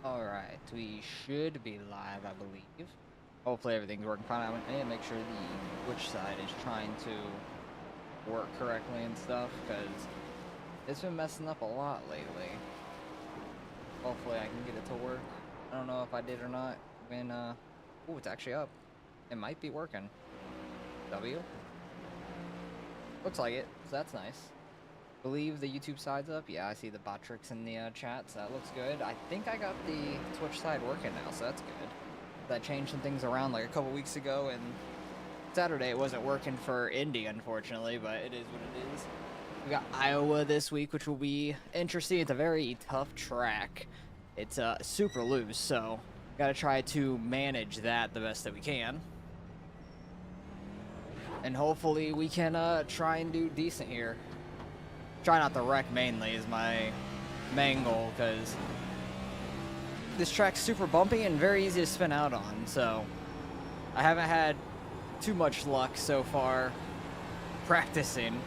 Alright, we should be live, I believe. Hopefully everything's working fine. I need to make sure the Twitch side is trying to work correctly and stuff, because it's been messing up a lot lately. Hopefully I can get it to work. I don't know if I did or not when, ooh, it's actually up. It might be working. W? Looks like it, so that's nice. Believe the YouTube side's up. Yeah, I see the bot tricks in the chat, so that looks good. I think I got the Twitch side working now, so that's good. That changed some things around like a couple weeks ago, and Saturday it wasn't working for Indy, unfortunately, but it is what it is. We got Iowa this week, which will be interesting. It's a very tough track. It's super loose, so gotta try to manage that the best that we can. And hopefully we can try and do decent here. Try not to wreck mainly is my main goal, because this track's super bumpy and very easy to spin out on, so I haven't had too much luck so far practicing,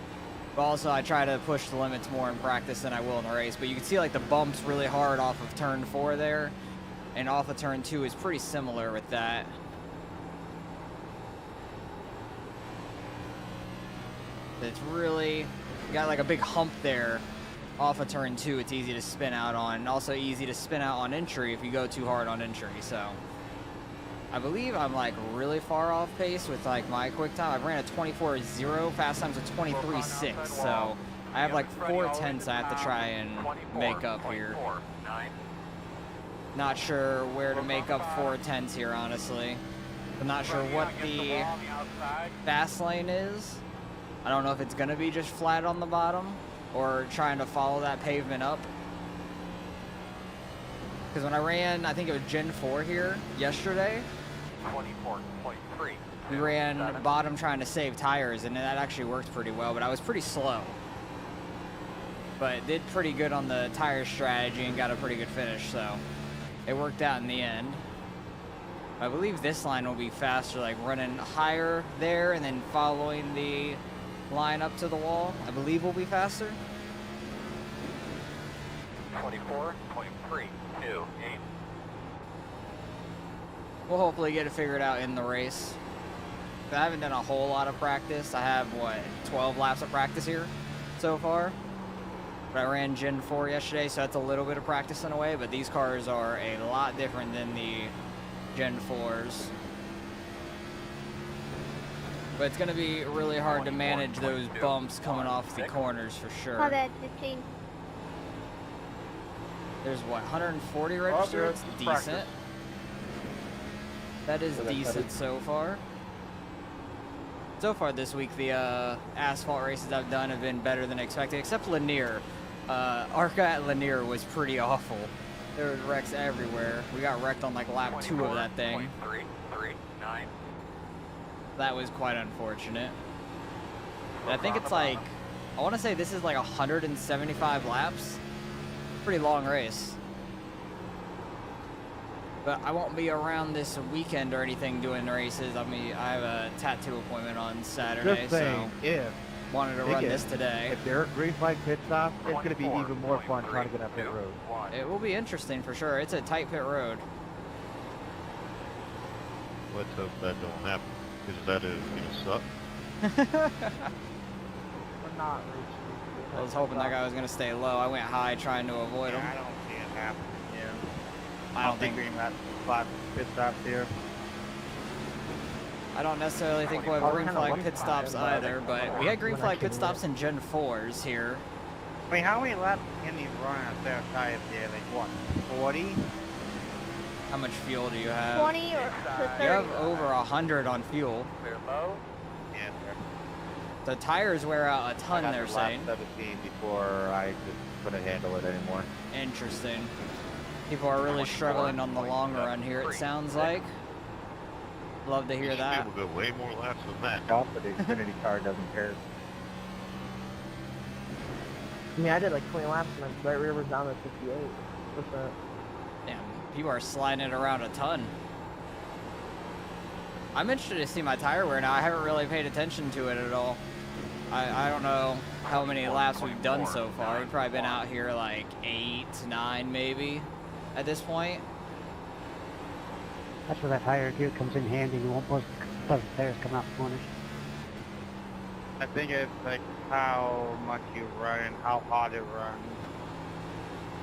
but also I try to push the limits more in practice than I will in the race. But you can see like the bumps really hard off of turn 4 there, and off of turn 2 is pretty similar with that. It's really got like a big hump there off of turn 2. It's easy to spin out on, and also easy to spin out on entry if you go too hard on entry. So I believe I'm like really far off pace with like my quick time. I ran a 24.0, fast time's a 23.6, so I have like 4 tenths I have to try and make up here. Not sure where to make up 4 tenths here, honestly. I'm not sure what the fast lane is. I don't know if it's gonna be just flat on the bottom or trying to follow that pavement up. Because when I ran, I think it was Gen 4 here yesterday, 24.3. we ran bottom trying to save tires, and that actually worked pretty well, but I was pretty slow. But did pretty good on the tire strategy and got a pretty good finish, so it worked out in the end. I believe this line will be faster, like running higher there and then following the line up to the wall. I believe will be faster. 24.328. We'll hopefully get it figured out in the race. I haven't done a whole lot of practice. I have, what, 12 laps of practice here so far. But I ran Gen 4 yesterday, so that's a little bit of practice in a way, but these cars are a lot different than the Gen 4s. But it's going to be really hard to manage those bumps coming off the corners for sure. My bad, 15. There's what, 140 registered? It's decent. That is decent so far. So far this week, the asphalt races I've done have been better than expected, except Lanier. ARCA at Lanier was pretty awful. There were wrecks everywhere. We got wrecked on like lap 2 of that thing. That was quite unfortunate. And I think it's like, I want to say this is like 175 laps. Pretty long race. But I won't be around this weekend or anything doing races. I mean, I have a tattoo appointment on Saturday, so wanted to run this today. If there are green flag pit stops, it's going to be even more fun trying to get up pit road. It will be interesting for sure. It's a tight pit road. Let's hope that don't happen, because that is going to suck. We're not racing. I was hoping that guy was going to stay low. I went high trying to avoid him. I don't see it happening. Yeah. I don't think green flag pit stops here. I don't necessarily think we'll have green flag pit stops either, but we had green flag pit stops in Gen 4s here. I mean, how many laps can you run on a fair tire there? Like what, 40? How much fuel do you have? 20 or to 30. You have over 100 on fuel. Clear low. Yeah. The tires wear out a ton, they're saying. 17 before I just couldn't handle it anymore. Interesting. People are really struggling on the long run here, it sounds like. Love to hear that. People go way more laps than that. But the Xfinity car doesn't care. I mean, I did like 20 laps and my right rear was down to 58. What's that? Damn, people are sliding it around a ton. I'm interested to see my tire wear now. I haven't really paid attention to it at all. I don't know how many laps we've done so far. We've probably been out here like 8, 9 maybe. at this point. That's where that higher gear comes in handy. You won't bust the tires coming off the corners. I think it's like how much you run and how hard it runs.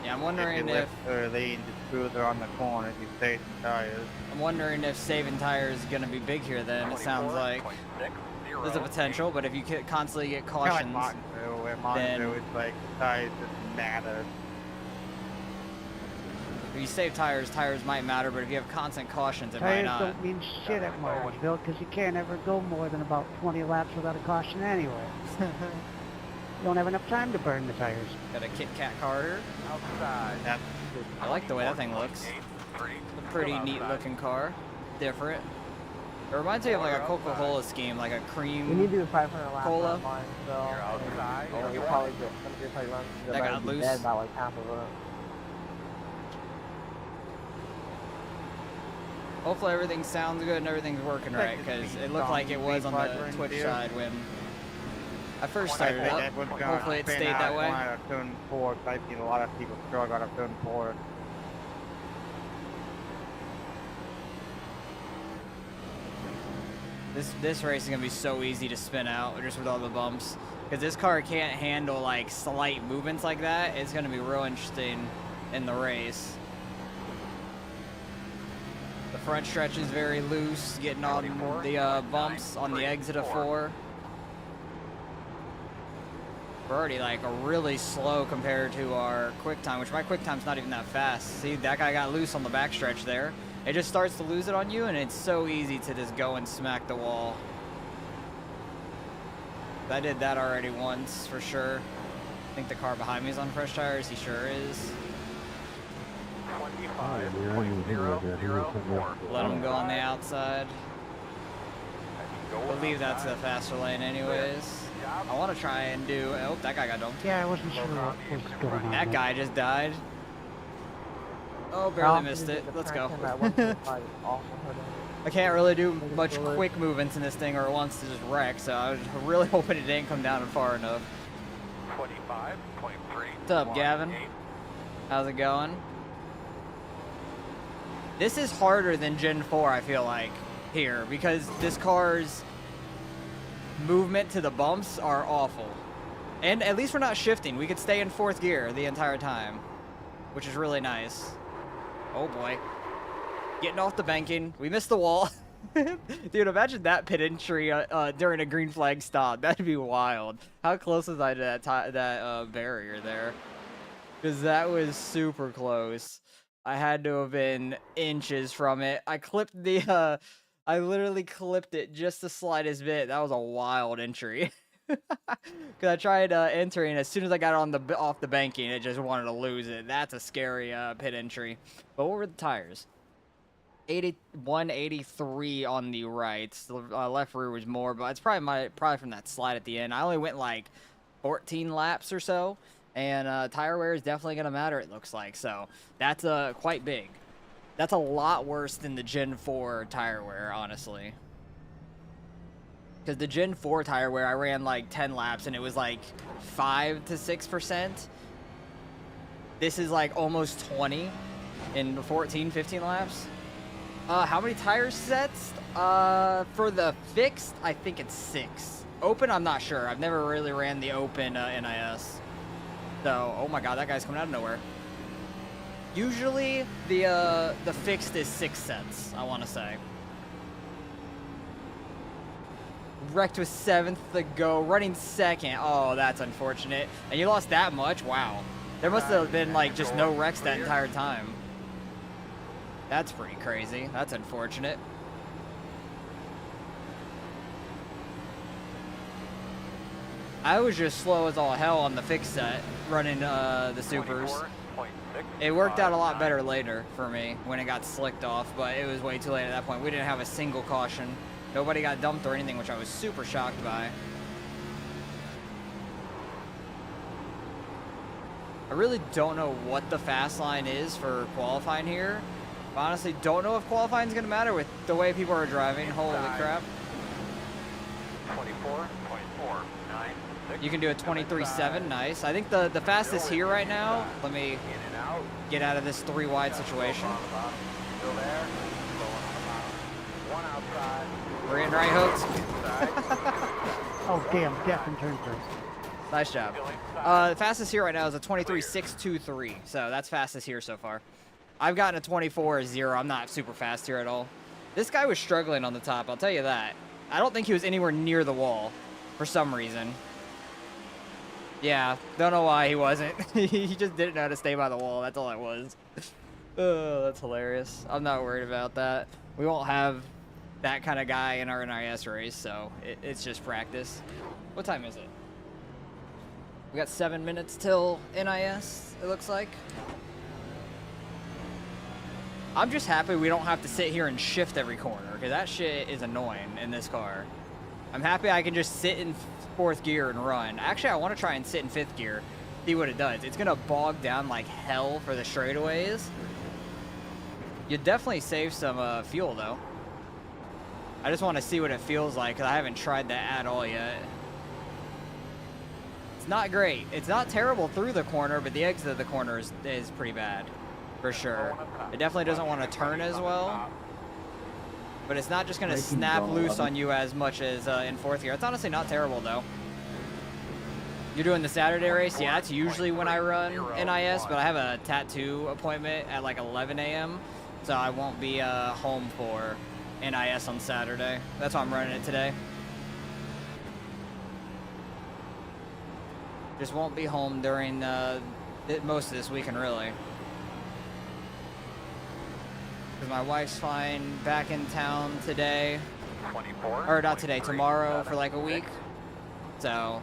Yeah, I'm If wondering you if lift early and just cruiser on the corners, you save some tires. I'm wondering if saving tires is gonna be big here. Then it sounds like there's a potential, but if you constantly get Kind of like cautions, Martinsville, where Martinsville is like the tires just matter. if you save tires, tires might matter. But if you have constant cautions, it might Tires not. don't mean shit at Martinsville because you can't ever go more than about 20 laps without a caution anyway. You don't have enough time to burn the tires. Got a Kit Kat car here. Outside. That's I like the way that thing looks. It's a pretty neat looking car. Different. It reminds me of like a Coca-Cola scheme, like a cream. We need to do 500 laps Cola. on mine, so You're outside. you'll probably get some of your probably run. That got loose. Dead about like half of it. Hopefully everything sounds good and everything's working right, because it looked like it was on the Twitch side when I first started I think up. that was gonna Hopefully it spin stayed out that way. out of turn 4, 'cause I've seen a lot of people struggle out of turn 4. This race is gonna be so easy to spin out just with all the bumps, because this car can't handle like slight movements like that. It's gonna be real interesting in the race. The front stretch is very loose, getting on the bumps on the exit of 4. We're already like a really slow compared to our quick time, which my quick time's not even that fast. See, that guy got loose on the back stretch there. It just starts to lose it on you, and it's so easy to just go and smack the wall. I did that already once, for sure. I think the car behind me is on fresh tires. He sure is. 25.004. Let him go on the outside. I believe that's the faster lane anyways. I want to try and do... Oh, that guy got dumped. Yeah, I wasn't sure what was going on. That there. guy just died. Oh, barely missed it. Let's go. I can't really do much quick movements in this thing, or it wants to just wreck, so I was really hoping it didn't come down far enough. 25.3. What's up, Gavin? How's it going? This is harder than Gen 4, I feel like, here, because this car's movement to the bumps are awful. And at least we're not shifting. We could stay in 4th gear the entire time, which is really nice. Oh boy. Getting off the banking. We missed the wall. Dude, imagine that pit entry during a green flag stop. That'd be wild. How close was I to that barrier there? Because that was super close. I had to have been inches from it. I clipped the... I literally clipped it just the slightest bit. That was a wild entry. Because I tried entering, as soon as I got on off the banking, it just wanted to lose it. That's a scary pit entry. But what were the tires? 183 on the right. The left rear was more, but it's probably from that slide at the end. I only went like 14 laps or so, and tire wear is definitely going to matter, it looks like. So that's quite big. That's a lot worse than the Gen 4 tire wear, honestly. Because the Gen 4 tire wear, I ran like 10 laps and it was like 5 to 6%. This is like almost 20 in 14, 15 laps. How many tire sets? For the fixed, I think it's 6. Open, I'm not sure. I've never really ran the open NIS. So, oh my god, that guy's coming out of nowhere. Usually, the fixed is 6 sets, I want to say. Wrecked with 7th to go, running 2nd. Oh, that's unfortunate. And you lost that much? Wow. There must have been, like, just no wrecks that entire time. That's pretty crazy. That's unfortunate. I was just slow as all hell on the fixed set, running the supers. It worked out a lot better later for me when it got slicked off, but it was way too late at that point. We didn't have a single caution. Nobody got dumped or anything, which I was super shocked by. I really don't know what the fast line is for qualifying here. I honestly don't know if qualifying is going to matter with the way people are driving. Holy crap. 24.49. You can do a 23.7, nice. I think the fastest here right now, let me In and out. get out of this 3 wide situation. Still there. One outside. We're in right hooks. Oh, damn, death in turn first. Nice job. The fastest here right now is a 23.623, so that's fastest here so far. I've gotten a 24.0. I'm not super fast here at all. This guy was struggling on the top, I'll tell you that. I don't think he was anywhere near the wall for some reason. Yeah, don't know why he wasn't. He just didn't know how to stay by the wall. That's all it was. Oh, that's hilarious. I'm not worried about that. We won't have that kind of guy in our NIS race, so it's just practice. What time is it? We got 7 minutes till NIS, it looks like. I'm just happy we don't have to sit here and shift every corner, because that shit is annoying in this car. I'm happy I can just sit in 4th gear and run. Actually, I want to try and sit in 5th gear, see what it does. It's going to bog down like hell for the straightaways. You definitely save some fuel, though. I just want to see what it feels like, because I haven't tried that at all yet. It's not great. It's not terrible through the corner, but the exit of the corner is pretty bad, for sure. It definitely doesn't want to turn as well. But it's not just going to snap loose on you as much as in 4th gear. It's honestly not terrible, though. You're doing the Saturday race? Yeah, that's usually when I run NIS, but I have a tattoo appointment at like 11 a.m., so I won't be home for NIS on Saturday. That's why I'm running it today. Just won't be home during most of this weekend, really. Because my wife's flying back in town today. 24. Or not today, tomorrow for like a week. So,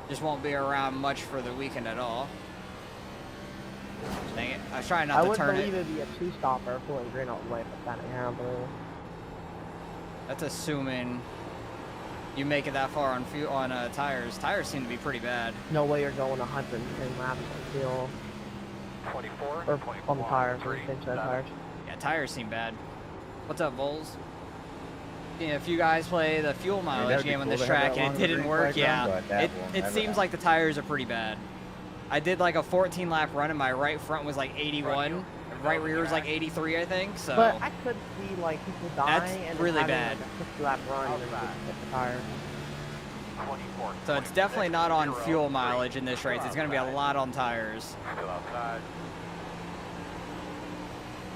just won't be around much for the weekend at all. Dang it. I was trying not to turn it. I would believe it'd be a 2-stopper pulling green all the way, but that I don't believe. That's assuming you make it that far on tires. Tires seem to be pretty bad. No way you're going 110 laps on fuel. 24. Or on the tires, or pinch that tires. Yeah, tires seem bad. What's up, Vols? Yeah, if you guys play the fuel mileage game on this track and it didn't work, yeah, it seems like the tires are pretty bad. I did like a 14 lap run and my right front was like 81. Right rear was like 83, I think, so. But I could see like people die that's and really having bad. Like a 50-lap run and just hit the tires. 24. So it's definitely not on fuel mileage in this race. It's going to be a lot on tires. Still outside.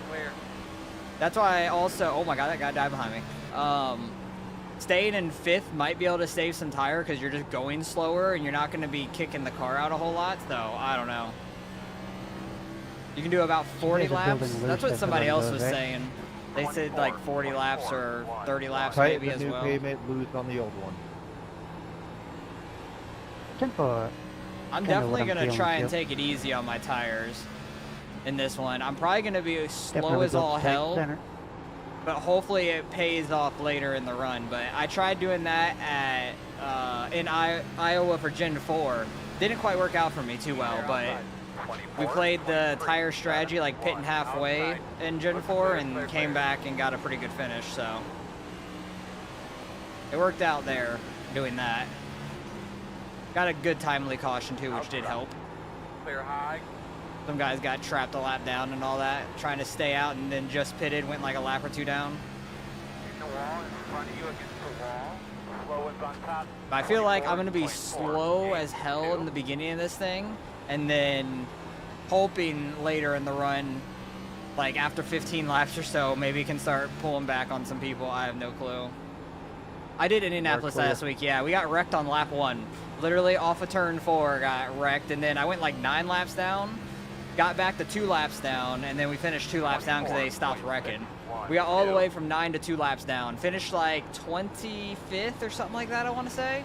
Clear. That's why I also, oh my god, that guy died behind me. Staying in 5th might be able to save some tire because you're just going slower and you're not going to be kicking the car out a whole lot, so I don't know. You can do about 40 laps. That's what somebody else was saying. They said like 40 laps or 30 laps maybe as well. pavement, loose on the old one. Simple. I'm definitely going to try and take it easy on my tires in this one. I'm probably going to be slow as all hell, but hopefully it pays off later in the run. But I tried doing that at in Iowa for Gen 4. Didn't quite work out for me too well, but we played the tire strategy like pitting halfway in Gen 4 and came back and got a pretty good finish, so it worked out there doing that. Got a good timely caution too, which did help. Clear high. Some guys got trapped a lap down and all that, trying to stay out, and then just pitted, went like a lap or two down. In the wall, in front of you against the wall. Slow one's on top. I feel like I'm going to be slow as hell in the beginning of this thing, and then hoping later in the run, like after 15 laps or so, maybe can start pulling back on some people. I have no clue. I did Indianapolis last week, yeah. We got wrecked on lap 1. Literally off of turn 4, got wrecked, and then I went like 9 laps down, got back to 2 laps down, and then we finished 2 laps down because they stopped wrecking. We got all the way from 9 to 2 laps down. Finished like 25th or something like that, I want to say.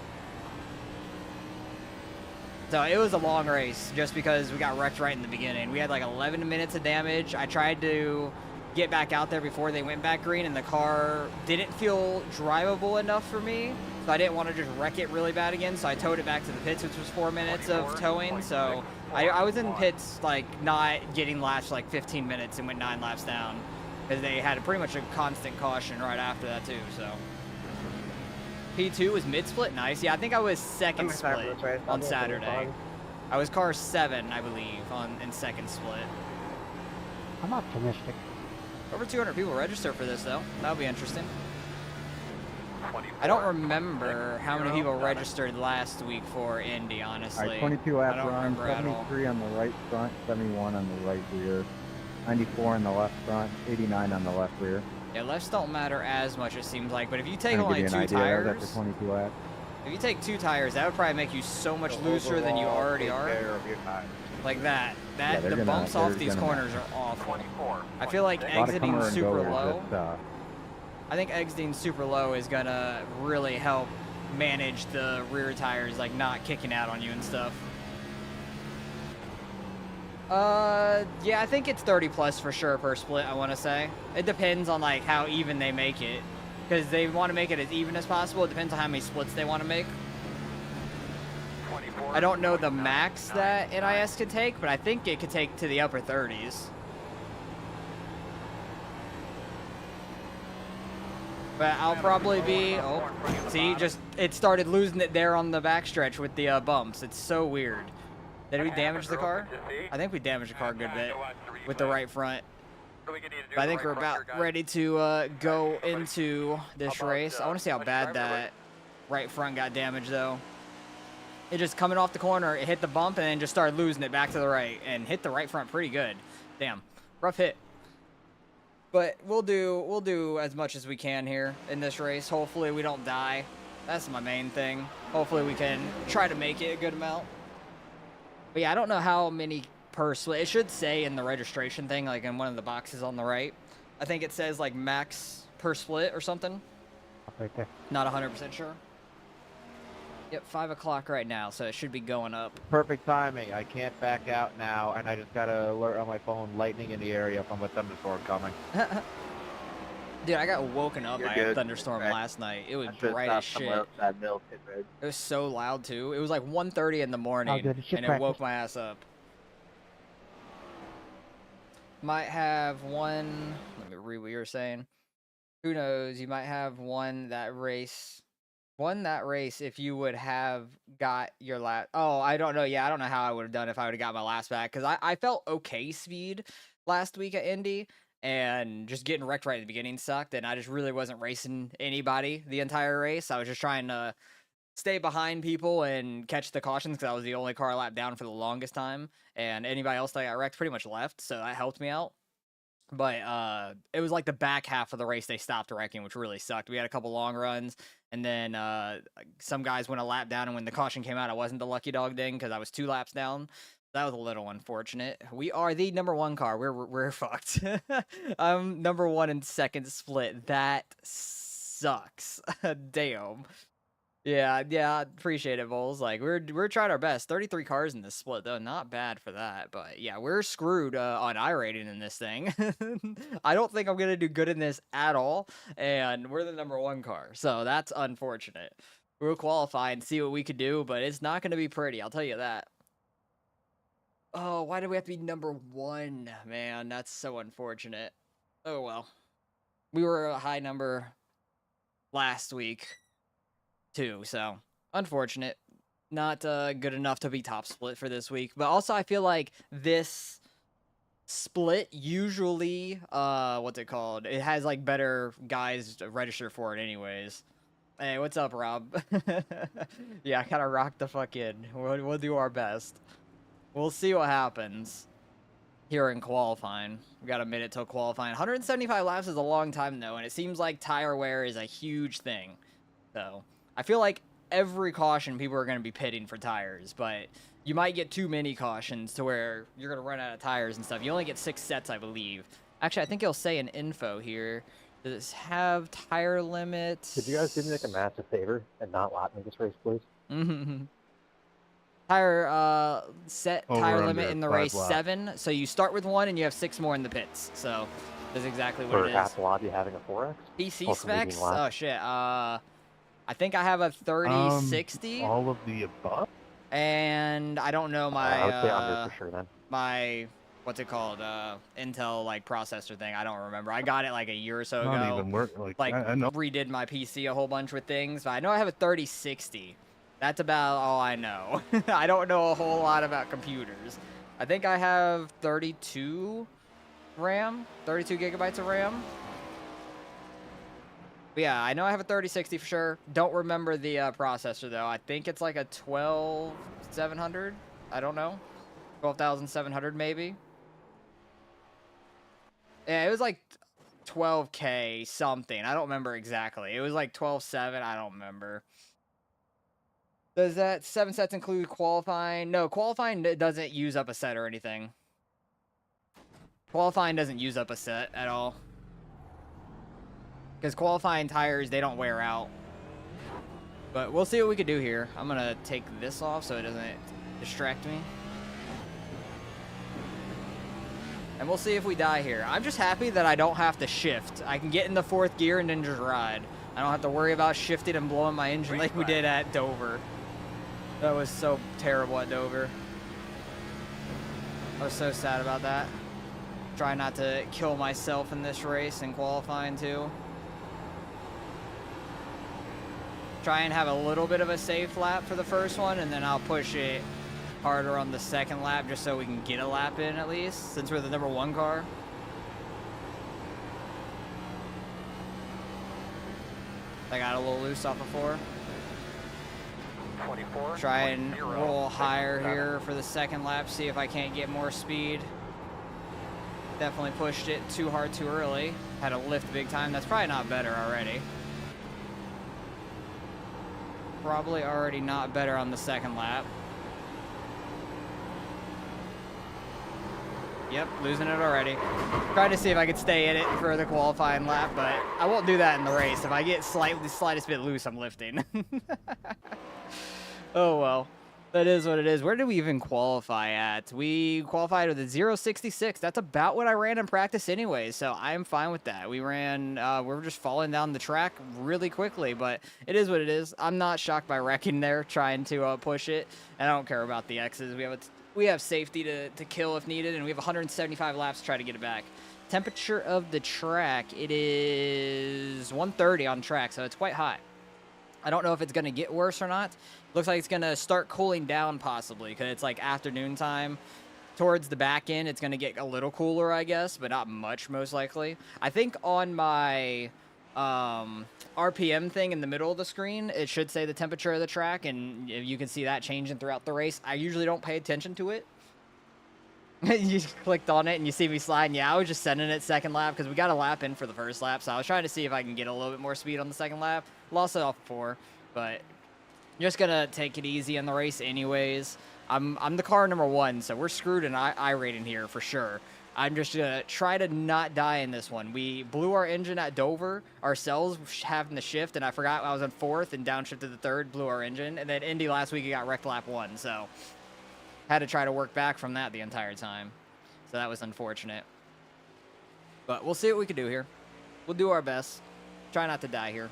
So it was a long race just because we got wrecked right in the beginning. We had like 11 minutes of damage. I tried to get back out there before they went back green, and the car didn't feel drivable enough for me. So I didn't want to just wreck it really bad again, so I towed it back to the pits, which was 4 minutes of towing. So I was in pits like not getting laps for like 15 minutes and went 9 laps down because they had pretty much a constant caution right after that too. So P2 was mid-split. Nice. Yeah, I think I was second I'm excited for split this race. I on think it's gonna be Saturday. fun. I was car 7, I believe, in second split. I'm optimistic. Over 200 people register for this, though. That'll be interesting. 24. I don't remember how many people registered last week for Indy, All honestly. right, 22 lap I don't run, remember at all. 73 on the right front, 71 on the right rear, 94 on the left front, 89 on the left rear. Yeah, lefts don't matter as much, it seems like. But if you take Kinda only give you 2 an idea tires, after 22 laps. if you take 2 tires, that would probably make you so much So looser than you overall, already take are. care of your tires. Like that. Yeah, The they're bumps off they're these gonna corners are awful. 24. I feel like A lot of exiting comer and super goers, low. it's, I think exiting super low is gonna really help manage the rear tires, like not kicking out on you and stuff. Yeah, I think it's 30 plus for sure per split, I want to say. It depends on like how even they make it, because they want to make it as even as possible. It depends on how many splits they want to make. 24. I don't know the max that NIS could take, but I think it could take to the upper 30s. But I'll probably be, oh, see, just, it started losing it there on the backstretch with the bumps. It's so weird. Did we damage the car? I think we damaged the car a good bit with the right front. But I think we're about ready to go into this race. I want to see how bad that right front got damaged, though. It just coming off the corner, it hit the bump, and then just started losing it back to the right, and hit the right front pretty good. Damn, rough hit. But we'll do as much as we can here in this race. Hopefully we don't die. That's my main thing. Hopefully we can try to make it a good amount. But yeah, I don't know how many per split. It should say in the registration thing, like in one of the boxes on the right. I think it says like max per split or something. Right there. Not 100% sure. Yep, 5 o'clock right now, so it should be going up. Perfect timing. I can't back out now, and I just got an alert on my phone, lightning in the area from a thunderstorm coming. Dude, I got woken up You're by a good. thunderstorm Okay. last night. It was I should've bright as stopped shit. somewhere else that middle pit road. It was so loud too. It was like 1:30 in the morning, good. It's just and it woke practice. my ass up. Might have one. Let me read what you were saying. Who knows? You might have won that race. Won that race if you would have got your last. Oh, I don't know. Yeah, I don't know how I would have done if I would have got my last back, because I felt okay speed last week at Indy. And just getting wrecked right at the beginning sucked, and I just really wasn't racing anybody the entire race. I was just trying to stay behind people and catch the cautions, because I was the only car lap down for the longest time, and anybody else that got wrecked pretty much left, so that helped me out. But it was like the back half of the race they stopped wrecking, which really sucked. We had a couple long runs, and then some guys went a lap down, and when the caution came out, I wasn't the lucky dog ding because I was 2 laps down. That was a little unfortunate. We are the #1 car. We're fucked. I'm #1 in second split. That sucks. Damn. Yeah. Appreciate it, Bulls. Like we're trying our best. 33 cars in this split though. Not bad for that. But yeah, we're screwed on iRating in this thing. I don't think I'm gonna do good in this at all. And we're the #1 car. So that's unfortunate. We'll qualify and see what we could do, but it's not gonna be pretty. I'll tell you that. Oh, why do we have to be #1? Man, that's so unfortunate. Oh, well. We were a high number last week, too, so unfortunate. Not good enough to be top split for this week. But also, I feel like this split usually, what's it called? It has, like, better guys to register for it anyways. Hey, what's up, Rob? Yeah, I gotta rock the fucking... We'll do our best. We'll see what happens here in qualifying. We got a minute till qualifying. 175 laps is a long time, though, and it seems like tire wear is a huge thing. So, I feel like every caution people are going to be pitting for tires, but you might get too many cautions to where you're going to run out of tires and stuff. You only get 6 sets, I believe. Actually, I think it'll say in info here. Does this have tire limits? Could you guys do me like a massive favor and not lap me this race, please? Tire set Over tire under limit in the 5 race laps. 7, so you start with 1 and you have 6 more in the pits. So that's exactly what For it half is. the lobby having a 4X? PC Or for specs? medium lap? Oh shit. I think I have a 3060, All of the above? and I don't know my I would say under for sure then. my what's it called? Intel like processor thing. I don't remember. I got it like a year or so ago. Not even work. Like I know. Redid my PC a whole bunch with things, but I know I have a 3060. That's about all I know. I don't know a whole lot about computers. I think I have 32 RAM, 32 gigabytes of RAM. But yeah, I know I have a 3060 for sure. Don't remember the processor though. I think it's like a 12700. I don't know. 12,700 maybe. Yeah, it was like 12K something. I don't remember exactly. It was like 12.7. I don't remember. Does that 7 sets include qualifying? No, qualifying doesn't use up a set or anything. Qualifying doesn't use up a set at all. Because qualifying tires, they don't wear out. But we'll see what we can do here. I'm going to take this off so it doesn't distract me. And we'll see if we die here. I'm just happy that I don't have to shift. I can get in the 4th gear and then just ride. I don't have to worry about shifting and blowing my engine like we did at Dover. That was so terrible at Dover. I was so sad about that. Try not to kill myself in this race and qualifying too. Try and have a little bit of a safe lap for the first one, and then I'll push it harder on the second lap just so we can get a lap in at least, since we're the number 1 car. I got a little loose off of 4. 24. Try and roll higher here for the second lap, see if I can't get more speed. Definitely pushed it too hard too early. Had to lift big time. That's probably not better already. Probably already not better on the second lap. Yep, losing it already. Trying to see if I could stay in it for the qualifying lap, but I won't do that in the race. If I get slightest bit loose, I'm lifting. Oh well, that is what it is. Where did we even qualify at? We qualified with a 0.66. That's about what I ran in practice anyway, so I'm fine with that. We ran, we were just falling down the track really quickly, but it is what it is. I'm not shocked by wrecking there, trying to push it, and I don't care about the X's. We have safety to kill if needed, and we have 175 laps to try to get it back. Temperature of the track, it is 130 on track, so it's quite hot. I don't know if it's going to get worse or not. Looks like it's going to start cooling down possibly because it's like afternoon time. Towards the back end, it's going to get a little cooler, I guess, but not much most likely. I think on my RPM thing in the middle of the screen, it should say the temperature of the track, and you can see that changing throughout the race. I usually don't pay attention to it. You clicked on it and you see me sliding. Yeah, I was just sending it second lap because we got a lap in for the first lap, so I was trying to see if I can get a little bit more speed on the second lap. Lost it off 4, but just gonna take it easy in the race anyways. I'm the car number 1, so we're screwed in I-rating here for sure. I'm just gonna try to not die in this one. We blew our engine at Dover ourselves, having the shift, and I forgot I was in 4th and downshifted to 3rd, blew our engine, and then Indy last week, it got wrecked lap 1, so had to try to work back from that the entire time. So that was unfortunate. But we'll see what we can do here. We'll do our best. Try not to die here.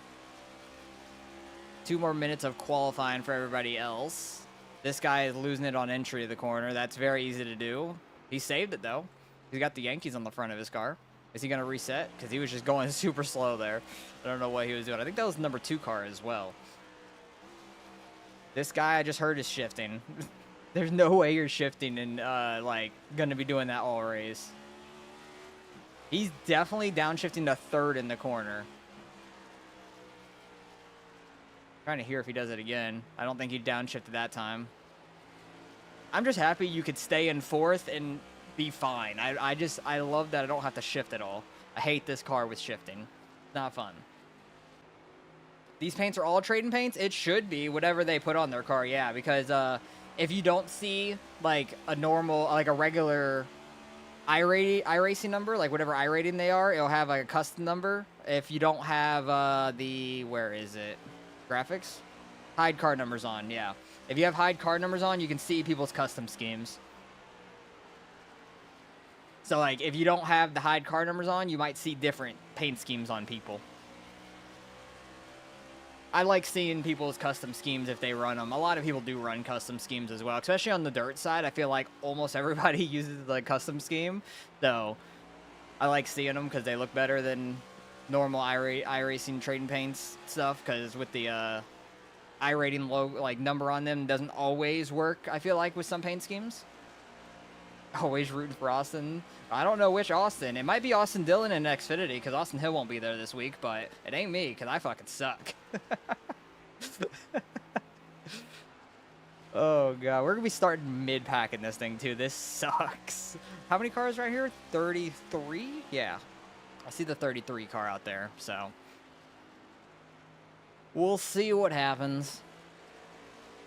2 more minutes of qualifying for everybody else. This guy is losing it on entry to the corner. That's very easy to do. He saved it, though. He's got the Yankees on the front of his car. Is he going to reset? Because he was just going super slow there. I don't know what he was doing. I think that was the number 2 car as well. This guy I just heard is shifting. There's no way you're shifting and, like, going to be doing that all race. He's definitely downshifting to 3rd in the corner. Trying to hear if he does it again. I don't think he downshifted that time. I'm just happy you could stay in 4th and be fine. I love that I don't have to shift at all. I hate this car with shifting. It's not fun. These paints are all trading paints? It should be, whatever they put on their car, yeah, because, if you don't see, like, a normal, like, a regular iRacing number, like, whatever iRating they are, it'll have, like, a custom number. If you don't have, where is it? Graphics? Hide card numbers on, yeah. If you have hide card numbers on, you can see people's custom schemes. So, like, if you don't have the hide card numbers on, you might see different paint schemes on people. I like seeing people's custom schemes if they run them. A lot of people do run custom schemes as well, especially on the dirt side. I feel like almost everybody uses the custom scheme, so I like seeing them because they look better than normal iRacing trading paints stuff. Because with the iRating logo, like number on them, doesn't always work. I feel like with some paint schemes. Always rooting for Austin. I don't know which Austin. It might be Austin Dillon and Xfinity because Austin Hill won't be there this week, but it ain't me because I fucking suck. Oh, God. We're going to be starting mid-packing this thing, too. This sucks. How many cars right here? 33? Yeah. I see the 33 car out there, so. We'll see what happens.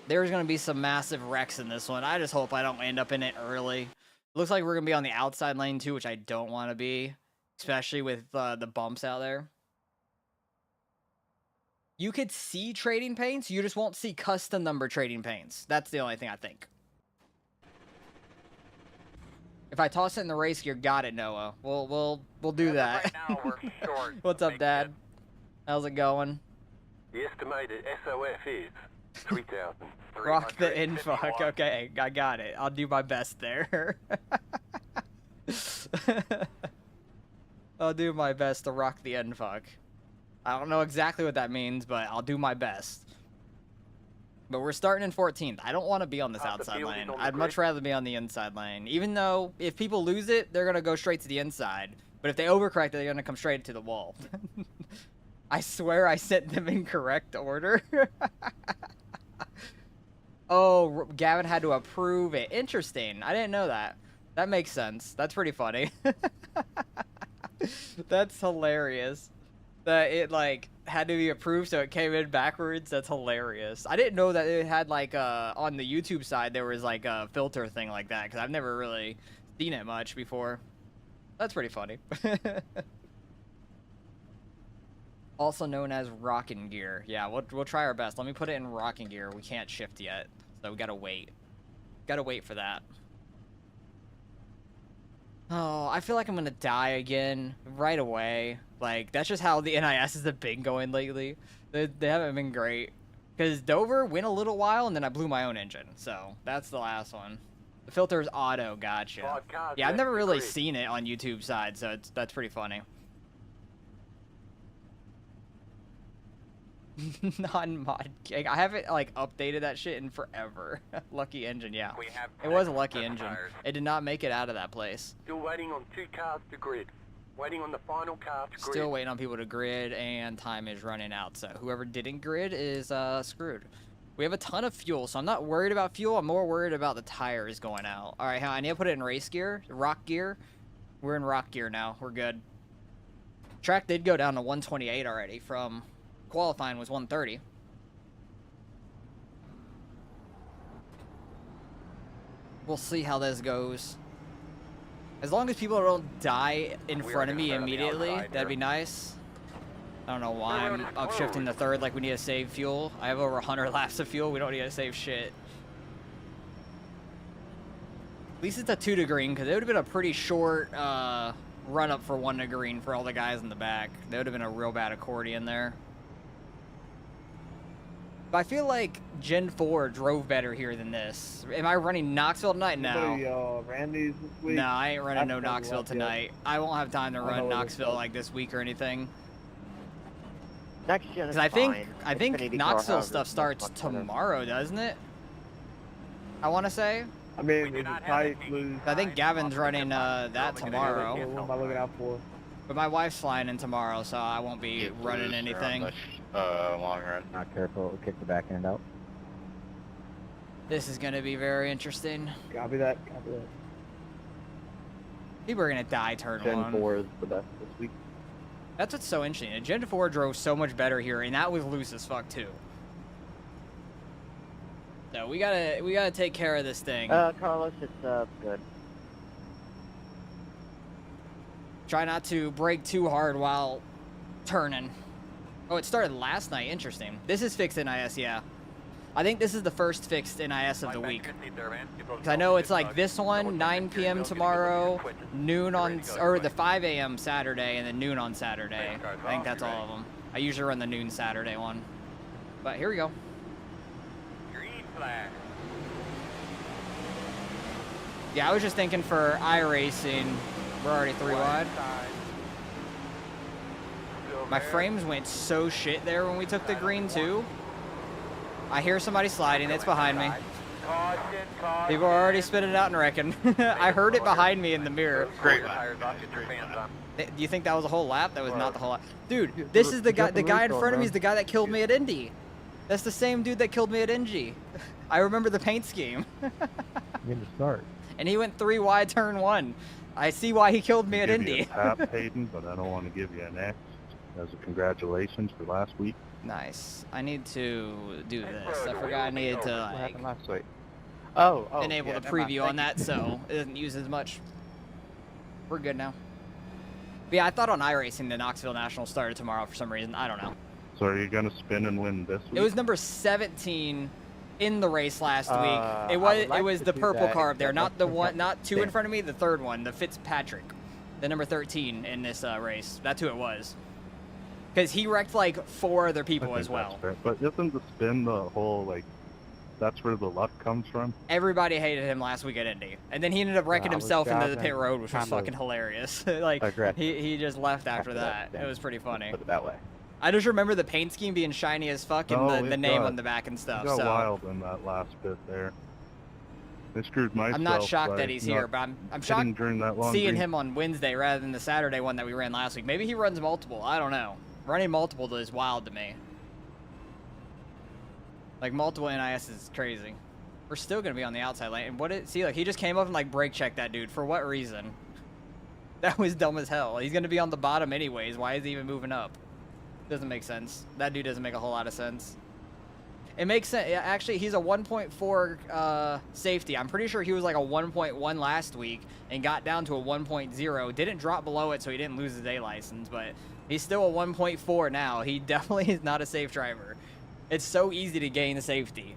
There's going to be some massive wrecks in this one. I just hope I don't end up in it early. Looks like we're going to be on the outside lane, too, which I don't want to be. Especially with the bumps out there. You could see trading paints, you just won't see custom number trading paints. That's the only thing I think. If I toss it in the race gear, got it, Noah. We'll do that. Right now we're short. What's up, Dad? How's it going? The estimated SOF is 3,000. Rock the infuck. Okay, I got it. I'll do my best there. I'll do my best to rock the infuck. I don't know exactly what that means, but I'll do my best. But we're starting in 14th. I don't want to be on this outside lane. I'd much rather be on the inside lane. Even though if people lose it, they're going to go straight to the inside. But if they overcorrect it, they're going to come straight to the wall. I swear I sent them in correct order. Oh, Gavin had to approve it. Interesting. I didn't know that. That makes sense. That's pretty funny. That's hilarious. That it, like, had to be approved, so it came in backwards. That's hilarious. I didn't know that it had, like, on the YouTube side, there was, like, a filter thing like that, because I've never really seen it much before. That's pretty funny. Also known as rocking gear. Yeah, we'll try our best. Let me put it in rocking gear. We can't shift yet, so we gotta wait. Gotta wait for that. Oh, I feel like I'm gonna die again right away. Like, that's just how the NISs have been going lately. They haven't been great. Because Dover went a little while, and then I blew my own engine. So, that's the last one. The filter's auto, gotcha. Yeah, I've never really seen it on YouTube side, so that's pretty funny. Non-mod cake. I haven't, like, updated that shit in forever. Lucky engine, yeah. It was a lucky engine. It did not make it out of that place. Still waiting on 2 cars to grid. Waiting on the final car to grid. Still waiting on people to grid, and time is running out. So whoever didn't grid is screwed. We have a ton of fuel, so I'm not worried about fuel. I'm more worried about the tires going out. All right, I need to put it in race gear, rock gear. We're in rock gear now. We're good. Track did go down to 128 already from qualifying was 130. We'll see how this goes. As long as people don't die in front of me immediately, that'd be nice. I don't know why I'm upshifting the third like we need to save fuel. I have over 100 laps of fuel. We don't need to save shit. At least it's a 2 to green, because it would have been a pretty short run up for 1 to green for all the guys in the back. That would have been a real bad accordion there. But I feel like Gen 4 drove better here than this. Am I running Knoxville tonight? No. Randy's this week? No, I ain't running no Knoxville tonight. I won't have time to run Knoxville like this week or anything. Next gen is I think Xfinity Knoxville car stuff houses starts much better. tomorrow, doesn't it? I want to say. I mean, it's tight, loose. I think Gavin's running that tomorrow. What am I looking out for? But my wife's flying in tomorrow, so I won't be running anything. Long run. Not careful, it'll kick the back end out. This is going to be very interesting. Copy that, copy that. People are going to die turn Gen 1. 4 is the best this week. That's what's so interesting. And Gen 4 drove so much better here, and that was loose as fuck too. So we gotta take care of this thing. Carlos, it's good. Try not to brake too hard while turning. Oh, it started last night. Interesting. This is fixed NIS, yeah. I think this is the first fixed NIS of the week. Because I know it's like this one, 9 p.m. tomorrow, noon on, or the 5 a.m. Saturday, and then noon on Saturday. I think that's all of them. I usually run the noon Saturday one. But here we go. Green flag. Yeah, I was just thinking for iracing, we're already 3 wide. My frames went so shit there when we took the green too. I hear somebody sliding, it's behind me. Caution, caution. People are already spitting it out and wrecking. I heard it behind me in the mirror. Great tires off, get your fans on. Do you think that was a whole lap? That was not the whole lap. Dude, this is the guy in front of me is the guy that killed me at Indy. That's the same dude that killed me at Indy. I remember the paint scheme. You need to start. And he went 3 wide turn 1. I see why he killed me at Give you Indy. a tap, Hayden, but I don't want to give you an X as a congratulations for last week. Nice. I need to do this. I forgot I needed to What like happened last week? Oh, enable yeah, the never mind. preview on that so it doesn't use as much. We're good now. But yeah, I thought on iRacing the Knoxville National started tomorrow for some reason. I don't know. So are you going to spin and win this week? It was number 17 in the race last week. I It would like was to the do purple that, car up there, except not the let's one, not 2 in damn. front of me, the third one, the Fitzpatrick, the number 13 in this race. That's who it was. Because he wrecked like 4 other I people think as well. that's fair. But isn't the spin the whole, like, that's where the luck comes from? Everybody hated him last week at Indy, and then he ended up wrecking I was himself into the driving pit road, which was kind of fucking hilarious. Like aggressive he just left after that. yeah. It was pretty funny. Put it that way. I just remember the paint scheme being shiny as fuck and Oh, the it name got- on the back and stuff. He got So wild in that last bit there. I screwed myself. I'm not shocked by that he's not here, but I'm hitting shocked during that long seeing green. him on Wednesday rather than the Saturday one that we ran last week. Maybe he runs multiple. I don't know. Running multiple is wild to me. Like multiple NIS is crazy. We're still gonna be on the outside lane. And see, like he just came up and like brake checked that dude. For what reason? That was dumb as hell. He's gonna be on the bottom anyways. Why is he even moving up? Doesn't make sense. That dude doesn't make a whole lot of sense. It makes sense. Actually, he's a 1.4 safety. I'm pretty sure he was like a 1.1 last week and got down to a 1.0. Didn't drop below it, so he didn't lose his A license, but he's still a 1.4 now. He definitely is not a safe driver. It's so easy to gain safety.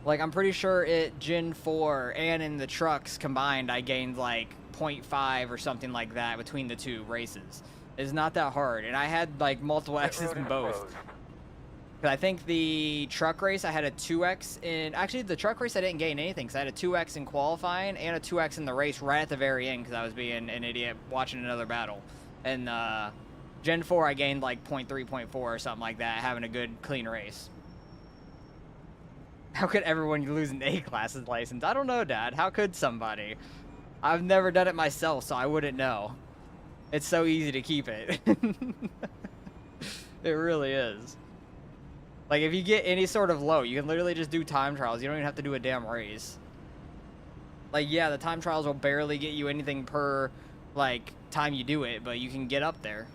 Like, I'm pretty sure at Gen 4 and in the trucks combined, I gained like 0.5 or something like that between the 2 races. It's not that hard, and I had like multiple X's in both. But I think the truck race, I had a 2X in... Actually, the truck race, I didn't gain anything, because I had a 2X in qualifying and a 2X in the race right at the very end, because I was being an idiot watching another battle. And Gen 4, I gained like 0.3, 0.4 or something like that, having a good, clean race. How could everyone lose an A-class's license? I don't know, Dad. How could somebody? I've never done it myself, so I wouldn't know. It's so easy to keep it. It really is. Like, if you get any sort of low, you can literally just do time trials. You don't even have to do a damn race. Like, yeah, the time trials will barely get you anything per, like, time you do it, but you can get up there.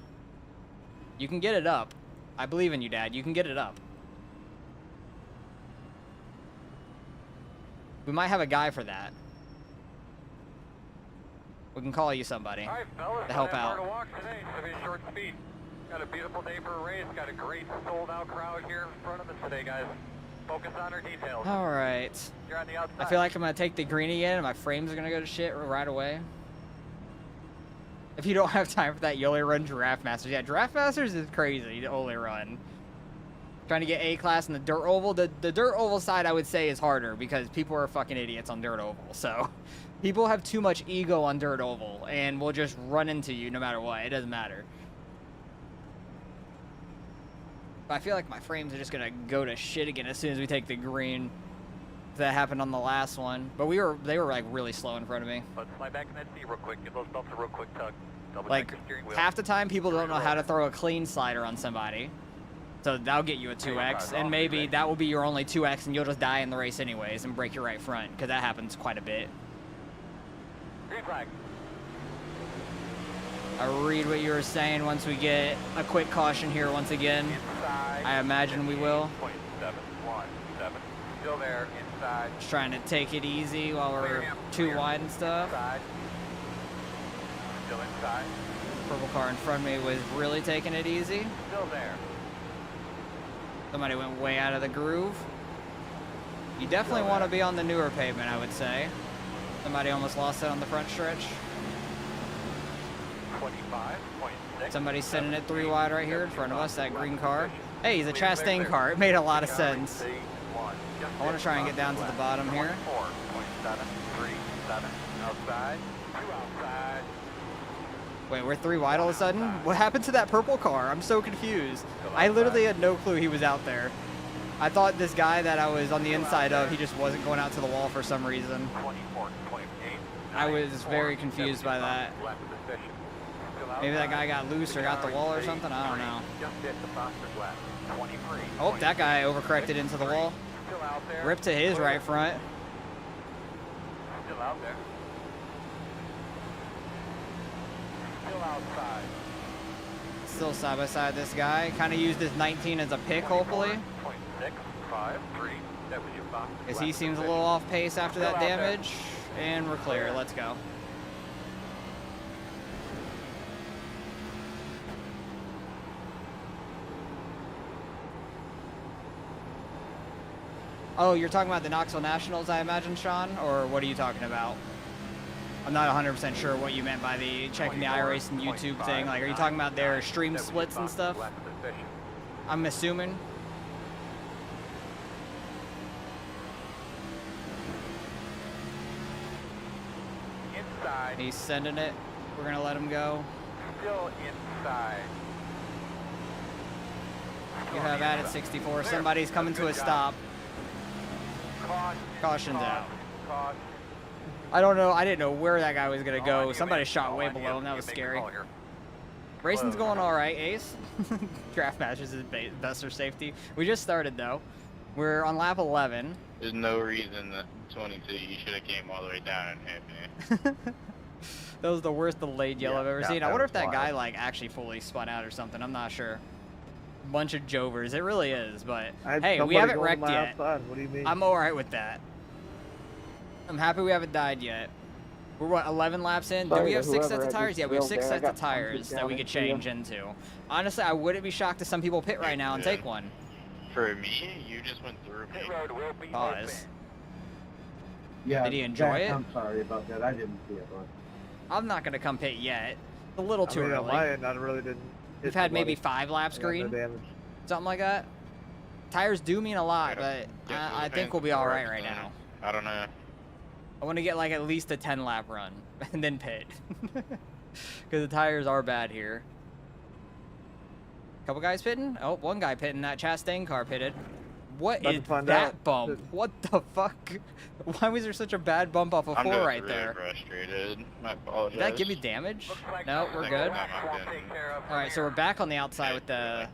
You can get it up. I believe in you, Dad. You can get it up. We might have a guy for that. We can call you somebody All right, fellas, to help I have out. far to walk today, so be short speed. Got a beautiful day for a race. Got a great sold-out crowd here in front of us today, guys. Focus on our details. All right. You're on the outside. I feel like I'm going to take the green again, and my frames are going to go to shit right away. If you don't have time for that, you only run Giraffe Masters. Yeah, Giraffe Masters is crazy to only run. Trying to get A-class in the dirt oval. The dirt oval side, I would say, is harder because people are fucking idiots on dirt oval. So people have too much ego on dirt oval and will just run into you no matter what. It doesn't matter. But I feel like my frames are just going to go to shit again as soon as we take the green. That happened on the last one. But they were like really slow in front of me. Let's slide back in that seat real quick. Give those belts a real quick tug. Double Like, check your steering wheel. half the time people don't know how to throw a clean slider on somebody. So that'll get you a 2X, and maybe that will be your only 2X, and you'll just die in the race anyways and break your right front, because that happens quite a bit. Green flag. I read what you were saying once we get a quick caution here once again. Inside. I imagine we will. 0.717. Still there. Inside. Just trying to take it easy while we're too wide and stuff. Inside. Still inside. Purple car in front of me was really taking it easy. Still there. Somebody went way out of the groove. You definitely want to be on the newer pavement, I would say. Somebody almost lost it on the front stretch. 25.6. Somebody's sending it 3 wide right here in front of us, that green car. Hey, he's a Chastain car. It made a lot of sense. I want to try and get down to the bottom here. 4.737 outside, 2 outside. Wait, we're 3 wide all of a sudden? What happened to that purple car? I'm so confused. I literally had no clue he was out there. I thought this guy that I was on the inside of, he just wasn't going out to the wall for some reason. 24.8. I was very confused by that. Maybe that guy got loose or got the wall or something? I don't know. Just hit the Foster's lap. 23. Oh, that guy overcorrected into the wall. Still out there. Ripped to his right front. Still out there. Still outside. Still side by side this guy. Kind of used his 19 as a pick, hopefully. 0.653. That was your Foster's Because lap he seems a position. little off pace after that Still out there. damage. And we're clear. Let's go. Oh, you're talking about the Knoxville Nationals, I imagine, Sean? Or what are you talking about? I'm not 100% sure what you meant by the checking the iRacing YouTube thing. Like, are you talking about their stream splits and stuff? I'm assuming. Inside. He's sending it. We're going to let him go. Still inside. You have at it 64. Somebody's coming to a stop. Caution's out. Caution. I don't know. I didn't know where that guy was going to go. Somebody shot way below him. That was scary. Racing's going all right, Ace. Draft matches is best for safety. We just started, though. We're on lap 11. There's no reason that 22 you should have came all the way down and hit me. That was the worst delayed yellow I've ever seen. I that wonder was if that wild. guy like actually fully spun out or something. I'm not sure. Bunch of jovers. It really is, but I had hey, we somebody haven't going to wrecked my yet. outside. What do you mean? I'm alright with that. I'm happy we haven't died yet. We're what, 11 laps in? Do Sorry we to have 6 whoever sets of I tires? just Yeah, we have drilled 6 there. I sets of got pumped tires that down we could into you. change into. Honestly, I wouldn't be shocked if some people pit right now and Yeah. take one. For me, you just went through me. Pit road will be Pause. open. Yeah, Did he enjoy Jack, it? I'm sorry about that. I didn't see it, but I'm not gonna come pit yet. A little too I mean, on early. my end, I really didn't. We've hit had maybe nobody. 5 laps I got no green, damage. something like that. Tires do mean a lot, Yeah. but Yeah, I think we'll be all right right now. I don't know. I want to get like at least a 10 lap run and then pit. Because the tires are bad here. Couple guys pitting? Oh, one guy pitting. That Chastain car pitted. What About is to find that out. bump? What the fuck? Why was there such a bad bump off of I'm 4 just right really there? frustrated. I apologize. Did that give you damage? Looks like No, the we're Next good. time I've We'll been take care of from Alright, so here. we're back on the outside with the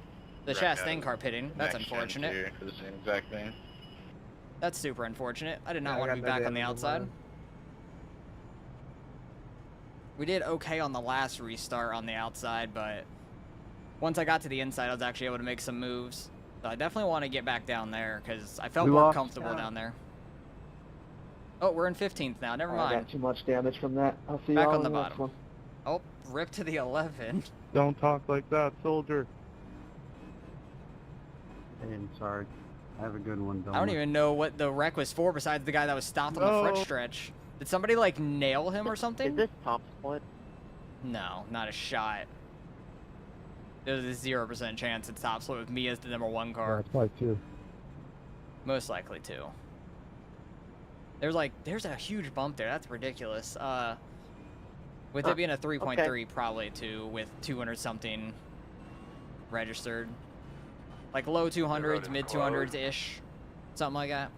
wrecked Chastain out car pitting. That's next gen unfortunate. too, for the same exact thing. That's super unfortunate. I did not Yeah, I want to got be no back on the damage outside. mine. We did okay on the last restart on the outside, but once I got to the inside, I was actually able to make some moves. So I definitely want to get back down there because I felt We more lost comfortable count. down there. Oh, we're in 15th now. Never I mind. got too much damage from that. I'll see Back y'all on the in next bottom. one. Oh, rip to the 11. Don't talk like that, soldier. I'm sorry. Have a good one, I don't even know what the wreck was for besides the guy that was stopped on the front No. stretch. Did somebody like nail him or something? Is this top split? No, not a shot. There's a 0% chance it's top split with me as the number 1 car. That's why too. Most likely too. There's a huge bump there. That's ridiculous. With it being a 3.3 probably too, with 200 something registered. Like low 200s, mid 200s ish. Something like that.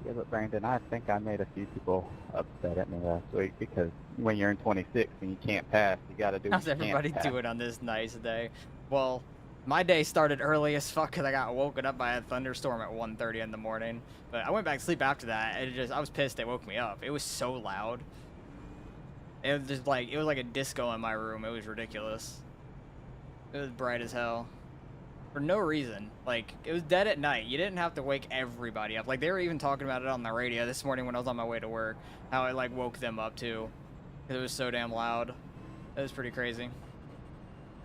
Yeah, but Brandon, I think I made a few people upset at me last week because when you're in 26 and you can't pass, you got to do. How's everybody doing on this nice day? Well, my day started early as fuck because I got woken up by a thunderstorm at 1:30 in the morning. But I went back to sleep after that. And I was pissed it woke me up. It was so loud. It was just like, it was like a disco in my room. It was ridiculous. It was bright as hell. For no reason. Like, it was dead at night. You didn't have to wake everybody up. Like, they were even talking about it on the radio this morning when I was on my way to work. How it, like, woke them up, too. It was so damn loud. It was pretty crazy.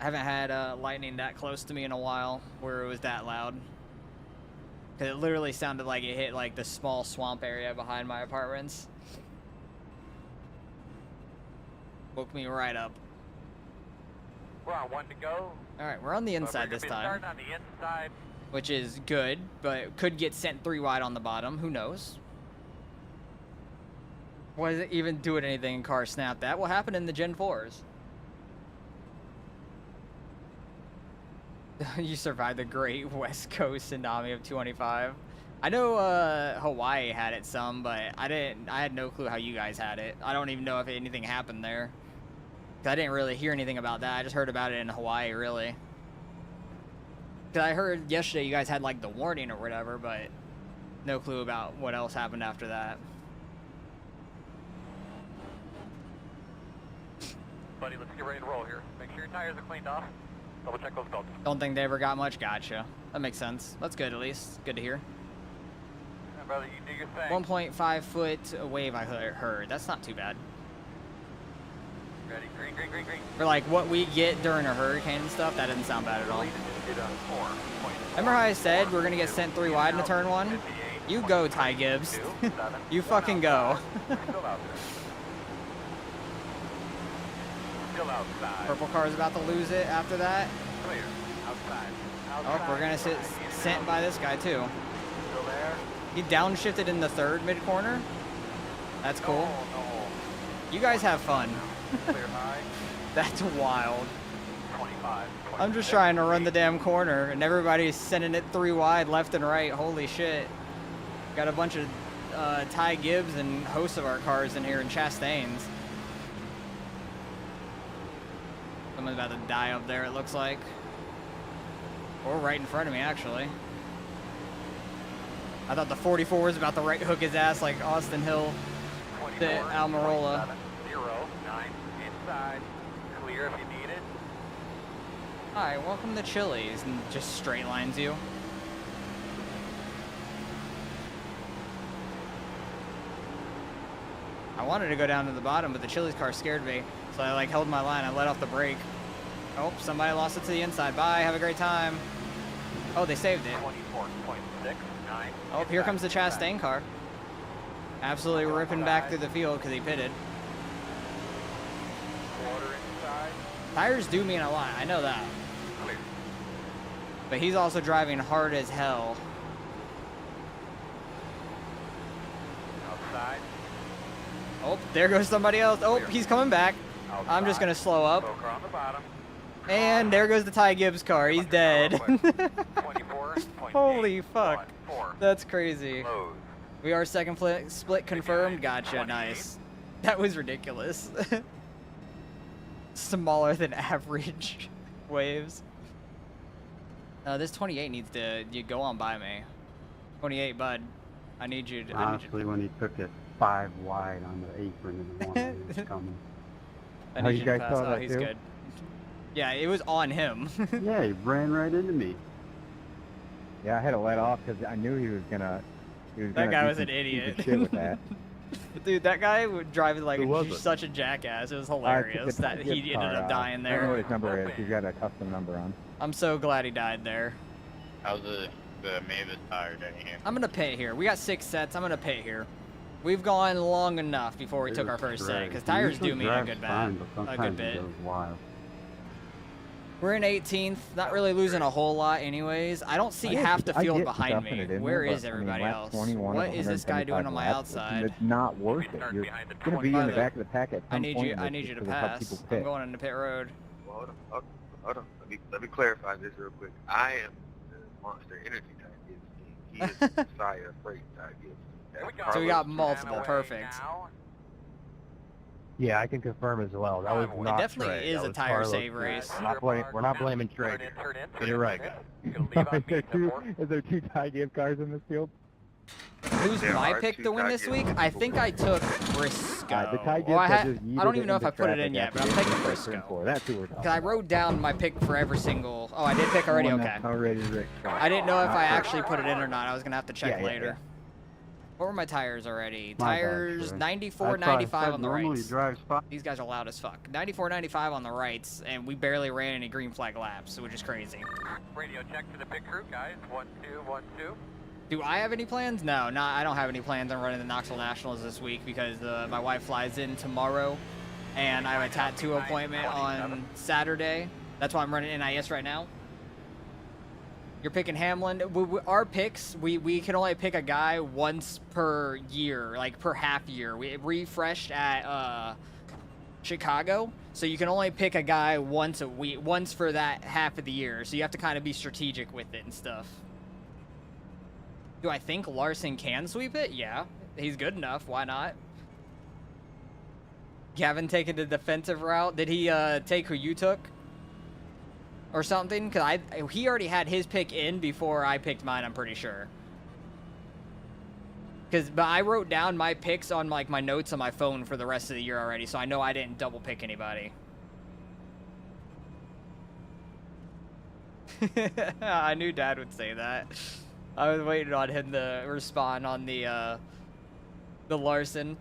I haven't had lightning that close to me in a while where it was that loud. Because it literally sounded like it hit, like, the small swamp area behind my apartments. Woke me right up. We're on 1 to go. All right, we're on the inside this time, Starting on the inside. which is good, but could get sent 3 wide on the bottom. Who knows? Was it even doing anything in car snap? That will happen in the Gen 4s. You survived the great West Coast tsunami of 225. I know Hawaii had it some, but I had no clue how you guys had it. I don't even know if anything happened there. 'Cause I didn't really hear anything about that. I just heard about it in Hawaii, really. 'Cause I heard yesterday you guys had like the warning or whatever, but no clue about what else happened after that. Buddy, let's get ready to roll here. Make sure your tires are cleaned off. Double check those belts. Don't think they ever got much. Gotcha. That makes sense. That's good at least. Good to hear. Yeah, brother, you do your thing. 1.5 foot wave I heard. That's not too bad. Ready? Green, green, green, green. For like what we get during a hurricane and stuff, that doesn't sound bad at all. Remember how I said we're gonna get sent 3 wide in a turn 1? You go, Ty Gibbs. You fucking go. Still outside. Purple car's about to lose it after that. Clear. Outside. Oh, we're gonna sit sent by this guy too. Still there? He downshifted in the 3rd mid corner. That's cool. You guys have fun. Clear high. That's wild. 25. I'm just trying to run the damn corner, and everybody's sending it 3 wide left and right. Holy shit. Got a bunch of Ty Gibbs and hosts of our cars in here in Chastains. Someone's about to die up there, it looks like. Or right in front of me, actually. I thought the 44 was about to right hook his ass like Austin Hill to Almirola. 0, 9, inside. Clear if you need it. Hi, welcome to Chili's, and just straight lines you. I wanted to go down to the bottom, but the Chili's car scared me, so I like held my line. I let off the brake. Oh, somebody lost it to the inside. Bye, have a great time. Oh, they saved it. 24.6, 9. Oh, here comes the Chastain car. Absolutely ripping back through the field because he pitted. Quarter inside. Tires do mean a lot, I know that. Clear. But he's also driving hard as hell. Outside. Oh, there goes somebody else. Oh, he's coming back. I'm just going to slow up. Poker on the bottom. And there goes the Ty Gibbs car. He's dead. 24.8. Holy fuck. 4. That's crazy. Close. We are second split confirmed. Gotcha, nice. That was ridiculous. Smaller than average waves. This 28 needs to go on by me. 28, bud. I need you to... Honestly, when he took it 5 wide on the apron and the one he was coming. I Oh, need you you to guys pass. saw Oh, that he's too? good. Yeah, it was on him. Yeah, he ran right into me. Yeah, I had to let off because I knew he was gonna. That guy was an idiot. Shit with that. Dude, that guy would drive like Who was it? such a jackass. It was hilarious that he ended up dying I don't know what there. his number is. He's got a custom number on. I'm so glad he died there. How's the Mavis tire down here? I'm gonna pit here. We got 6 sets. I'm gonna pit here. We've gone long enough before we took our first set because tires do mean a good bit. Wild. We're in 18th, not really losing a whole lot anyways. I don't see half the field behind me. Where is everybody else? What is this guy doing on my outside? It's not worth it. You're gonna be in the back of the pack at some point. I need you to pass. I'm going into pit road. Hold on. Let me clarify this real quick. I am the Monster Energy type Gibbs. He is the Messiah Freight type Gibbs. So we got multiple, perfect. Yeah, I can confirm as well. That was not It definitely Trey. is That a was tire Carlos. save race. We're not blaming Trey. You're right, guys. Is there 2 Ty Gibbs cars in this field? Who's my pick to win this week? I think I took Briscoe. The Ty Gibbs Well, I just don't even know if I into put it in traffic yet, but I'm after taking turn Briscoe. 4. That's who we're talking Because I wrote down my pick for every single... Oh, I did pick already? One Okay. that's already Rick. I didn't know if I actually put it in or not. I was going to have to check Yeah, later. yeah. What were my tires already? My bad, Tires Trey. 94, That's why I 95 said on the normally rights. he drives 5. These guys are loud as fuck. 94, 95 on the rights, and we barely ran any green flag laps, which is crazy. Radio check to the pit crew, guys. 1, 2, 1, 2. Do I have any plans? No, I don't have any plans on running the Knoxville Nationals this week because my wife flies in tomorrow, and I have a tattoo appointment on Saturday. That's why I'm running NIS right now. You're picking Hamlin. Our picks, we can only pick a guy once per year, like per half year. We refreshed at Chicago, so you can only pick a guy once a week, once for that half of the year. So you have to kind of be strategic with it and stuff. Do I think Larson can sweep it? Yeah, he's good enough. Why not? Gavin taking the defensive route. Did he take who you took? Or something? Because he already had his pick in before I picked mine, I'm pretty sure. But I wrote down my picks on like my notes on my phone for the rest of the year already, so I know I didn't double pick anybody. I knew Dad would say that. I was waiting on him to respond on the Larson.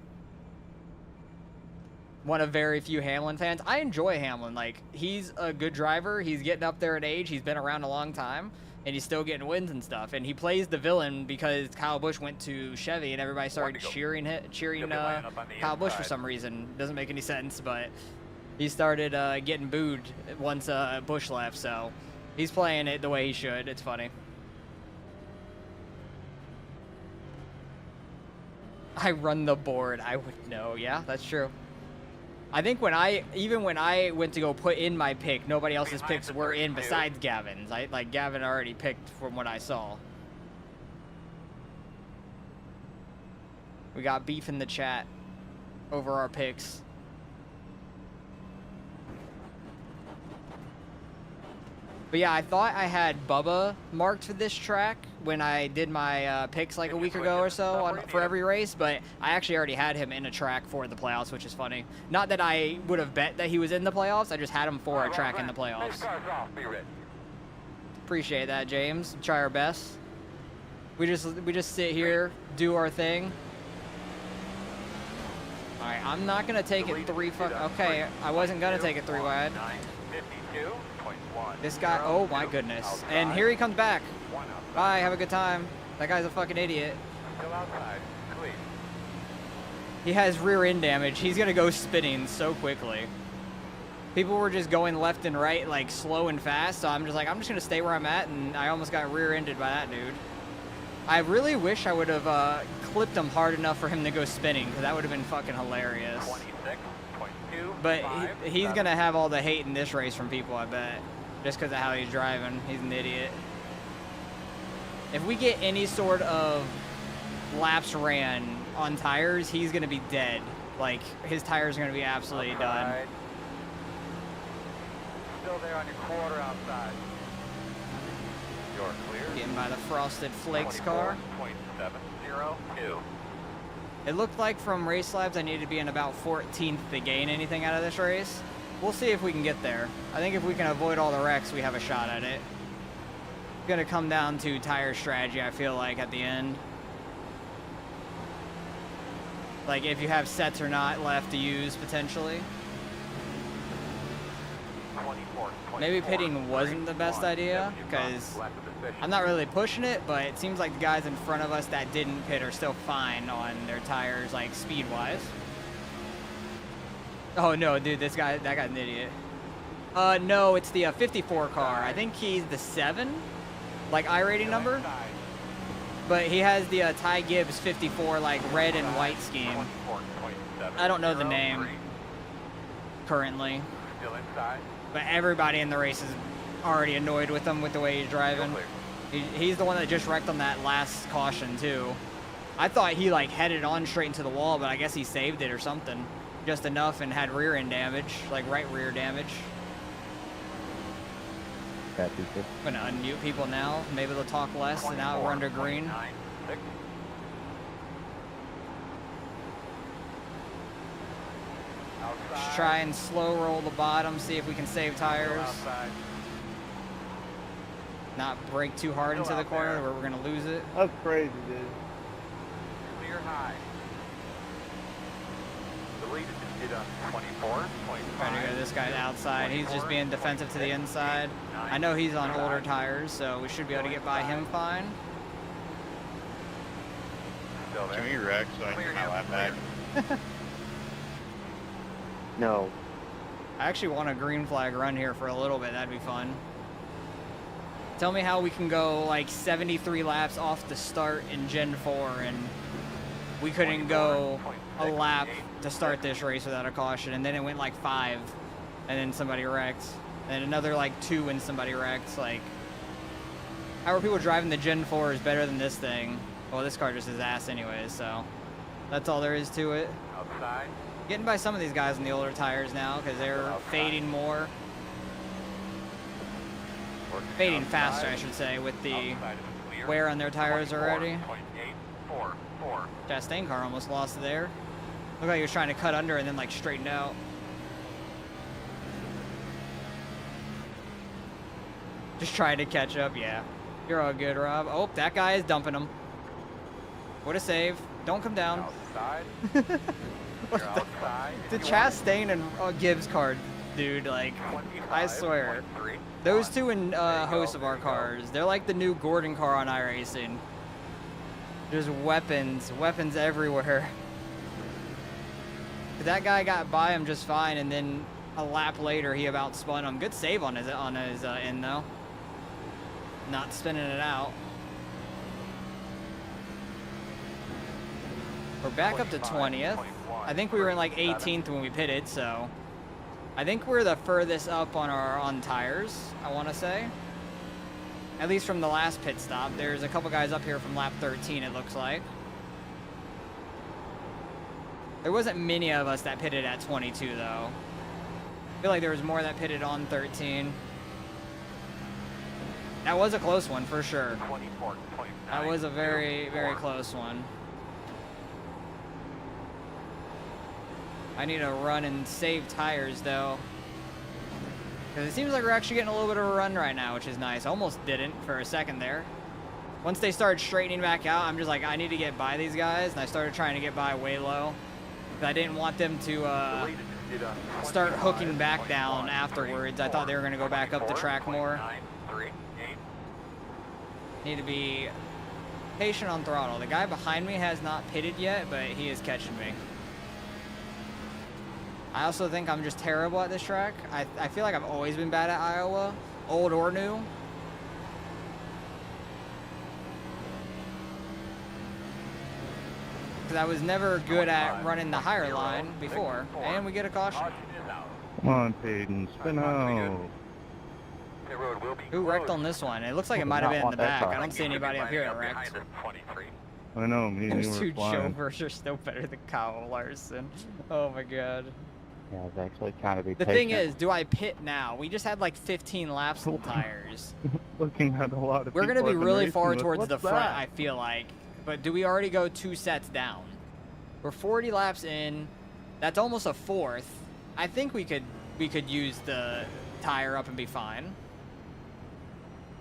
One of very few Hamlin fans. I enjoy Hamlin. Like, he's a good driver. He's getting up there in age. He's been around a long time, and he's still getting wins and stuff. And he plays the villain because Kyle Busch went to Chevy, and everybody started cheering Kyle Busch for some reason. Doesn't make any sense, but he started getting booed once Busch left. So he's playing it the way he should. It's funny. I run the board. I would know. Yeah, that's true. I think even when I went to go put in my pick, nobody else's picks were in besides Gavin's. Like Gavin already picked from what I saw. We got beef in the chat over our picks. But yeah, I thought I had Bubba marked for this track when I did my picks like a week ago or so for every race, but I actually already had him in a track for the playoffs, which is funny. Not that I would have bet that he was in the playoffs, I just had him for a track in the playoffs. Appreciate that, James. Try our best. We just sit here, do our thing. All right, I'm not gonna take it okay, I wasn't gonna take it 3 wide. This guy, oh my goodness. And here he comes back. Bye, have a good time. That guy's a fucking idiot. He has rear end damage. He's gonna go spinning so quickly. People were just going left and right, like slow and fast, so I'm just gonna stay where I'm at, and I almost got rear ended by that dude. I really wish I would have clipped him hard enough for him to go spinning, because that would have been fucking hilarious. But he's going to have all the hate in this race from people, I bet. Just because of how he's driving. He's an idiot. If we get any sort of laps ran on tires, he's going to be dead. Like, his tires are going to be absolutely done. Still there on your quarter outside. You're clear. Getting by the Frosted Flakes car. 24.702. It looked like from race labs I needed to be in about 14th to gain anything out of this race. We'll see if we can get there. I think if we can avoid all the wrecks, we have a shot at it. It's going to come down to tire strategy, I feel like, at the end. Like, if you have sets or not left to use, potentially. Maybe pitting wasn't the best idea, because I'm not really pushing it, but it seems like the guys in front of us that didn't pit are still fine on their tires, like, speed-wise. Oh, no, dude, that guy's an idiot. No, it's the 54 car. I think he's the 7, like, iRating number. But he has the Ty Gibbs 54, like, red and white scheme. I don't know the name currently. Still inside. But everybody in the race is already annoyed with him with the way he's driving. He's the one that just wrecked on that last caution, too. I thought he, like, headed on straight into the wall, but I guess he saved it or something. Just enough and had rear end damage, like right rear damage. I'm gonna unmute people now. Maybe they'll talk less, and now we're under green. Just try and slow roll the bottom, see if we can save tires. Not brake too hard into the corner where we're gonna lose it. That's crazy, dude. Clear high. The lead is on 24.5. Trying to go to this guy outside. He's just being defensive to the inside. I know he's on older tires, so we should be able to get by him fine. Can we wreck so I can get my lap back? No. I actually want a green flag run here for a little bit. That'd be fun. Tell me how we can go like 73 laps off the start in Gen 4 and we couldn't go a lap to start this race without a caution, and then it went like 5 and then somebody wrecked, and another like 2 and somebody wrecked. Like, how are people driving the Gen 4 is better than this thing? Well, this car just is ass anyways, so that's all there is to it. Outside. Getting by some of these guys on the older tires now because they're fading more. Fading faster, I should say, with the wear on their tires already. Chastain car almost lost it there. Looked like he was trying to cut under and then like straightened out. Just trying to catch up, yeah. You're all good, Rob. Oh, that guy is dumping him. What a save. Don't come down. Outside. The Chastain and Gibbs car, dude, like, I swear. Those two in host of our cars, they're like the new Gordon car on iRacing. There's weapons everywhere. That guy got by him just fine, and then a lap later he about spun him. Good save on his end though. Not spinning it out. We're back up to 20th. I think we were in like 18th when we pitted, so I think we're the furthest up on tires, I want to say. At least from the last pit stop. There's a couple guys up here from lap 13, it looks like. There wasn't many of us that pitted at 22, though. I feel like there was more that pitted on 13. That was a close one, for sure. That was a very, very close one. I need to run and save tires, though. Because it seems like we're actually getting a little bit of a run right now, which is nice. Almost didn't for a second there. Once they started straightening back out, I'm just like, I need to get by these guys. And I started trying to get by way low. I didn't want them to start hooking back down afterwards. I thought they were going to go back up the track more. Need to be patient on throttle. The guy behind me has not pitted yet, but he is catching me. I also think I'm just terrible at this track. I feel like I've always been bad at Iowa, old or new. Because I was never good at running the higher line before. And we get a caution. Come on, Peyton, spin out. Who wrecked on this one? It looks like it might have been in the back. I don't see anybody up here that wrecked. I know, me and you Those were two flying. chauffeurs are still better than Kyle Larson. Oh my god. Yeah, I was actually trying to be The patient. thing is, do I pit now? We just had like 15 laps on tires. Looking at a lot of We're people going to be I've been really racing far with. towards What's the front, that? I feel like. But do we already go 2 sets down? We're 40 laps in. That's almost a fourth. I think we could use the tire up and be fine.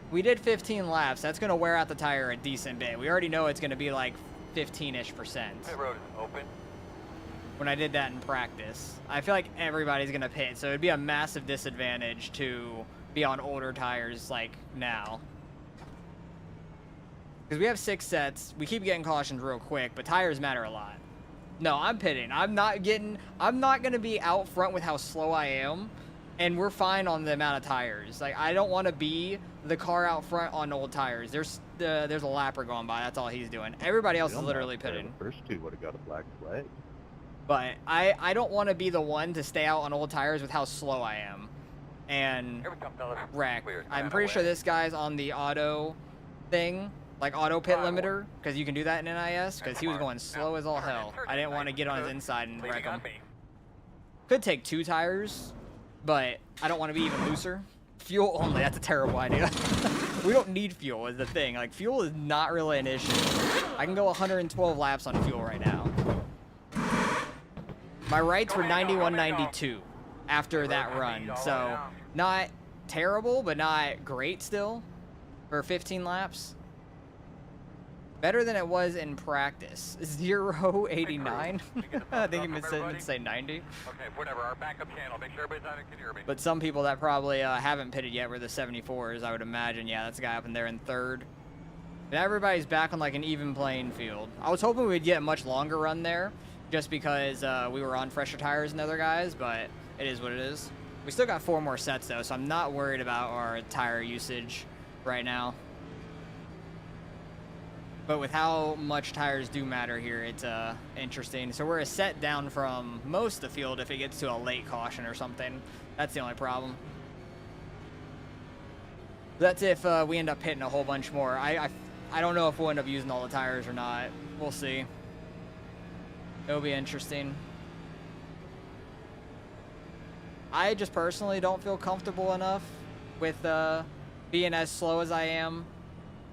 We did 15 laps. That's going to wear out the tire a decent bit. We already know it's going to be like 15-ish%. Pit road is open. When I did that in practice. I feel like everybody's going to pit, so it'd be a massive disadvantage to be on older tires like now. Because we have 6 sets. We keep getting cautions real quick, but tires matter a lot. No, I'm pitting. I'm not going to be out front with how slow I am, and we're fine on the amount of tires. Like, I don't want to be the car out front on old tires. There's a lapper going by. That's all he's doing. Everybody else is literally pitting. The first two would have got a black flag. But I don't want to be the one to stay out on old tires with how slow I am and wreck. I'm pretty sure this guy's on the auto thing, like auto pit limiter, because you can do that in NIS, because he was going slow as all hell. I didn't want to get on his inside and wreck him. Could take 2 tires, but I don't want to be even looser. Fuel only, that's a terrible idea. We don't need fuel is the thing. Like, fuel is not really an issue. I can go 112 laps on fuel right now. My rights were 91.92 after that run, so not terrible, but not great still for 15 laps. Better than it was in practice. 0.89. I think he meant to say 90. Okay, whatever. Our backup channel. Make sure everybody's on it. Can you hear me? But some people that probably haven't pitted yet were the 74s, I would imagine. Yeah, that's a guy up in there in 3rd. And everybody's back on like an even playing field. I was hoping we'd get a much longer run there, just because we were on fresher tires than other guys, but it is what it is. We still got 4 more sets though, so I'm not worried about our tire usage right now. But with how much tires do matter here, it's interesting. So we're a set down from most of the field if it gets to a late caution or something. That's the only problem. That's if we end up hitting a whole bunch more. I don't know if we'll end up using all the tires or not. We'll see. It'll be interesting. I just personally don't feel comfortable enough with being as slow as I am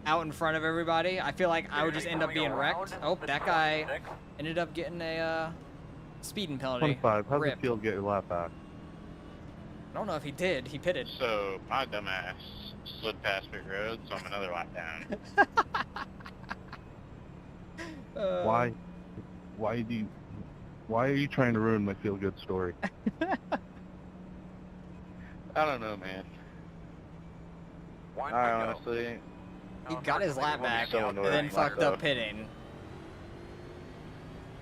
out in front of everybody. I feel like I would just end up being wrecked. Oh, that guy ended up getting a speeding penalty. 25. How's Rip. the field get your lap back? I don't know if he did. He pitted. So, my dumbass slid past pit road, so I'm another lap down. Why are you trying to ruin my feel good story? I don't know, man. I honestly, He got his lap back so and annoying then fucked myself. up pitting.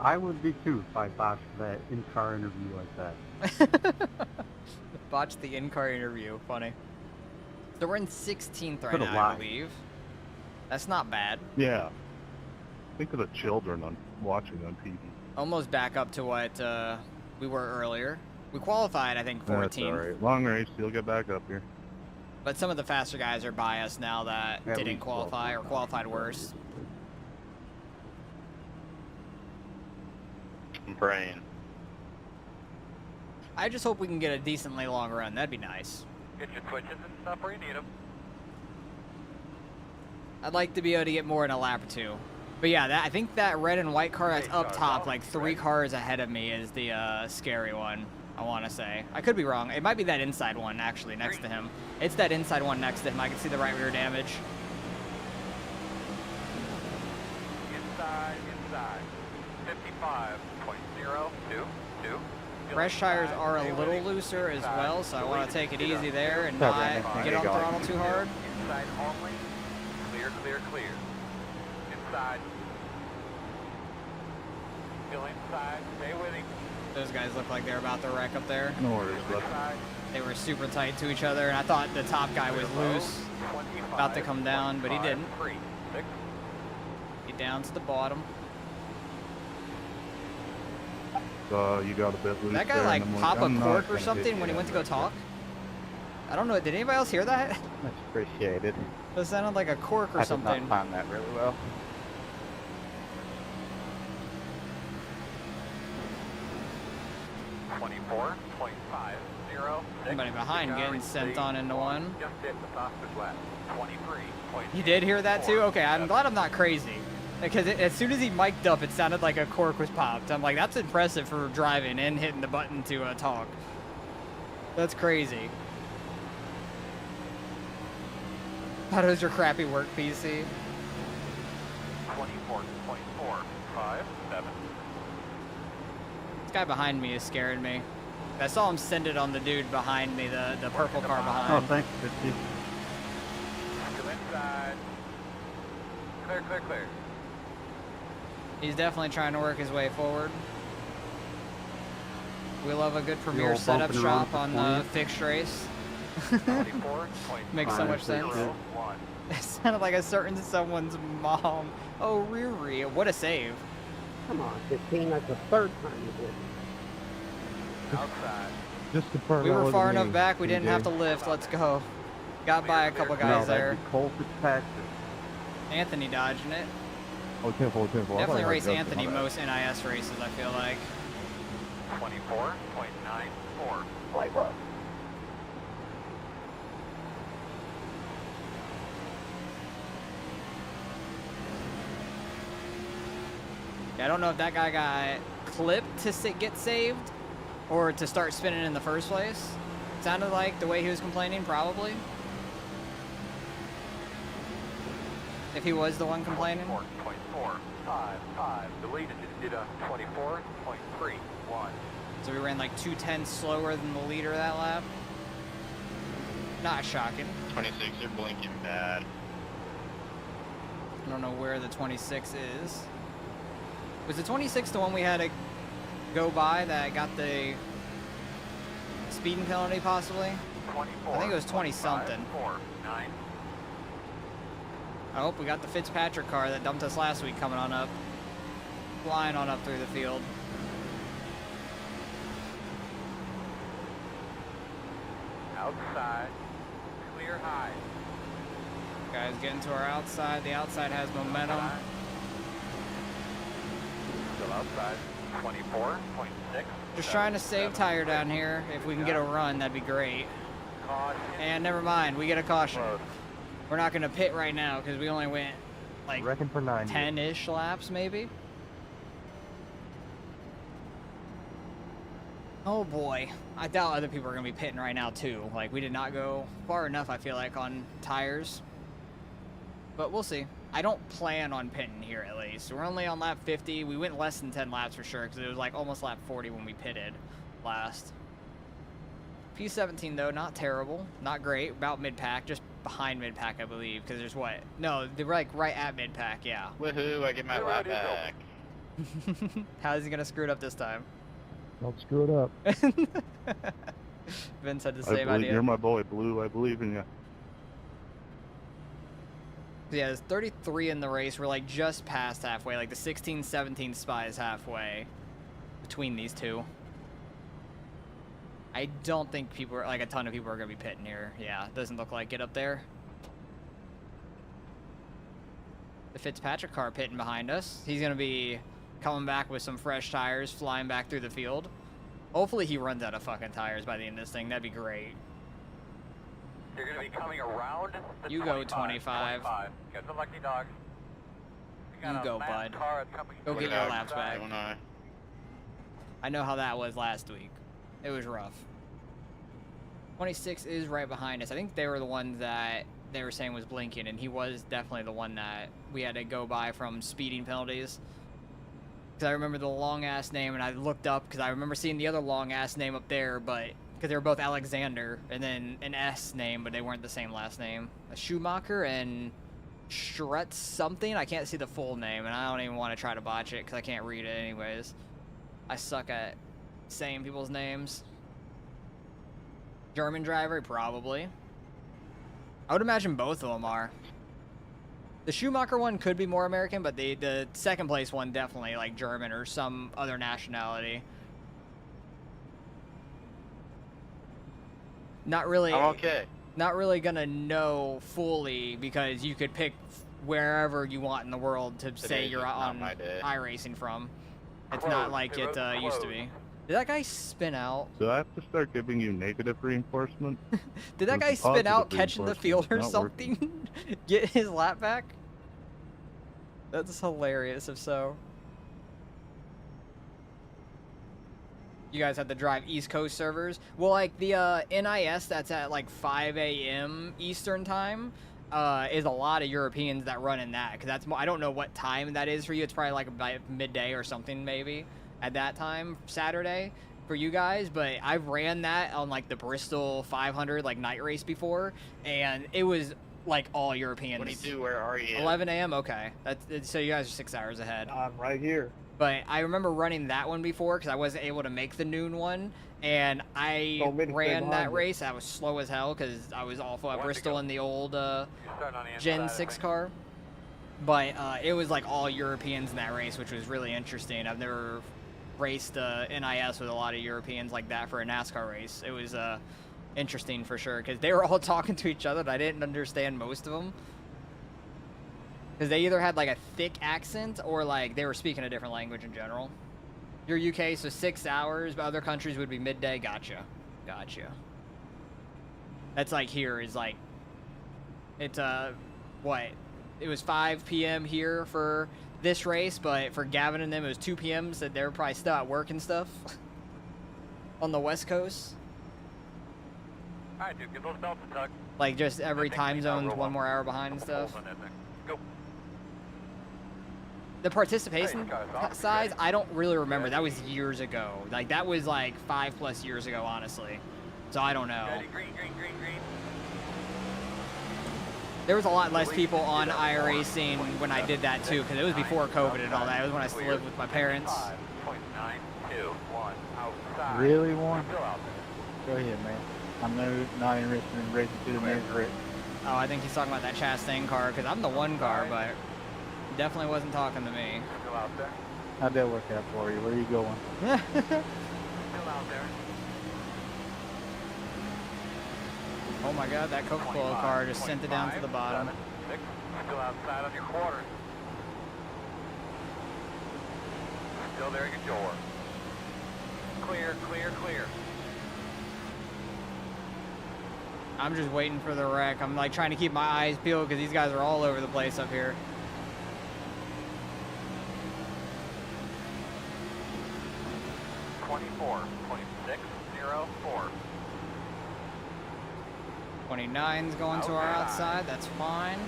I would be too if I botched that in-car interview like that. Botched the in-car interview. Funny. So we're in 16th right Could've now, I lied. believe. That's not bad. Yeah. Think of the children on watching on TV. Almost back up to what we were earlier. We qualified, I think, That's 14th. alright. Long race, you'll get back up here. But some of the faster guys are by us now that At didn't least qualify or qualified worse. I'm praying. I just hope we can get a decently long run. That'd be nice. Get your switches and stuff where you need them. I'd like to be able to get more in a lap or two. But yeah, I think that red and white car that's up top, like 3 cars ahead of me, is the scary one, I want to say. I could be wrong. It might be that inside one, actually, next to him. It's that inside one next to him. I can see the right rear damage. Inside. 55.022. Fresh tires are a little looser as well, so I want to take it easy there and not get on throttle too hard. Inside only. Clear. Inside. Still inside. Stay with him. Those guys look like they're about to wreck up there. No worries, bud. Inside. They were super tight to each other, and I thought the top guy was loose, about to come down, but he didn't. 3, 6. Get down to the bottom. You got a bit loose That guy there, like and I'm pop a I'm not cork or gonna hit something you when he went to go back talk. I don't know. Did anybody else hear that? Much appreciated. That sounded like a cork or I did something. not time that really well. Somebody behind getting sent on into one. Just hit the fastest lap. 23. You did hear that too? Okay, I'm glad I'm not crazy. Because as soon as he mic'd up, it sounded like a cork was popped. I'm like, that's impressive for driving and hitting the button to talk. That's crazy. How does your crappy work, PC? 24.457. This guy behind me is scaring me. I saw him send it on the dude behind me, the purple car Oh, behind. thanks, 50. Still inside. Clear. He's definitely trying to work his way forward. We love a good premier old setup bumping around shop for on the 20. fixed race. 24.1. Makes so much sense. 1. It sounded like a certain someone's mom. Oh, Riri, what a save. Come on, 15, that's the third time you did. Outside. Just the part We that were was far me, enough back, we didn't DJ. have to lift. Let's go. Got by a couple No, guys that'd there. be Cole Fitzpatrick. Anthony dodging it. Oh, 10-4. I thought Definitely I race heard Anthony Justin on most NIS races, I feel like. 24.94. Like what? Yeah, I don't know if that guy got clipped to get saved or to start spinning in the first place. Sounded like the way he was complaining, probably. If he was the one complaining. 4.455. Deleted it. Did a 24.31. So we ran like 2/10 slower than the leader that lap. Not shocking. 26, you're blinking bad. I don't know where the 26 is. Was the 26 the one we had to go by that got the speeding penalty possibly. 24. I think it was 20 something. 4, 9. I hope we got the Fitzpatrick car that dumped us last week coming on up. Flying on up through the field. Outside. Clear high. Guys, getting to our outside. The outside has momentum. Still outside. 24.6. Just trying to save tire down here. If we can get a run, that'd be great. Caution. And never mind, we get a caution. We're not going to pit right now because we only went like Reckon for 9. 10-ish laps maybe. Oh boy, I doubt other people are going to be pitting right now too. Like, we did not go far enough, I feel like, on tires. But we'll see. I don't plan on pitting here at least. We're only on lap 50. We went less than 10 laps for sure because it was like almost lap 40 when we pitted last. P17 though, not terrible, not great, about mid-pack, just behind mid-pack I believe, because there's what? No, they're like right at mid-pack, yeah. Woohoo, I get my lap back. How is he going to screw it up this time? Don't screw it up. Vince had the I same believe idea. you're my boy, Blue. I believe in you. Yeah, there's 33 in the race. We're like just past halfway, like the 16-17 spot is halfway between these two. I don't think people are, like a ton of people are going to be pitting here. Yeah, it doesn't look like it up there. The Fitzpatrick car pitting behind us. He's going to be coming back with some fresh tires, flying back through the field. Hopefully he runs out of fucking tires by the end of this thing. That'd be great. You're going to be coming around the You go 25. Get the lucky dog. You go, bud. Go get your laps back. I know how that was last week. It was rough. 26 is right behind us. I think they were the ones that they were saying was blinking, and he was definitely the one that we had to go by from speeding penalties. Because I remember the long-ass name, and I looked up because I remember seeing the other long-ass name up there, but because they were both Alexander, and then an S name, but they weren't the same last name. A Schumacher and Stretz something. I can't see the full name, and I don't even want to try to botch it because I can't read it anyways. I suck at saying people's names. German driver, probably. I would imagine both of them are. The Schumacher one could be more American, but the second place one definitely like German or some other nationality. Not really. I'm okay. Not really gonna know fully because you could pick wherever you want in the world to say you're on iRacing from. It's not like it used to be. Did that guy spin out? Do I have to start giving you negative reinforcement? Did that guy spin out catching the field or something? Get his lap back? That's hilarious if so. You guys have to drive East Coast servers? Well, like the NIS that's at like 5 a.m. Eastern time is a lot of Europeans that run in that. Because that's I don't know what time that is for you. It's probably like about midday or something maybe at that time, Saturday for you guys. But I've ran that on like the Bristol 500 like night race before, and it was like all Europeans. 22, where are you? 11 a.m. Okay, so you guys are 6 hours ahead. I'm right here. But I remember running that one before because I wasn't able to make the noon one, and I ran that race. I was slow as hell because I was awful at Bristol in the old Gen 6 car. But it was like all Europeans in that race, which was really interesting. I've never raced NIS with a lot of Europeans like that for a NASCAR race. It was interesting for sure because they were all talking to each other and I didn't understand most of them. Because they either had like a thick accent or like they were speaking a different language in general. You're UK, so 6 hours, but other countries would be midday. Gotcha. Gotcha. That's like here is like, it's what? It was 5 p.m. here for this race, but for Gavin and them it was 2 p.m. So they were probably still at work and stuff on the West Coast. Alright, dude, get those belts tucked. Like just every time zone's 1 more hour behind and stuff. Go. The participation size, I don't really remember. That was years ago. Like, that was like 5+ years ago, honestly. So I don't know. Green, green, green, green. There was a lot less people on iRacing when I did that, too, because it was before COVID and all that. It was when I still lived with my parents. 5.921 outside. Really, Warren? Still out Go ahead, man. I'm not interested in racing to the next race. Oh, I think he's talking about that Chastain car, because I'm the one car, but definitely wasn't talking to me. Still out there. How'd that work out for you? Where are you going? Still out there. Oh my god, that Coca-Cola car just sent it down to the bottom. 6, still outside on your quarters. Still there at your door. Clear, clear, clear. I'm just waiting for the wreck. I'm like trying to keep my eyes peeled because these guys are all over the place up here. .24, 26.04. 29's going to our outside. That's fine.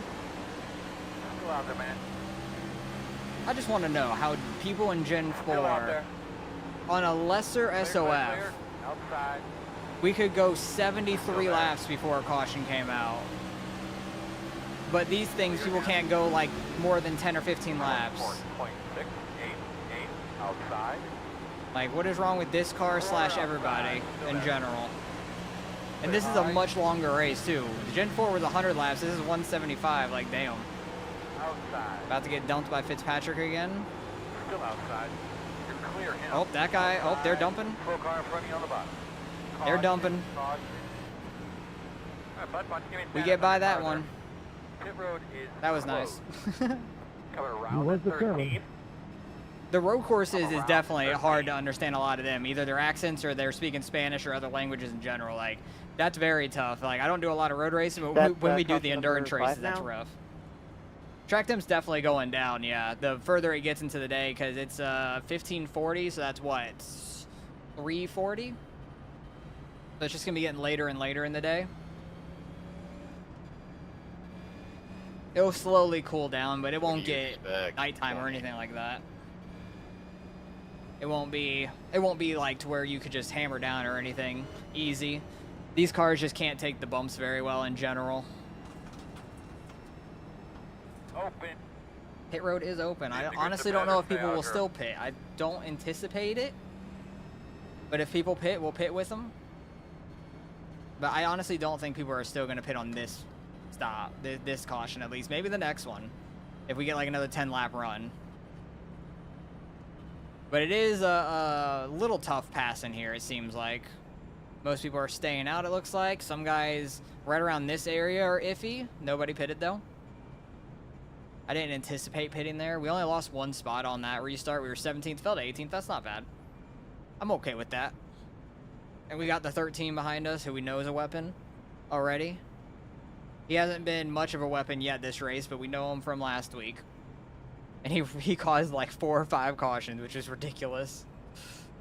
Still out there, man. I just want to know how people in Gen 4 Still out there. on a lesser Clear, SOF, clear. Outside. we could go 73 laps before a caution came out. But these things, people can't go like more than 10 or 15 laps. .688 outside. Like, what is wrong with this car slash everybody in general? And this is a much longer race too. The Gen 4 was 100 laps. This is 175. Like, damn. Outside. About to get dumped by Fitzpatrick again. Still outside. You're clear him. Oh, that guy. Oh, they're dumping. Slow car in front of you on the bottom. They're dumping. Caution. All right, Bud, give me We that get by much that farther. one. Pit road is That was nice. closed. Coming around Where's the 13. The road courses is definitely hard to understand a lot of them. Either their accents or they're speaking Spanish or other languages in general. Like, that's very tough. Like, I don't do a lot of road racing, but That's, when we do the caution endurance number races, 5 that's now? rough. Track temp's definitely going down, yeah. The further it gets into the day, because it's 1540, so that's what, 340? So it's just going to be getting later and later in the day. It'll slowly cool down, but it won't get nighttime or anything like that. It won't be like to where you could just hammer down or anything easy. These cars just can't take the bumps very well in general. Open. Pit road is open. I Need to get honestly the don't know if better people will failure. still pit. I don't anticipate it. But if people pit, we'll pit with them. But I honestly don't think people are still going to pit on this stop, this caution at least. Maybe the next one, if we get like another 10-lap run. But it is a little tough passing here, it seems like. Most people are staying out, it looks like. Some guys right around this area are iffy. Nobody pitted, though. I didn't anticipate pitting there. We only lost one spot on that restart. We were 17th, fell to 18th. That's not bad. I'm okay with that. And we got the 13 behind us, who we know is a weapon already. He hasn't been much of a weapon yet this race, but we know him from last week. And he caused like 4 or 5 cautions, which is ridiculous.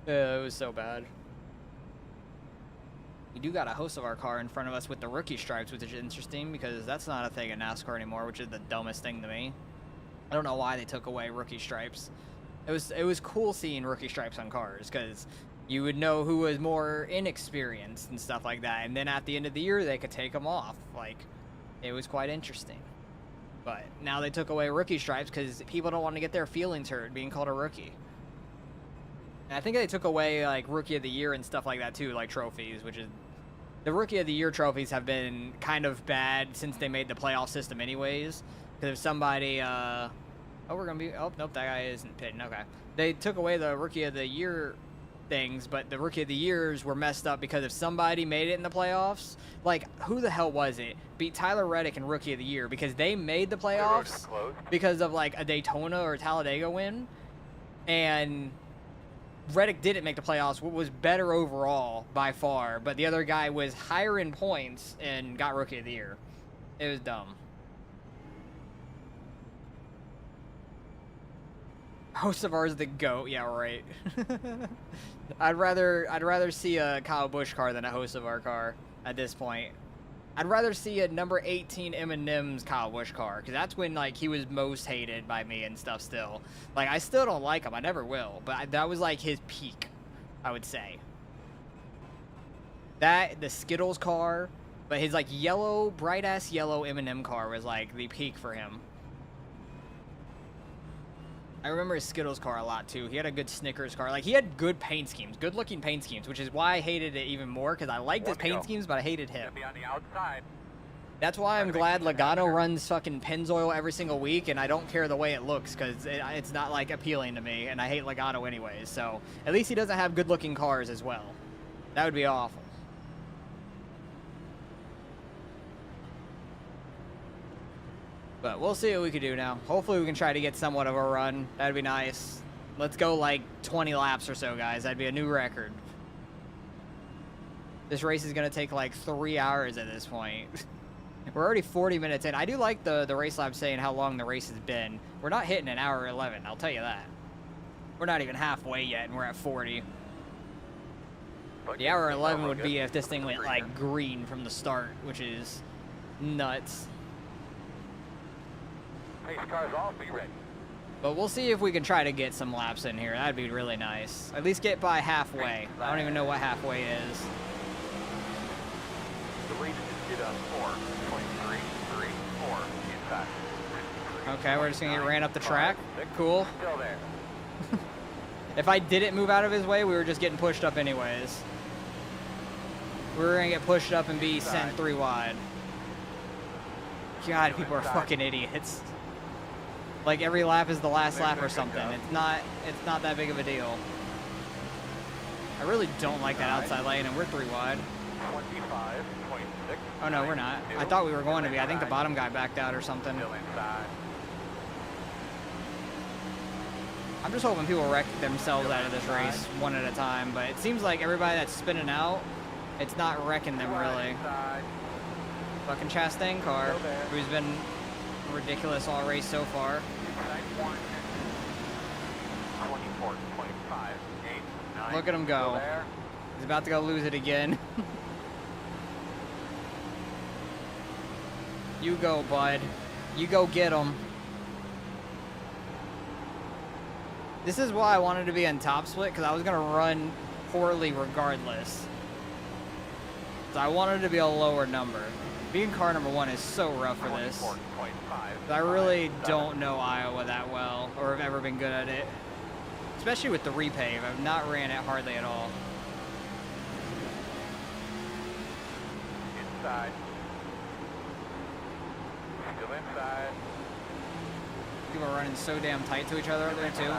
It was so bad. We do got a host of our car in front of us with the rookie stripes, which is interesting because that's not a thing in NASCAR anymore, which is the dumbest thing to me. I don't know why they took away rookie stripes. It was cool seeing rookie stripes on cars because you would know who was more inexperienced and stuff like that. And then at the end of the year, they could take them off. Like, it was quite interesting. But now they took away rookie stripes because people don't want to get their feelings hurt being called a rookie. And I think they took away like Rookie of the Year and stuff like that too, like trophies, which is the Rookie of the Year trophies have been kind of bad since they made the playoff system anyways. Because if somebody, oh, we're gonna be, oh nope, that guy isn't pitting. Okay, they took away the Rookie of the Year things, but the Rookie of the Years were messed up because if somebody made it in the playoffs, like who the hell was it? Beat Tyler Reddick in Rookie of the Year because they made the playoffs because of like a Daytona or Talladega win, and Reddick didn't make the playoffs, was better overall by far, but the other guy was higher in points and got Rookie of the Year. It was dumb. Host of ours the GOAT, yeah, right. I'd rather see a Kyle Busch car than a host of our car at this point. I'd rather see a number 18 M&M's Kyle Busch car, because that's when like he was most hated by me and stuff still. Like, I still don't like him, I never will, but that was like his peak, I would say. That, the Skittles car, but his like yellow, bright-ass yellow M&M car was like the peak for him. I remember his Skittles car a lot too. He had a good Snickers car. Like, he had good paint schemes, good looking paint schemes, which is why I hated it even more, because I liked his paint schemes, but I hated him. Be on the outside. That's why I'm glad Logano runs fucking Pennzoil every single week, and I don't care the way it looks, because it's not, like, appealing to me, and I hate Logano anyways, so at least he doesn't have good looking cars as well. That would be awful. But we'll see what we can do now. Hopefully we can try to get somewhat of a run. That'd be nice. Let's go like 20 laps or so, guys. That'd be a new record. This race is going to take like 3 hours at this point. We're already 40 minutes in. I do like the race lab saying how long the race has been. We're not hitting an hour 11, I'll tell you that. We're not even halfway yet, and we're at 40. The hour 11 would be if this thing went like green from the start, which is nuts. Pace cars off, be ready. But we'll see if we can try to get some laps in here. That'd be really nice. At least get by halfway. I don't even know what halfway is. The lead is get on 4.334 inside. Okay, we're just gonna get ran up the track. Cool. Still there. If I didn't move out of his way, we were just getting pushed up anyways. We were gonna get pushed up and be sent 3 wide. God, people are fucking idiots. Like every lap is the last lap or something. It's not that big of a deal. I really don't like that outside lane, and we're 3 wide. 25.6. Oh no, we're not. I thought we were going to be. I think the bottom guy backed out or something. Still inside. I'm just hoping people wreck themselves out of this race one at a time, but it seems like everybody that's spinning out, it's not wrecking them really. Fucking Chastain car, who's been ridiculous all race so far. 24.589. Look at him go. He's about to go lose it again. You go, bud. You go get him. This is why I wanted to be on top split, because I was going to run poorly regardless. So I wanted to be a lower number. Being car number 1 is so rough for this. I really don't know Iowa that well, or have ever been good at it. Especially with the repave, I've not ran it hardly at all. Inside. Still inside. People are running so damn tight to each other up there too.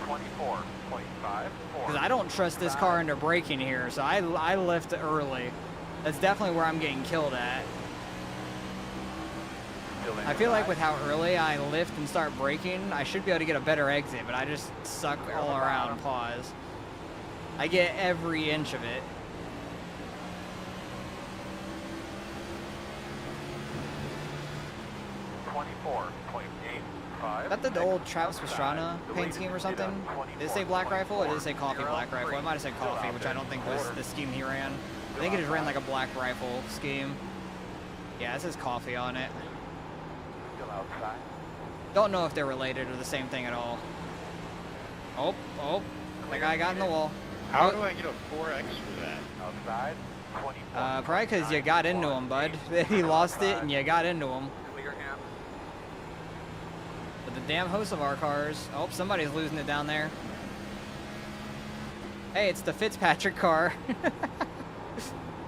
24.54. Because I don't trust this car into braking here, so I lift early. That's definitely where I'm getting killed at. I feel like with how early I lift and start braking, I should be able to get a better exit, but I just suck all around pause. I get every inch of it. Is that the old Travis Pastrana paint scheme or something? Did it say Black Rifle or did it say Coffee Black Rifle? It might have said Coffee, which I don't think was the scheme he ran. I think it just ran like a Black Rifle scheme. Yeah, it says Coffee on it. Don't know if they're related or the same thing at all. Oh, that guy got in the wall. How do I get a 4X for that? Outside. Probably because you got into him, bud. He lost it and you got into him. Clear him. But the damn host of our cars. Oh, somebody's losing it down there. Hey, it's the Fitzpatrick car.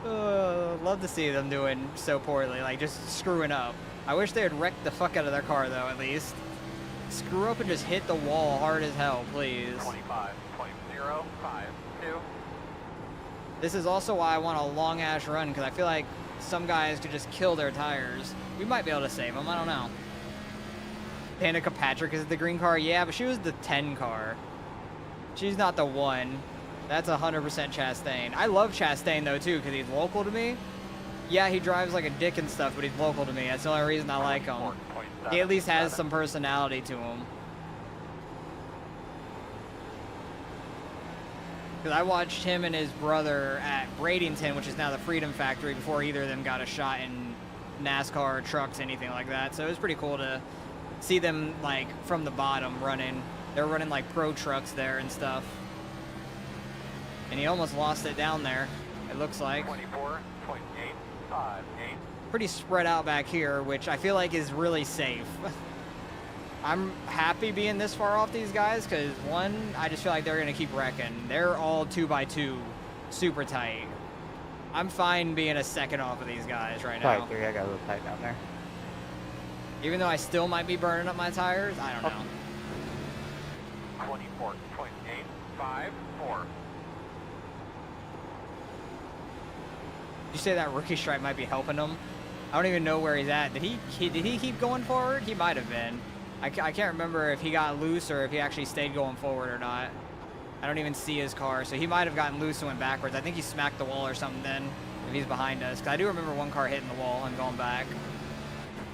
Love to see them doing so poorly, like just screwing up. I wish they would wreck the fuck out of their car though, at least. Screw up and just hit the wall hard as hell, please. 25.052. This is also why I want a long ass run, because I feel like some guys could just kill their tires. We might be able to save them, I don't know. Danica Patrick is the green car? Yeah, but she was the 10 car. She's not the 1. That's 100% Chastain. I love Chastain though too, because he's local to me. Yeah, he drives like a dick and stuff, but he's local to me. That's the only reason I like him. He at least has some personality to him. Because I watched him and his brother at Bradenton, which is now the Freedom Factory, before either of them got a shot in NASCAR, trucks, anything like that. So it was pretty cool to see them like from the bottom running. They're running like pro trucks there and stuff. And he almost lost it down there, it looks like. 24.858. pretty spread out back here, which I feel like is really safe. I'm happy being this far off these guys because, one, I just feel like they're going to keep wrecking. They're all 2x2, super tight. I'm fine being a second off of these guys right now. Tight 3, I got a little tight down there. Even though I still might be burning up my tires, I don't know. 24.854. You say that rookie stripe might be helping him? I don't even know where he's at. Did he keep going forward? He might have been. I can't remember if he got loose or if he actually stayed going forward or not. I don't even see his car, so he might have gotten loose and went backwards. I think he smacked the wall or something then, if he's behind us. 'Cause I do remember one car hitting the wall and going back.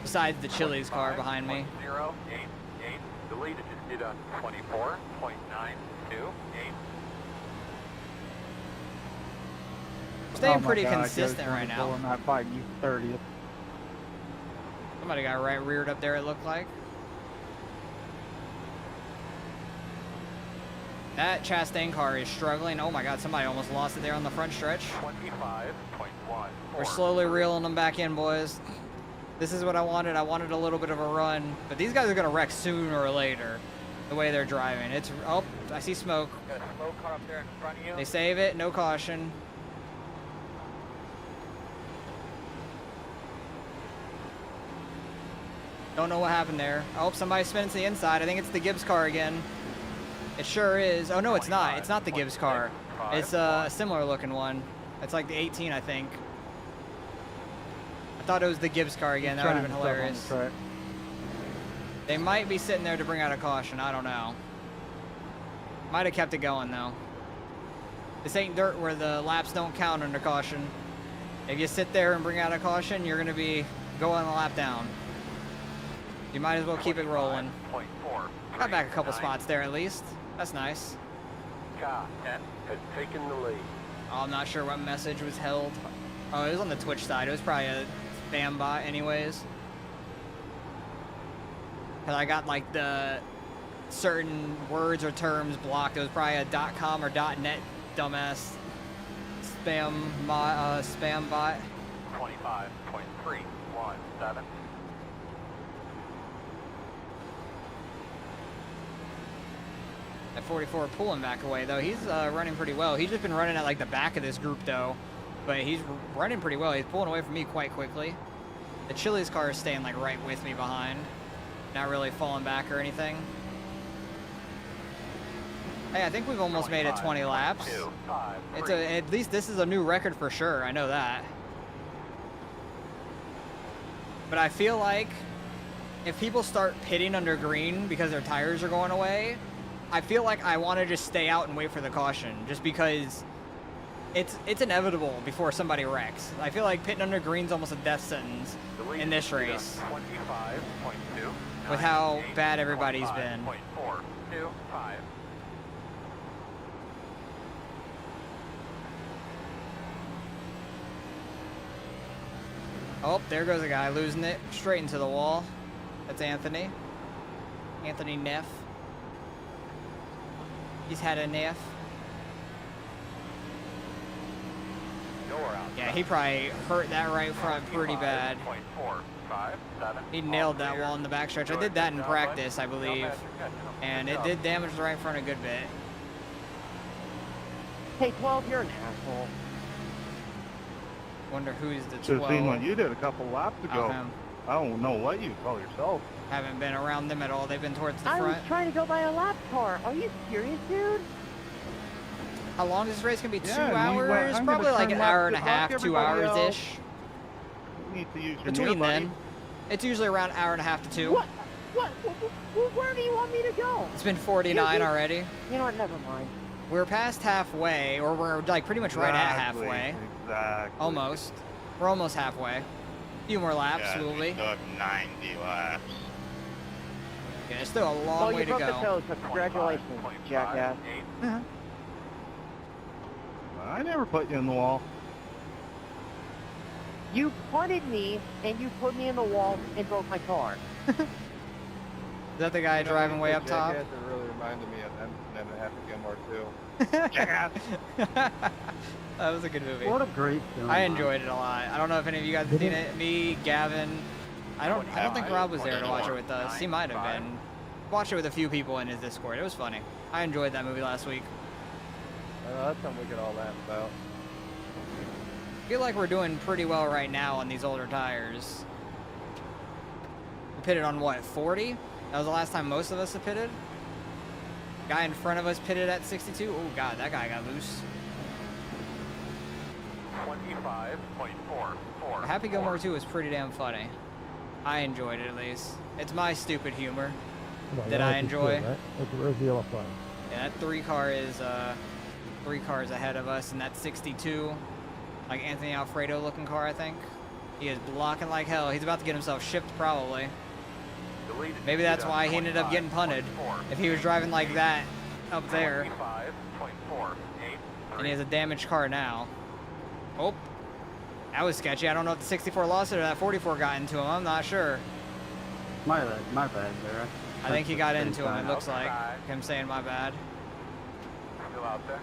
Besides the Chili's car behind me. 088. The lead is just did on 24.928. Staying pretty consistent right now. I'm not fighting you 30th. Somebody got right reared up there, it looked like. That Chastain car is struggling. Oh my god, somebody almost lost it there on the front stretch. 25.1. We're slowly reeling them back in, boys. This is what I wanted. I wanted a little bit of a run. But these guys are going to wreck sooner or later, the way they're driving. It's, oh, I see smoke. Got a smoke car up there in front of you. They save it, no caution. Don't know what happened there. Oh, somebody's spinning to the inside. I think it's the Gibbs car again. It sure is. Oh, no, it's not. It's not the Gibbs car. It's a similar looking one. It's like the 18, I think. I thought it was the Gibbs car again. That would have been hilarious. They might be sitting there to bring out a caution. I don't know. Might have kept it going, though. This ain't dirt where the laps don't count under caution. If you sit there and bring out a caution, you're going to be going a lap down. You might as well keep it rolling. Got back a couple spots there at least. That's nice. Car 10 has taken the lead. Oh, I'm not sure what message was held. Oh, it was on the Twitch side. It was probably a spam bot anyways. Because I got like the certain words or terms blocked. It was probably a .com or .net dumbass spam bot. 25.317. At 44 pulling back away though. He's running pretty well. He's just been running at like the back of this group though. But he's running pretty well. He's pulling away from me quite quickly. The Chili's car is staying like right with me behind. Not really falling back or anything. Hey, I think we've almost made it 20 laps. It's at least this is a new record for sure. I know that. But I feel like if people start pitting under green because their tires are going away, I feel like I want to just stay out and wait for the caution, just because it's inevitable before somebody wrecks. I feel like pitting under green's almost a death sentence in this race with how bad everybody's been. Oh, there goes a guy losing it straight into the wall. That's Anthony. Anthony Neff. He's had a Neff. Yeah, he probably hurt that right front pretty bad. He nailed that wall in the backstretch. I did that in practice, I believe, and it did damage the right front a good bit. Hey, 12, you're an asshole. Wonder who's the 12. Should have seen what you did a couple laps ago. him. I don't know what you call yourself. Haven't been around them at all. They've been towards the I was front. trying to go by a lap car. Are you serious, dude? How long is this race gonna be? 2 Yeah, hours? I'm Probably gonna like turn an left hour and a to block half, 2 everybody hours else. ish. You need to use your Between near then, it's usually around an hour and a half to 2. What? Where do you want me to go? It's been 49 already. You know what? Never mind. We're past halfway, or we're like pretty much right at Exactly, halfway. Exactly. Almost. We're almost halfway. A few more laps, Yeah, will we we? still have 90 laps. Yeah, there's still a long Well, way you to broke the go. toe, so congratulations, jackass. I never put you in the wall. You punted me, and you put me in the wall and broke my car. Is that the guy driving way up top? It really reminded me of and Happy Gilmore too. That was a good movie. What a great film. I enjoyed it a lot. I don't know if any of you guys have seen it. Me, Gavin. I don't think Rob was there to watch it with us. He might have been. Watched it with a few people in his Discord. It was funny. I enjoyed that movie last week. That's something we could all laugh about. I feel like we're doing pretty well right now on these older tires. We pitted on what, 40? That was the last time most of us have pitted. Guy in front of us pitted at 62. Oh god, that guy got loose. 25.44. Happy Gilmore 2 was pretty damn funny. I enjoyed it at least. It's my stupid humor that I enjoy. It's real fun. Yeah, that 3 car is 3 cars ahead of us, and that's 62. Like Anthony Alfredo looking car, I think. He is blocking like hell. He's about to get himself shipped probably. Maybe that's why he ended up getting punted. If he was driving like that up there. And he has a damaged car now. Oh, that was sketchy. I don't know if the 64 lost it or that 44 got into him. I'm not sure. My bad there. I think he got into him, it looks like. Him saying my bad. Still out there.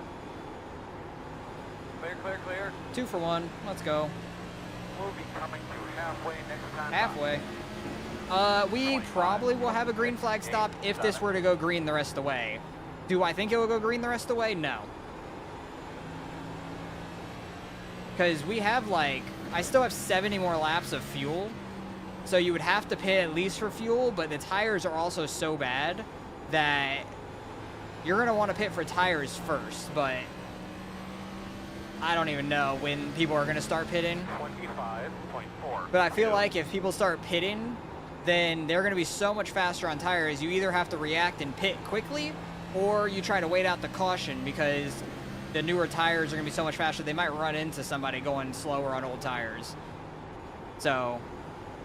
Clear, clear, clear. 2 for 1. Let's go. We'll be coming to halfway next time. Halfway. We probably will have a green flag stop if this were to go green the rest of the way. Do I think it will go green the rest of the way? No. Because we have like, I still have 70 more laps of fuel. So you would have to pit at least for fuel, but the tires are also so bad that you're going to want to pit for tires first, but I don't even know when people are going to start pitting. 25.4. But I feel like if people start pitting, then they're going to be so much faster on tires. You either have to react and pit quickly, or you try to wait out the caution because the newer tires are going to be so much faster. They might run into somebody going slower on old tires. So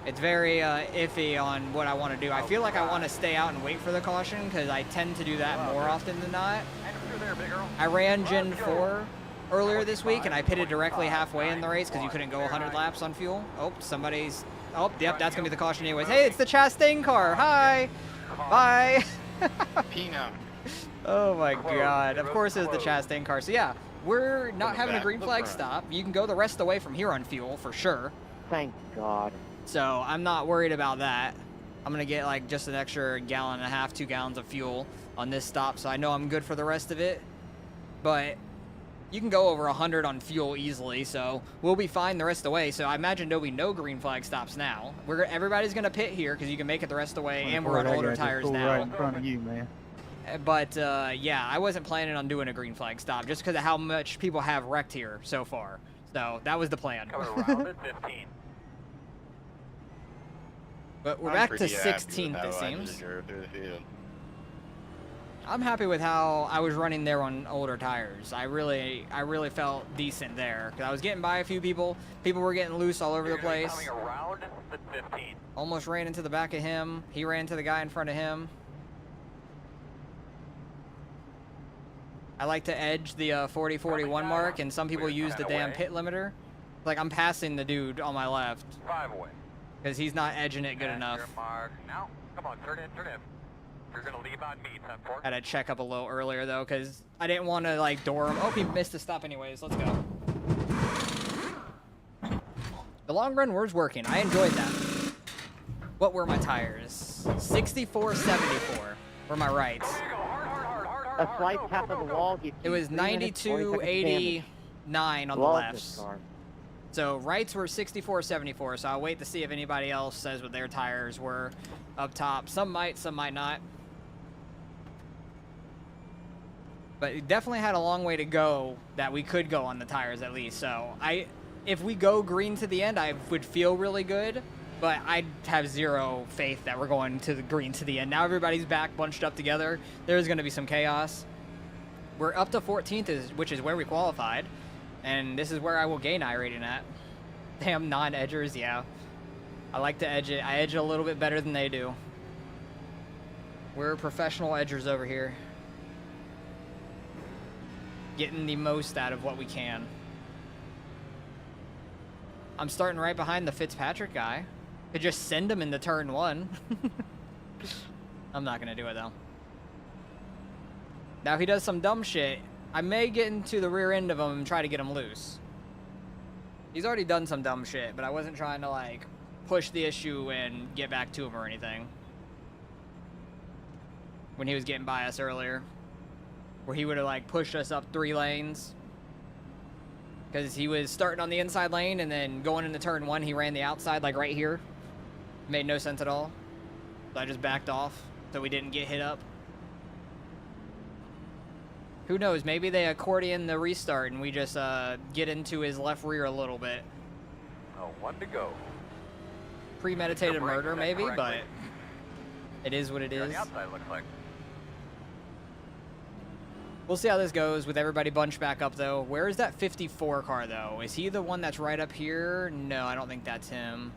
it's very iffy on what I want to do. I feel like I want to stay out and wait for the caution because I tend to do that more often than not. I ran Gen 4 earlier this week and I pitted directly halfway in the race because you couldn't go 100 laps on fuel. Oh, somebody's... Oh, yep, that's going to be the caution anyways. Hey, it's the Chastain car. Hi. Bye. Peanut. Oh my god. Of course it's the Chastain car. So yeah, we're not having a green flag stop. You can go the rest of the way from here on fuel for sure. Thank God. So I'm not worried about that. I'm going to get like just an extra 1.5 gallons, 2 gallons of fuel on this stop. So I know I'm good for the rest of it. But you can go over 100 on fuel easily. So we'll be fine the rest of the way. So I imagine there'll be no green flag stops now. Everybody's going to pit here because you can make it the rest of the way. And we're on older tires now. Right in front of you, man. But yeah, I wasn't planning on doing a green flag stop just because of how much people have wrecked here so far. So that was the plan. Coming around at 15. But we're back to 16th, it seems. I'm happy with how I was running there on older tires. I really felt decent there because I was getting by a few people. People were getting loose all over the place. Coming around at 15. Almost ran into the back of him. He ran to the guy in front of him. I like to edge the 40-41 mark, and some people use the damn pit limiter. Like, I'm passing the dude on my left. 5 away. Because he's not edging it good enough. Mark. Now, come on, turn in, turn in. You're going to leave on me, 10-4. Had to check up a little earlier, though, because I didn't want to, like, door him. Oh, he missed a stop anyways. Let's go. The long run was working. I enjoyed that. What were my tires? 64-74 were my rights. A slight tap of the wall gets It was 92-89 on the lefts. So rights were 64-74, so I'll wait to see if anybody else says what their tires were up top. Some might not. But it definitely had a long way to go that we could go on the tires at least. So if we go green to the end, I would feel really good. But I have zero faith that we're going to the green to the end. Now everybody's back bunched up together. There's going to be some chaos. We're up to 14th, which is where we qualified. And this is where I will gain iRating at. Damn non-edgers, yeah. I like to edge it. I edge it a little bit better than they do. We're professional edgers over here. Getting the most out of what we can. I'm starting right behind the Fitzpatrick guy. Could just send him into turn 1. I'm not going to do it, though. Now, if he does some dumb shit, I may get into the rear end of him and try to get him loose. He's already done some dumb shit, but I wasn't trying to, like, push the issue and get back to him or anything. When he was getting by us earlier. Where he would have, like, pushed us up 3 lanes. Because he was starting on the inside lane and then going into turn 1, he ran the outside, like, right here. Made no sense at all. So I just backed off so we didn't get hit up. Who knows? Maybe they accordion the restart and we just get into his left rear a little bit. Oh, 1 to go. Premeditated murder, maybe, but it is what it Here on is. the outside, looks like. We'll see how this goes with everybody bunched back up, though. Where is that 54 car, though? Is he the one that's right up here? No, I don't think that's him.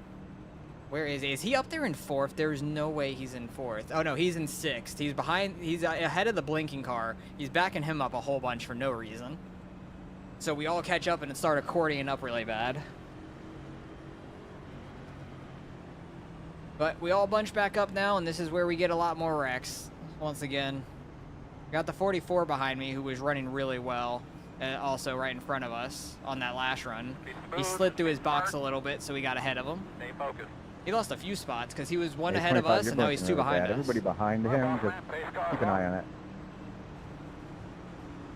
Where is he? Is he up there in 4th? There's no way he's in 4th. Oh, no, he's in 6th. He's behind. He's ahead of the blinking car. He's backing him up a whole bunch for no reason. So we all catch up and start accordioning up really bad. But we all bunch back up now, and this is where we get a lot more wrecks. Once again. Got the 44 behind me, who was running really well. Also right in front of us on that last run. He slid through his box a little bit, so we got ahead of him. Stay focused. He lost a few spots because he was 1 Hey, ahead of 25, us, you're and now he's bunking 2 really behind bad. us. Everybody behind him, just keep an eye on it.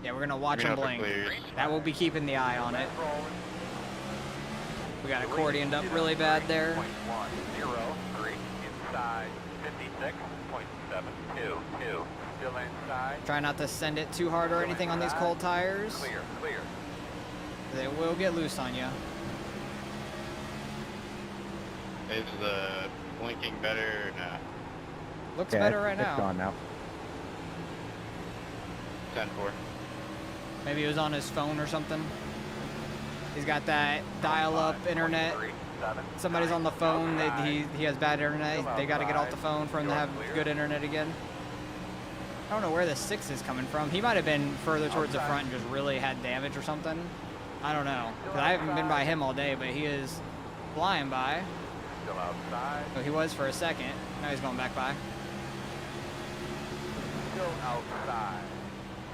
Yeah, we're gonna watch Let him me know blink. if it clears. That will be keeping the eye on it. We got accordioned up really bad there. 0.103 inside 56.722. Still inside. Try not to send it too hard or anything on these cold tires. Clear, clear. They will get loose on you. Is the blinking better or not? Looks Yeah, better right it's now. gone now. 10-4. Maybe it was on his phone or something. He's got that dial-up internet. Somebody's on the phone. He has bad internet. They got to get off the phone for him to have good internet again. I don't know where the 6 is coming from. He might have been further towards the front and just really had damage or something. I don't know. 'Cause I haven't been by him all day, but he is flying by. Still outside. So he was for a second. Now he's going back by. Still outside.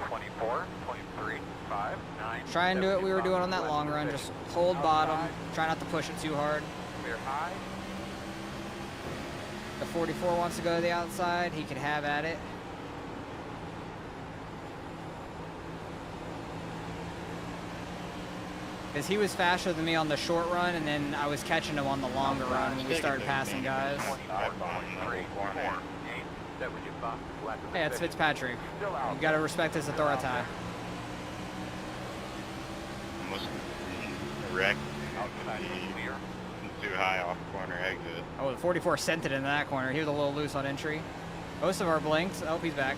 24.359. Try and do what we were doing on that long run. Just hold bottom. Try not to push it too hard. Clear high. The 44 wants to go to the outside. He can have at it. Because he was faster than me on the short run, and then I was catching him on the longer run when we started passing guys. Hey, that's Fitzpatrick. You gotta respect his authority. Almost wrecked. Too high off corner exit. Oh, the 44 sent it into that corner. He was a little loose on entry. Most of our blinks. Oh, he's back.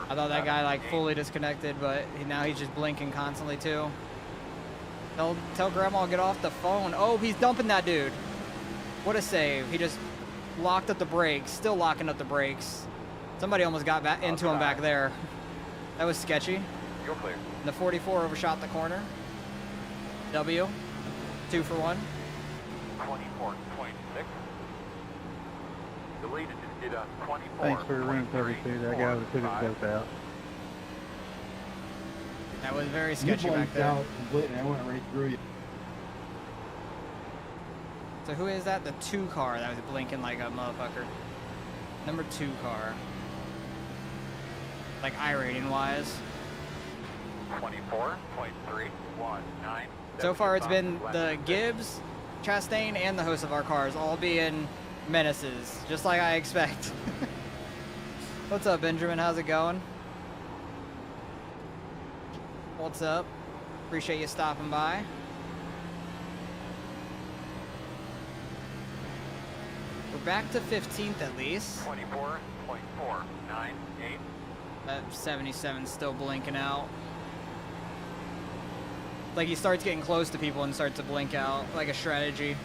I thought that guy like fully disconnected, but now he's just blinking constantly too. Tell Grandma to get off the phone. Oh, he's dumping that dude. What a save. He just locked up the brakes. Still locking up the brakes. Somebody almost got back into him back there. That was sketchy. You're clear. The 44 overshot the corner. W. 2 for 1. 24.6. Deleted. Did a 24. Thanks for room 32. That guy was took his boat out. That was very sketchy back there. Completely. I went right through you. So who is that? The 2 car that was blinking like a motherfucker. Number 2 car. Like I-rating wise. 24.319. So far it's been the Gibbs, Chastain, and the host of our cars all being menaces, just like I expect. What's up, Benjamin? How's it going? What's up? Appreciate you stopping by. We're back to 15th at least. 24.498. That 77's still blinking out. Like he starts getting close to people and starts to blink out, like a strategy.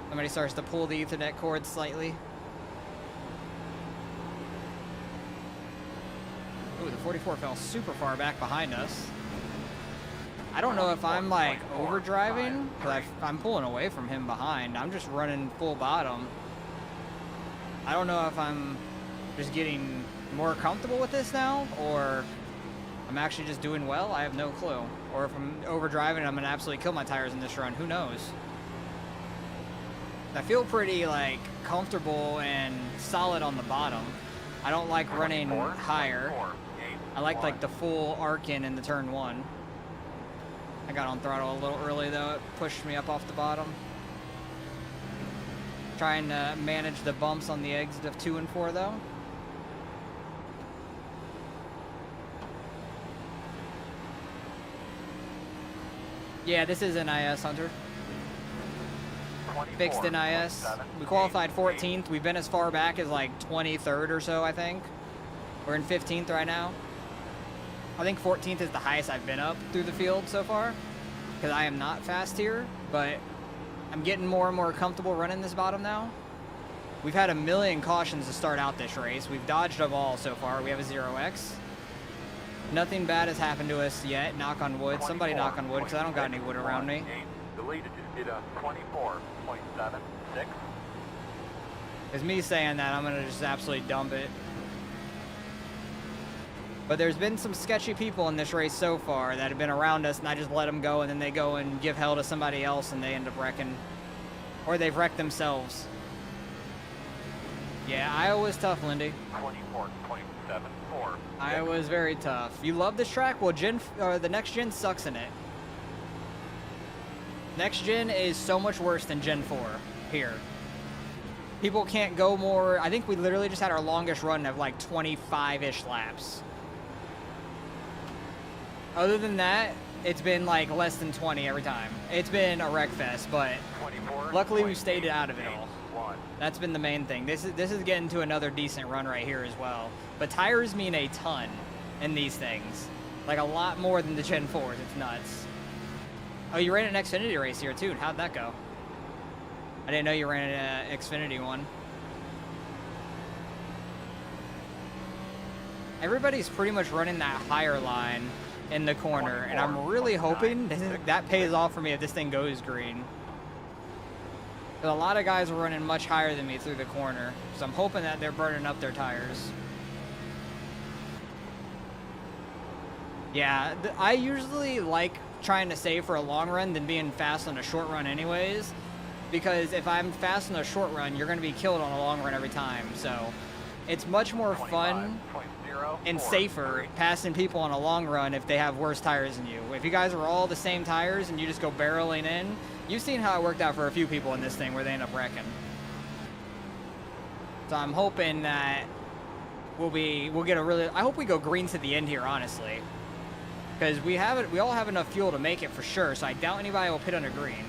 Somebody starts to pull the Ethernet cord slightly. Ooh, the 44 fell super far back behind us. I don't know if I'm like overdriving, because I'm pulling away from him behind. I'm just running full bottom. I don't know if I'm just getting more comfortable with this now, or I'm actually just doing well. I have no clue. Or if I'm overdriving, I'm gonna absolutely kill my tires in this run. Who knows? I feel pretty like comfortable and solid on the bottom. I don't like running higher. I like the full arc in the turn 1. I got on throttle a little early though. It pushed me up off the bottom. Trying to manage the bumps on the exit of 2 and 4 though. Yeah, this is NIS, Hunter. Fixed NIS. We qualified 14th. We've been as far back as like 23rd or so, I think. We're in 15th right now. I think 14th is the highest I've been up through the field so far, because I am not fast here, but I'm getting more and more comfortable running this bottom now. We've had a million cautions to start out this race. We've dodged them all so far. We have a 0x. Nothing bad has happened to us yet, knock on wood. Somebody knock on wood, because I don't got any wood around me. The lead just did a 24.76. It's me saying that, I'm going to just absolutely dump it. But there's been some sketchy people in this race so far that have been around us, and I just let them go, and then they go and give hell to somebody else, and they end up wrecking. Or they've wrecked themselves. Yeah, Iowa was tough, Lindy. 24.74. Iowa is very tough. You love this track? Well, the next gen sucks in it. Next gen is so much worse than Gen 4 here. People can't go more. I think we literally just had our longest run of like 25-ish laps. Other than that, it's been like less than 20 every time. It's been a wreck fest, but luckily we stayed out of it all. That's been the main thing. This is getting to another decent run right here as well. But tires mean a ton in these things. Like a lot more than the Gen 4s. It's nuts. Oh, you ran an Xfinity race here too. How'd that go? I didn't know you ran an Xfinity one. Everybody's pretty much running that higher line in the corner, and I'm really hoping that pays off for me if this thing goes green. But a lot of guys are running much higher than me through the corner, so I'm hoping that they're burning up their tires. Yeah, I usually like trying to save for a long run than being fast on a short run anyways, because if I'm fast on a short run, you're going to be killed on a long run every time. So it's much more fun and safer passing people on a long run if they have worse tires than you. If you guys are all the same tires and you just go barreling in, you've seen how it worked out for a few people in this thing where they end up wrecking. So I'm hoping that we'll get a really, I hope we go green to the end here, honestly. Because we all have enough fuel to make it for sure, so I doubt anybody will pit under green.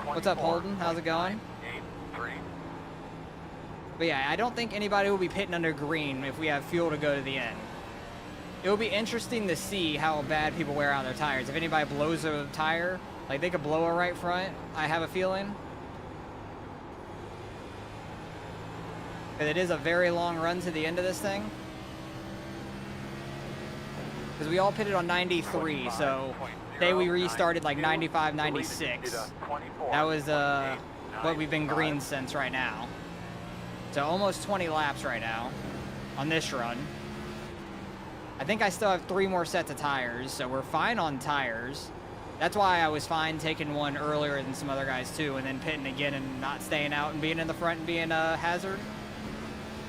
What's up, Holden? How's it going? But yeah, I don't think anybody will be pitting under green if we have fuel to go to the end. It will be interesting to see how bad people wear out their tires. If anybody blows a tire, like they could blow a right front, I have a feeling. But it is a very long run to the end of this thing. Because we all pitted on 93, so say we restarted like 95, 96. That was what we've been green since right now. So almost 20 laps right now on this run. I think I still have 3 more sets of tires, so we're fine on tires. That's why I was fine taking one earlier than some other guys too, and then pitting again and not staying out and being in the front and being a hazard.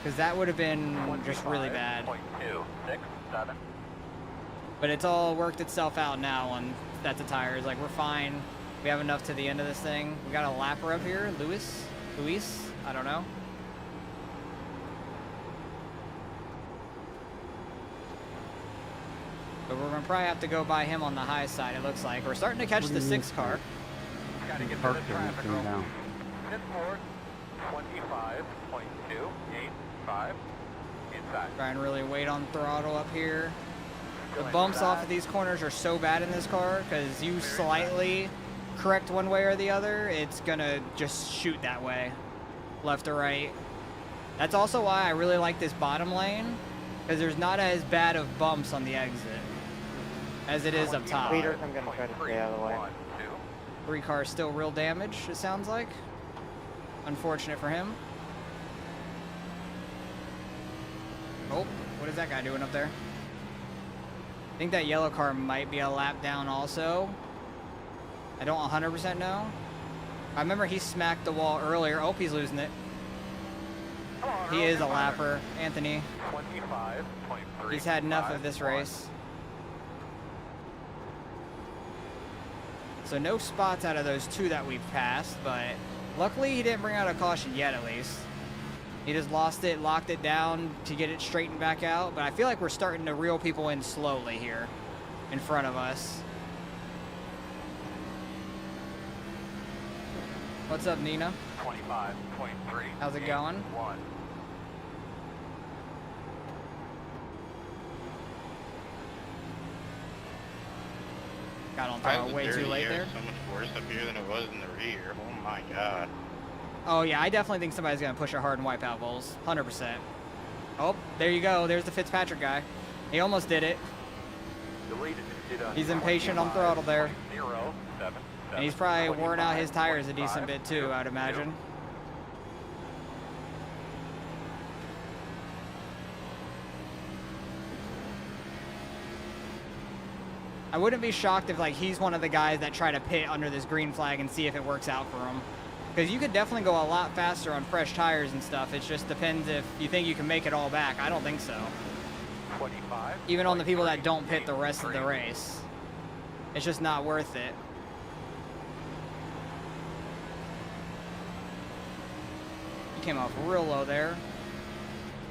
Because that would have been just really bad. But it's all worked itself out now on sets of tires. Like, we're fine. We have enough to the end of this thing. We got a lapper up here. Luis? I don't know. But we're going to probably have to go by him on the high side, it looks like. We're starting to catch the 6 car. Gotta get to the traffic room. Pit forward, 25.285. Inside. Try and really wait on throttle up here. The bumps off of these corners are so bad in this car because you slightly correct one way or the other, it's gonna just shoot that way, left or right. That's also why I really like this bottom lane, because there's not as bad of bumps on the exit. as it is up top. Leaders, I'm gonna try to stay out of the way. 3 cars still real damage, it sounds like. Unfortunate for him. Oh, what is that guy doing up there? I think that yellow car might be a lap down also. I don't 100% know. I remember he smacked the wall earlier. Oh, he's losing it. He is a lapper, Anthony. 25.3. He's had enough of this race. So no spots out of those 2 that we've passed, but luckily he didn't bring out a caution yet at least. He just lost it, locked it down to get it straightened back out, but I feel like we're starting to reel people in slowly here in front of us. What's up, Nina? 25.3. How's it going? 1. Got on Why throttle was way the too dirty late air there. so much worse up here than it was in the rear. Oh my god. Oh yeah, I definitely think somebody's gonna push it hard and wipe out Bulls. 100%. Oh, there you go. There's the Fitzpatrick guy. He almost did it. He's impatient on throttle there. 0.07. And he's probably worn out his tires a decent bit too, I'd imagine. I wouldn't be shocked if like he's one of the guys that try to pit under this green flag and see if it works out for him. Because you could definitely go a lot faster on fresh tires and stuff. It just depends if you think you can make it all back. I don't think so. 25. Even on the people that don't pit the rest of the race. It's just not worth it. He came off real low there.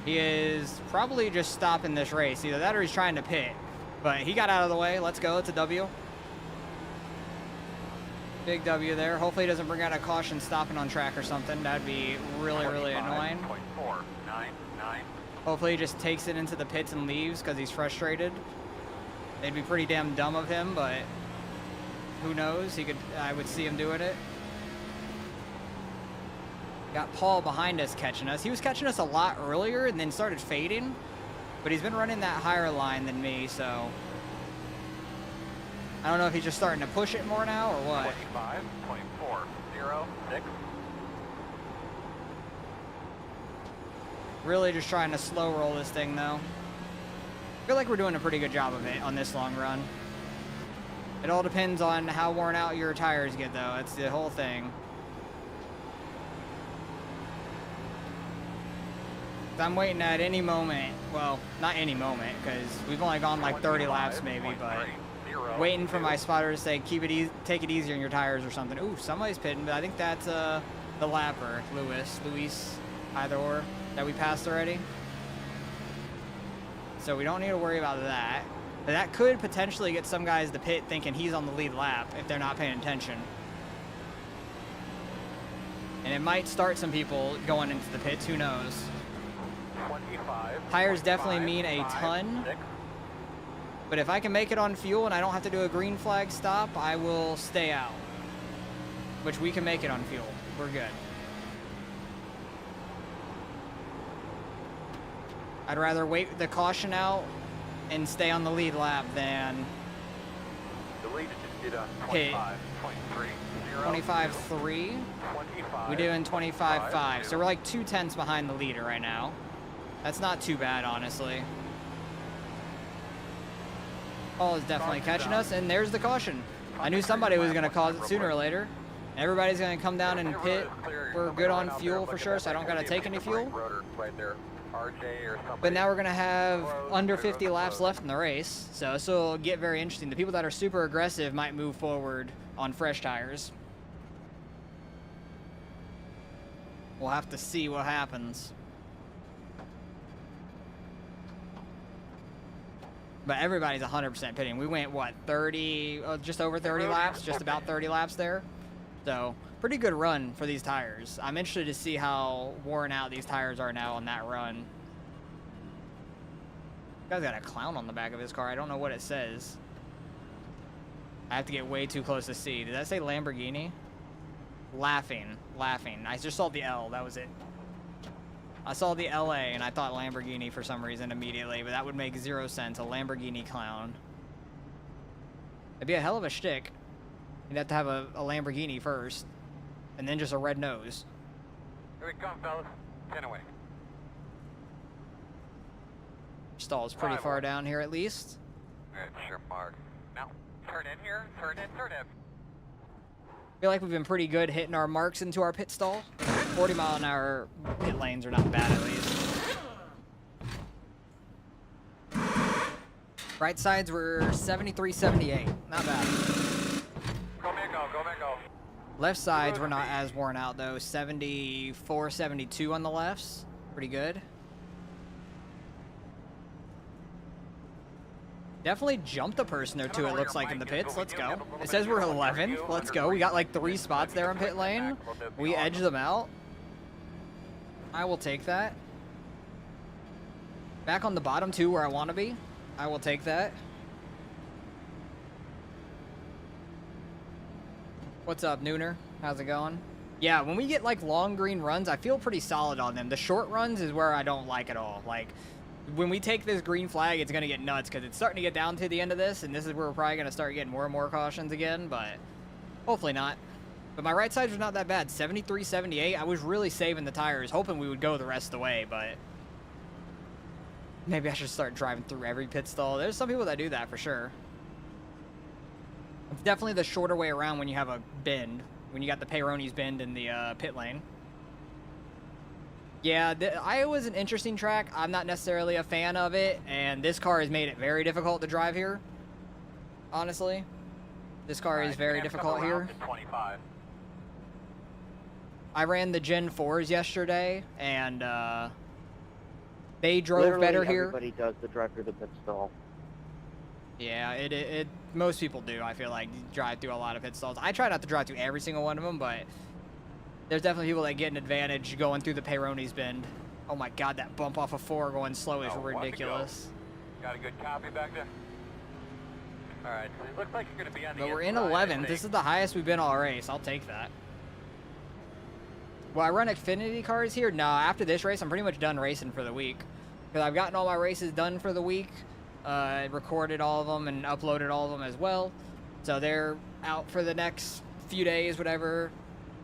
He is probably just stopping this race. Either that or he's trying to pit. But he got out of the way. Let's go. It's a W. Big W there. Hopefully he doesn't bring out a caution stopping on track or something. That'd be really, really annoying. 25.499. Hopefully he just takes it into the pits and leaves because he's frustrated. It'd be pretty damn dumb of him, but who knows? I would see him doing it. Got Paul behind us catching us. He was catching us a lot earlier and then started fading, but he's been running that higher line than me, so I don't know if he's just starting to push it more now or what. 25.406. Really just trying to slow roll this thing though. I feel like we're doing a pretty good job of it on this long run. It all depends on how worn out your tires get though. That's the whole thing. I'm waiting at any moment, well, not any moment, because we've only gone like 30 laps maybe, but waiting for my spotter to say, take it easy on your tires or something. Ooh, somebody's pitting, but I think that's the lapper, Luis, either or, that we passed already. So we don't need to worry about that. But that could potentially get some guys to pit thinking he's on the lead lap if they're not paying attention. And it might start some people going into the pits, who knows. 25. Tires definitely mean a ton, but if I can make it on fuel and I don't have to do a green flag stop, I will stay out, which we can make it on fuel. We're good. I'd rather wait the caution out and stay on the lead lap than hit 25.3. We do in 25.5, so we're like 2/10 behind the leader right now. That's not too bad, honestly. Paul is definitely catching us, and there's the caution. I knew somebody was going to cause it sooner or later. Everybody's going to come down and pit. We're good on fuel for sure, so I don't got to take any fuel. But now we're going to have under 50 laps left in the race, so this will get very interesting. The people that are super aggressive might move forward on fresh tires. We'll have to see what happens. But everybody's 100% pitting. We went, what, 30, just over 30 laps, just about 30 laps there. So, pretty good run for these tires. I'm interested to see how worn out these tires are now on that run. This guy's got a clown on the back of his car. I don't know what it says. I have to get way too close to see. Did that say Lamborghini? Laughing. I just saw the L. That was it. I saw the LA and I thought Lamborghini for some reason immediately, but that would make 0 sense. A Lamborghini clown. It'd be a hell of a shtick. You'd have to have a Lamborghini first, and then just a red nose. Here we come, fellas. 10 away. Stall's pretty far down here at least. Alright, sure, Mark. Now, turn in here. Turn in, turn in. I feel like we've been pretty good hitting our marks into our pit stall. 40-mile-an-hour pit lanes are not bad, at least. Right sides were 73, 78. Not bad. Go, man, go. Go, man, go. Left sides were not as worn out, though. 74, 72 on the lefts. Pretty good. Definitely jumped a person or two, it looks like, in the pits. Let's go. It says we're 11th. Let's go. We got like 3 spots there in pit lane. We edged them out. I will take that. Back on the bottom, too, where I want to be. I will take that. What's up, Nooner? How's it going? Yeah, when we get like long green runs, I feel pretty solid on them. The short runs is where I don't like at all. Like, when we take this green flag, it's going to get nuts because it's starting to get down to the end of this, and this is where we're probably going to start getting more and more cautions again, but hopefully not. But my right side was not that bad. 73, 78. I was really saving the tires, hoping we would go the rest of the way, but maybe I should start driving through every pit stall. There's some people that do that for sure. It's definitely the shorter way around when you have a bend, when you got the Peyronie's bend in the pit lane. Yeah, Iowa's an interesting track. I'm not necessarily a fan of it, and this car has made it very difficult to drive here. Honestly, this car is very difficult here. 25. I ran the Gen 4s yesterday, and they drove Literally better here. Everybody does the drive through the pit stall. Yeah, it most people do. I feel like drive through a lot of pit stalls. I try not to drive through every single one of them, but there's definitely people that get an advantage going through the Peyronie's bend. Oh my God, that bump off of 4 going slow is ridiculous. Got a good copy back there? Alright, so it looks like you're going to be on the But we're in inside, I 11th. think. This is the highest we've been all race. I'll take that. Will I run Xfinity cars here? No, after this race, I'm pretty much done racing for the week. Because I've gotten all my races done for the week. Recorded all of them and uploaded all of them as well. So they're out for the next few days, whatever.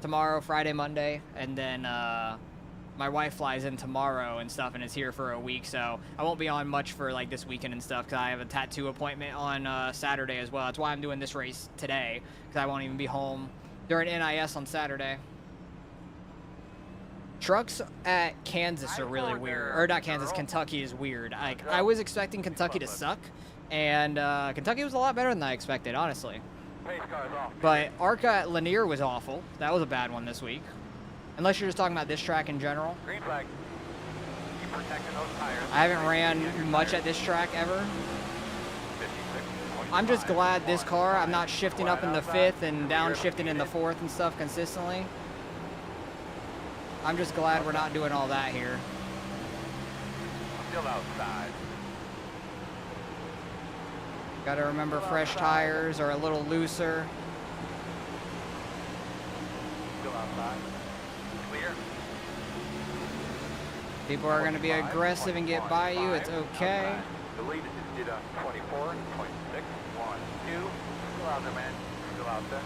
Tomorrow, Friday, Monday. And then my wife flies in tomorrow and stuff and is here for a week. So I won't be on much for like this weekend and stuff because I have a tattoo appointment on Saturday as well. That's why I'm doing this race today because I won't even be home during NIS on Saturday. Trucks at Kansas are really weird. Or not Kansas, Kentucky is weird. Like, I was expecting Kentucky to suck, and Kentucky was a lot better than I expected, honestly. Pace car's off. But ARCA at Lanier was awful. That was a bad one this week. Unless you're just talking about this track in general. Green flag. Keep protecting those tires. I haven't ran much at this track ever. 56.5. I'm just glad this car, I'm not shifting up in the 5th and downshifting in the 4th and stuff consistently. I'm just glad we're not doing all that here. Still outside. Gotta remember fresh tires are a little looser. Still outside. Clear. People are gonna be aggressive and get by you, it's okay. The lead is did 24, 26, 1, 2. Still out there, man. Still out there.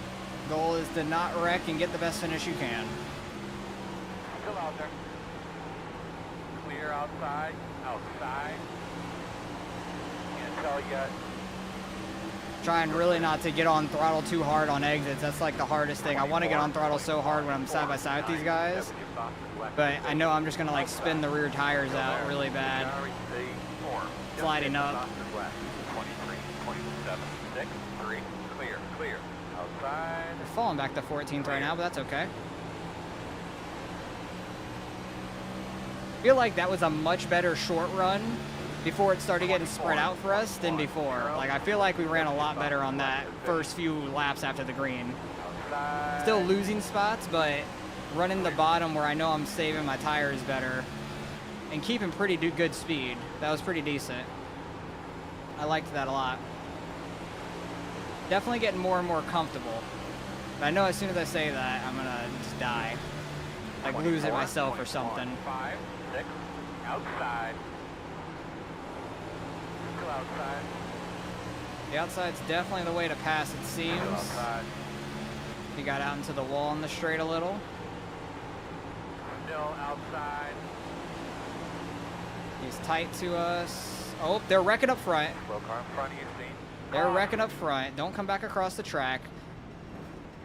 Goal is to not wreck and get the best finish you can. Still out there. Clear outside. Outside. Can't tell yet. Trying really not to get on throttle too hard on exits. That's like the hardest thing. I want to get on throttle so hard when I'm side by side with these guys. But I know I'm just going to like spin the rear tires out really bad. Sliding up. 23, 27, 6, 3. Clear, clear. Outside. We're falling back to 14th right now, but that's okay. I feel like that was a much better short run before it started getting spread out for us than before. Like, I feel like we ran a lot better on that first few laps after the green. Still losing spots, but running the bottom where I know I'm saving my tires better and keeping pretty good speed. That was pretty decent. I liked that a lot. Definitely getting more and more comfortable. But I know as soon as I say that, I'm gonna just die. Like lose it myself or something. 5, 6, outside. Still outside. The outside's definitely the way to pass, it seems. Outside. He got out into the wall on the straight a little. Still outside. He's tight to us. Oh, they're wrecking up front. Slow car in front of you, Steve. They're wrecking up front. Don't come back across the track.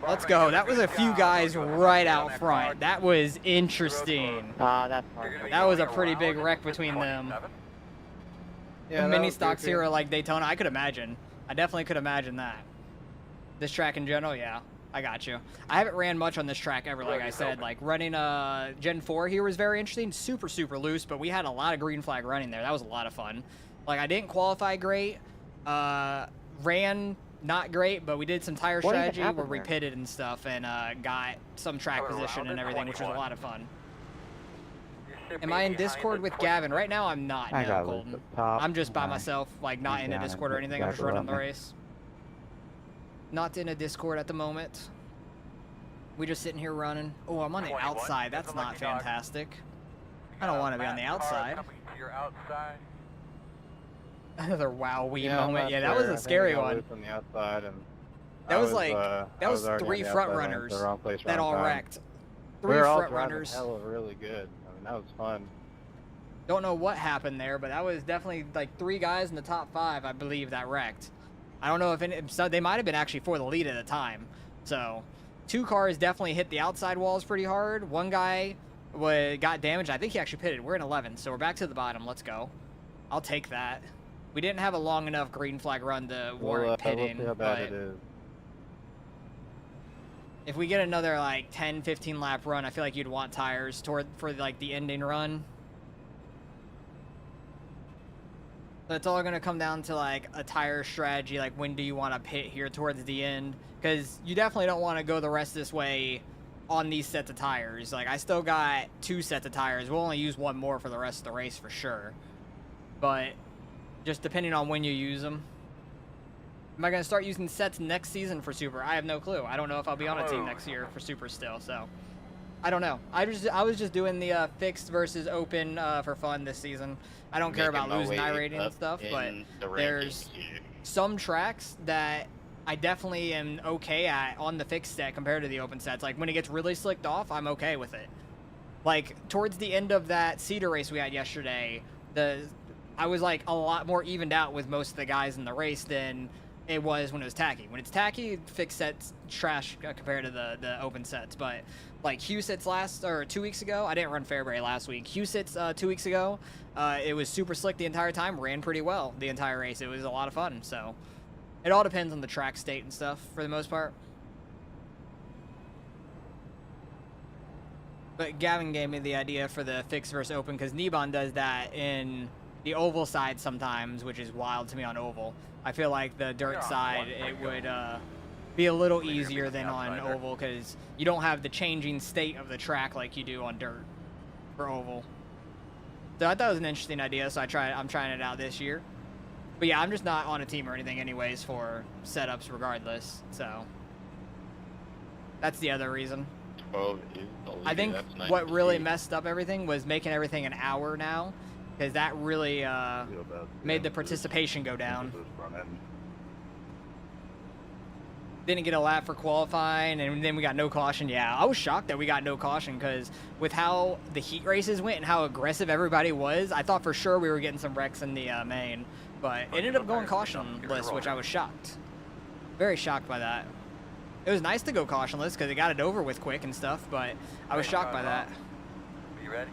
Let's go. That was a few guys right out front. That was interesting. That's hard. That was a pretty big wreck between them. Yeah, Mini stocks here are like Daytona. I could imagine. I definitely could imagine that. This track in general, yeah. I got you. I haven't ran much on this track ever, like I said. Like, running Gen 4 here was very interesting. Super, super loose, but we had a lot of green flag running there. That was a lot of fun. Like, I didn't qualify great. Ran not great, but we did some tire strategy where we pitted and stuff and got some track position and everything, which was a lot of fun. Am I in Discord with Gavin? Right now, I'm not. I No, got Colton. the top. I'm just by myself, like, not in a Discord or anything. I'm just running the race. Not in a Discord at the moment. We just sitting here running. Oh, I'm on the outside. That's not fantastic. I don't want to be on the outside. Another wow wee moment. Yeah, that was a scary one. On the outside, and That was like that was 3 front runners that all wrecked. 3 front runners. Hell, really good. I mean, that was fun. Don't know what happened there, but that was definitely like 3 guys in the top 5, I believe, that wrecked. I don't know if any, so they might have been actually for the lead at the time. So 2 cars definitely hit the outside walls pretty hard. 1 guy got damaged. I think he actually pitted. We're in 11, so we're back to the bottom. Let's go. I'll take that. We didn't have a long enough green flag run to warrant pitting. We'll see how bad it is. If we get another like 10-15 lap run, I feel like you'd want tires for like the ending run. So it's all gonna come down to like a tire strategy, like when do you want to pit here towards the end? Because you definitely don't want to go the rest this way on these sets of tires. Like, I still got 2 sets of tires. We'll only use 1 more for the rest of the race for sure. But just depending on when you use them. Am I gonna start using sets next season for Super? I have no clue. I don't know if I'll be on a team next year for Super still, so I don't know. I was just doing the fixed versus open for fun this season. I don't care about losing iRating and stuff, but there's some tracks that I definitely am okay at on the fixed set compared to the open sets. Like, when it gets really slicked off, I'm okay with it. Like, towards the end of that Cedar race we had yesterday, I was like a lot more evened out with most of the guys in the race than it was when it was tacky. When it's tacky, fixed sets trash compared to the open sets. But like Husitz 2 weeks ago, I didn't run Fairbury last week. Husitz 2 weeks ago, it was super slick the entire time, ran pretty well the entire race. It was a lot of fun. So it all depends on the track state and stuff for the most part. But Gavin gave me the idea for the fixed versus open because Niban does that in the oval side sometimes, which is wild to me on oval. I feel like the dirt side, it would be a little easier than on oval because you don't have the changing state of the track like you do on dirt for oval. So I thought it was an interesting idea, so I'm trying it out this year. But yeah, I'm just not on a team or anything anyways for setups regardless, so that's the other reason. 12 is the lead. I think what really messed up everything was making everything an hour now, because that really made the participation go down. Didn't get a lap for qualifying, and then we got no caution. Yeah, I was shocked that we got no caution, because with how the heat races went and how aggressive everybody was, I thought for sure we were getting some wrecks in the main, but it ended up going cautionless, which I was shocked. Very shocked by that. It was nice to go cautionless because it got it over with quick and stuff, but I was shocked by that. Are you ready?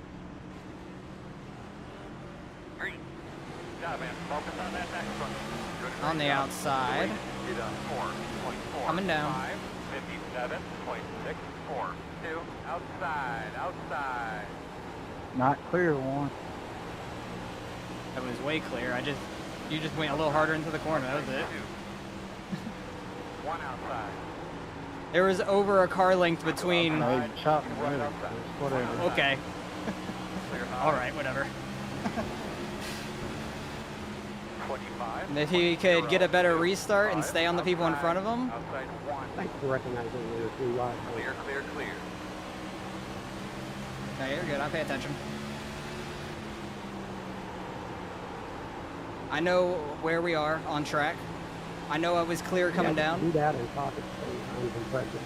Green. Good job, man. Focus on that next one. On the outside. Coming down. 57.642. Outside. Not clear one. That was way clear. You just went a little harder into the corner. That was it. 1 outside. There was over a car length between. No, chopped me later. Whatever. Okay. All right, whatever. 25. And if he could get a better restart and stay on the people in front of him. Outside 1. Thanks for recognizing me as blue light. Clear. Okay, you're good. I pay attention. I know where we are on track. I know I was clear coming down. Do that and talk at the same time is impressive.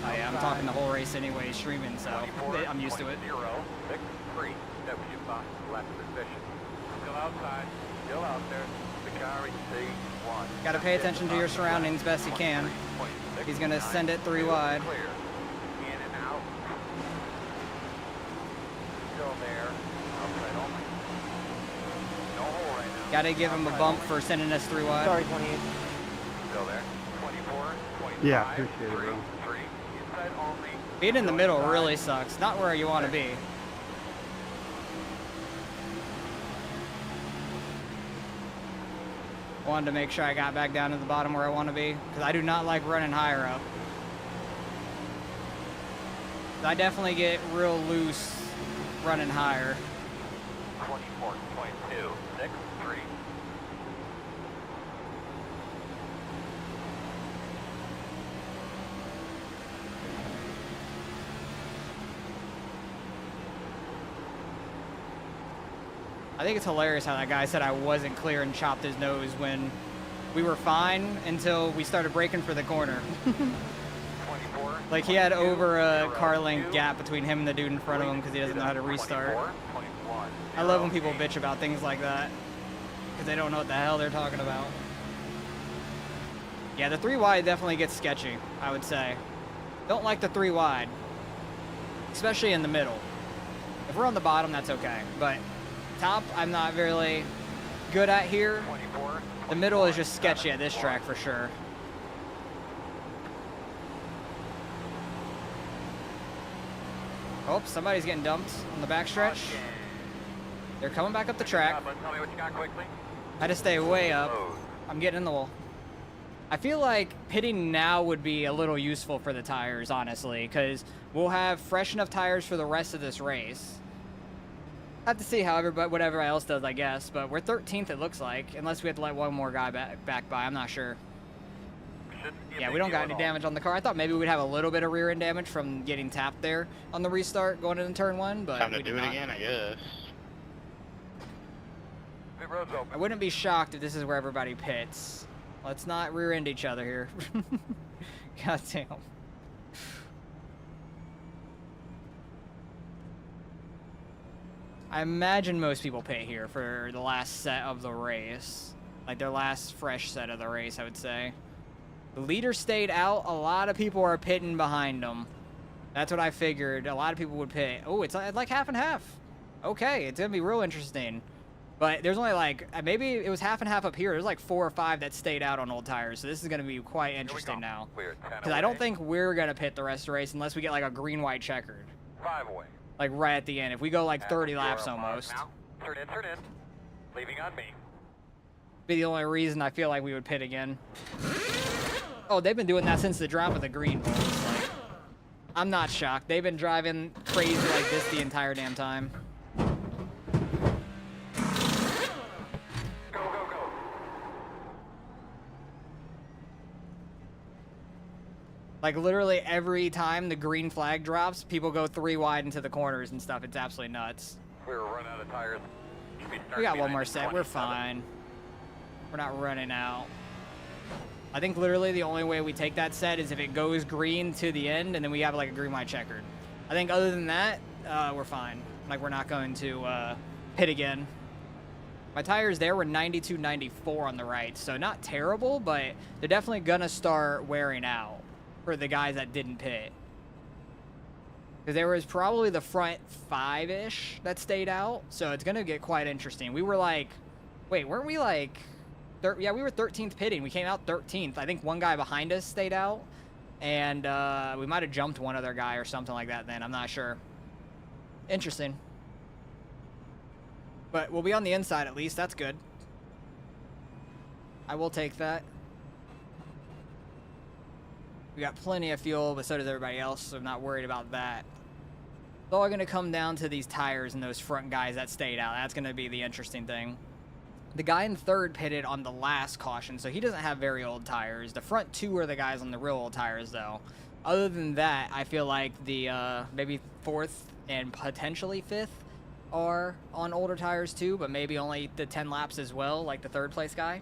Oh yeah, I'm talking the whole race anyway, streaming, so I'm used to it. 063 W box left position. Still outside, still out there. The car C1. Got to pay attention to your surroundings best you can. He's gonna send it 3 wide. Clear. In and out. Still there. Outside only. No hole right now. Got to give him a bump for sending us 3 wide. Sorry, 28. Still there. 24, 25. Yeah, appreciate it, bro. 3. Inside only. Being in the middle really sucks. Not where you want to be. Wanted to make sure I got back down to the bottom where I want to be, because I do not like running higher up. I definitely get real loose running higher. 24.263. I think it's hilarious how that guy said I wasn't clear and chopped his nose when we were fine until we started braking for the corner. Like he had over a car length gap between him and the dude in front of him because he doesn't know how to restart. I love when people bitch about things like that because they don't know what the hell they're talking about. Yeah, the 3 wide definitely gets sketchy, I would say. Don't like the 3 wide, especially in the middle. If we're on the bottom, that's okay, but top, I'm not really good at here. The middle is just sketchy at this track for sure. Oh, somebody's getting dumped on the backstretch. They're coming back up the track. I had to stay way up. I'm getting in the wall. I feel like pitting now would be a little useful for the tires, honestly, because we'll have fresh enough tires for the rest of this race. I have to see how everybody, whatever else does, I guess. But we're 13th, it looks like, unless we have to let one more guy back by. I'm not sure. Yeah, we don't got any damage on the car. I thought maybe we'd have a little bit of rear end damage from getting tapped there on the restart going into turn 1, but Time to we do did it not. again, I guess. Pit road's open. I wouldn't be shocked if this is where everybody pits. Let's not rear end each other here. God damn. I imagine most people pit here for the last set of the race. Like their last fresh set of the race, I would say. The leader stayed out. A lot of people are pitting behind them. That's what I figured. A lot of people would pit. Oh, it's like half and half. Okay, it's going to be real interesting. But there's only like, maybe it was half and half up here. There's like 4 or 5 that stayed out on old tires. So this is going to be quite interesting now. Because I don't think we're going to pit the rest of the race unless we get like a green-white checkered. 5 away. Like right at the end. If we go like 30 laps You're almost. now. Turn in, turn in. Leaving on me. Be the only reason I feel like we would pit again. Oh, they've been doing that since the drop of the green bolts. Like, I'm not shocked. They've been driving crazy like this the entire damn time. Go, go, go. Like literally every time the green flag drops, people go 3 wide into the corners and stuff. It's absolutely nuts. We were running out of tires. We got one more set. We're fine. We're not running out. I think literally the only way we take that set is if it goes green to the end and then we have like a green white checkered. I think other than that, we're fine. Like we're not going to pit again. My tires there were 92, 94 on the right, so not terrible, but they're definitely gonna start wearing out for the guys that didn't pit. Because there was probably the front 5-ish that stayed out, so it's gonna get quite interesting. We were like, wait, weren't we like, yeah, we were 13th pitting. We came out 13th. I think one guy behind us stayed out, and we might have jumped one other guy or something like that then. I'm not sure. Interesting. But we'll be on the inside at least. That's good. I will take that. We got plenty of fuel, but so does everybody else, so I'm not worried about that. It's all going to come down to these tires and those front guys that stayed out. That's going to be the interesting thing. The guy in third pitted on the last caution, so he doesn't have very old tires. The front 2 are the guys on the real old tires, though. Other than that, I feel like the maybe 4th and potentially 5th are on older tires too, but maybe only the 10 laps as well, like the 3rd place guy.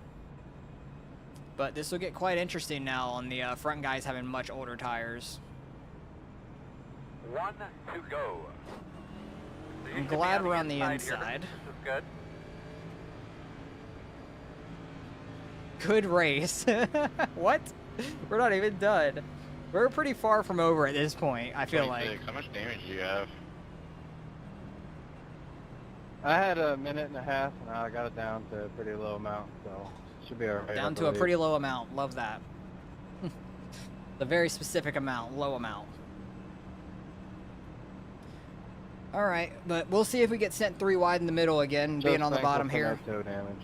But this will get quite interesting now on the front guys having much older tires. 1 to go. So you I'm should be glad we're on the here. inside. This is good. Good race. What? We're not even done. We're pretty far from over at this point, I feel like. 26. How much damage do you have? I had a minute and a half, and I got it down to a pretty low amount, so should be alright. Down to a pretty low amount. Love that. The very specific amount, low amount. Alright, but we'll see if we get sent 3 wide in the middle again, being on the bottom here. Toe damage.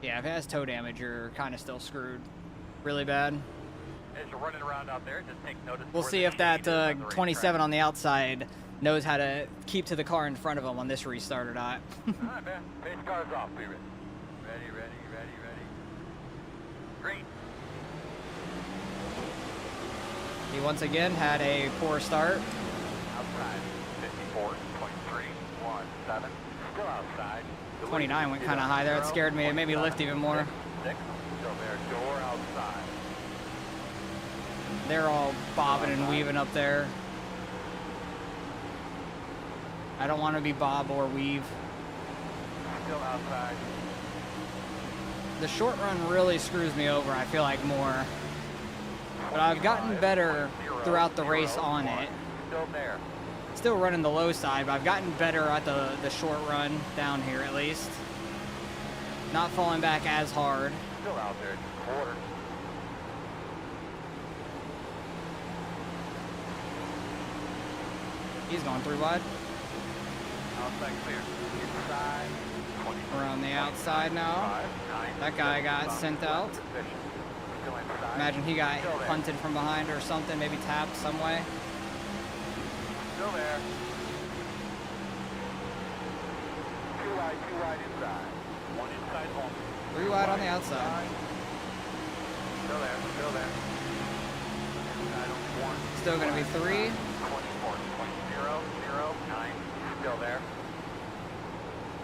Yeah, if it has toe damage, you're kind of still screwed. Really bad. As you're running around out there, just take notice. We'll see if that 27 on the outside knows how to keep to the car in front of him on this restart or not. Alright, man. Pace car's off. Be ready. Ready. Green. He once again had a poor start. Outside. 54.317. Still outside. 29 went kind of high there. It scared me. It made me lift even more. 6. Still there. Door outside. They're all bobbing and weaving up there. I don't want to be bob or weave. Still outside. The short run really screws me over, I feel like, more. But I've gotten better throughout the race on it. Still there. Still running the low side, but I've gotten better at the short run down here at least. Not falling back as hard. Still out there. Quarter. He's going 3 wide. Outside clear. Inside. 20. We're on the outside now. That guy got sent out. Still inside. Imagine he got punted from behind or something, maybe tapped some way. Still there. 2 wide inside. 1 inside home. 3 wide on the outside. Still there. Inside on 1. Still gonna be 3. 24.009. Still there.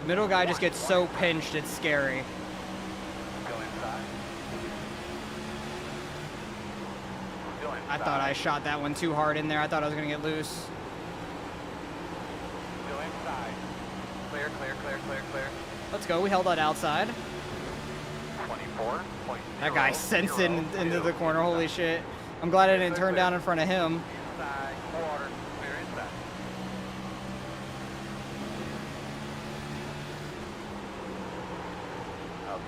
The middle guy just gets so pinched, it's scary. Still inside. Still inside. I thought I shot that one too hard in there. I thought I was gonna get loose. Still inside. Clear. Let's go. We held that outside. 24. That guy sends it into the corner. Holy shit. I'm glad I didn't turn down in front of him. Inside. Quarter. Clear inside.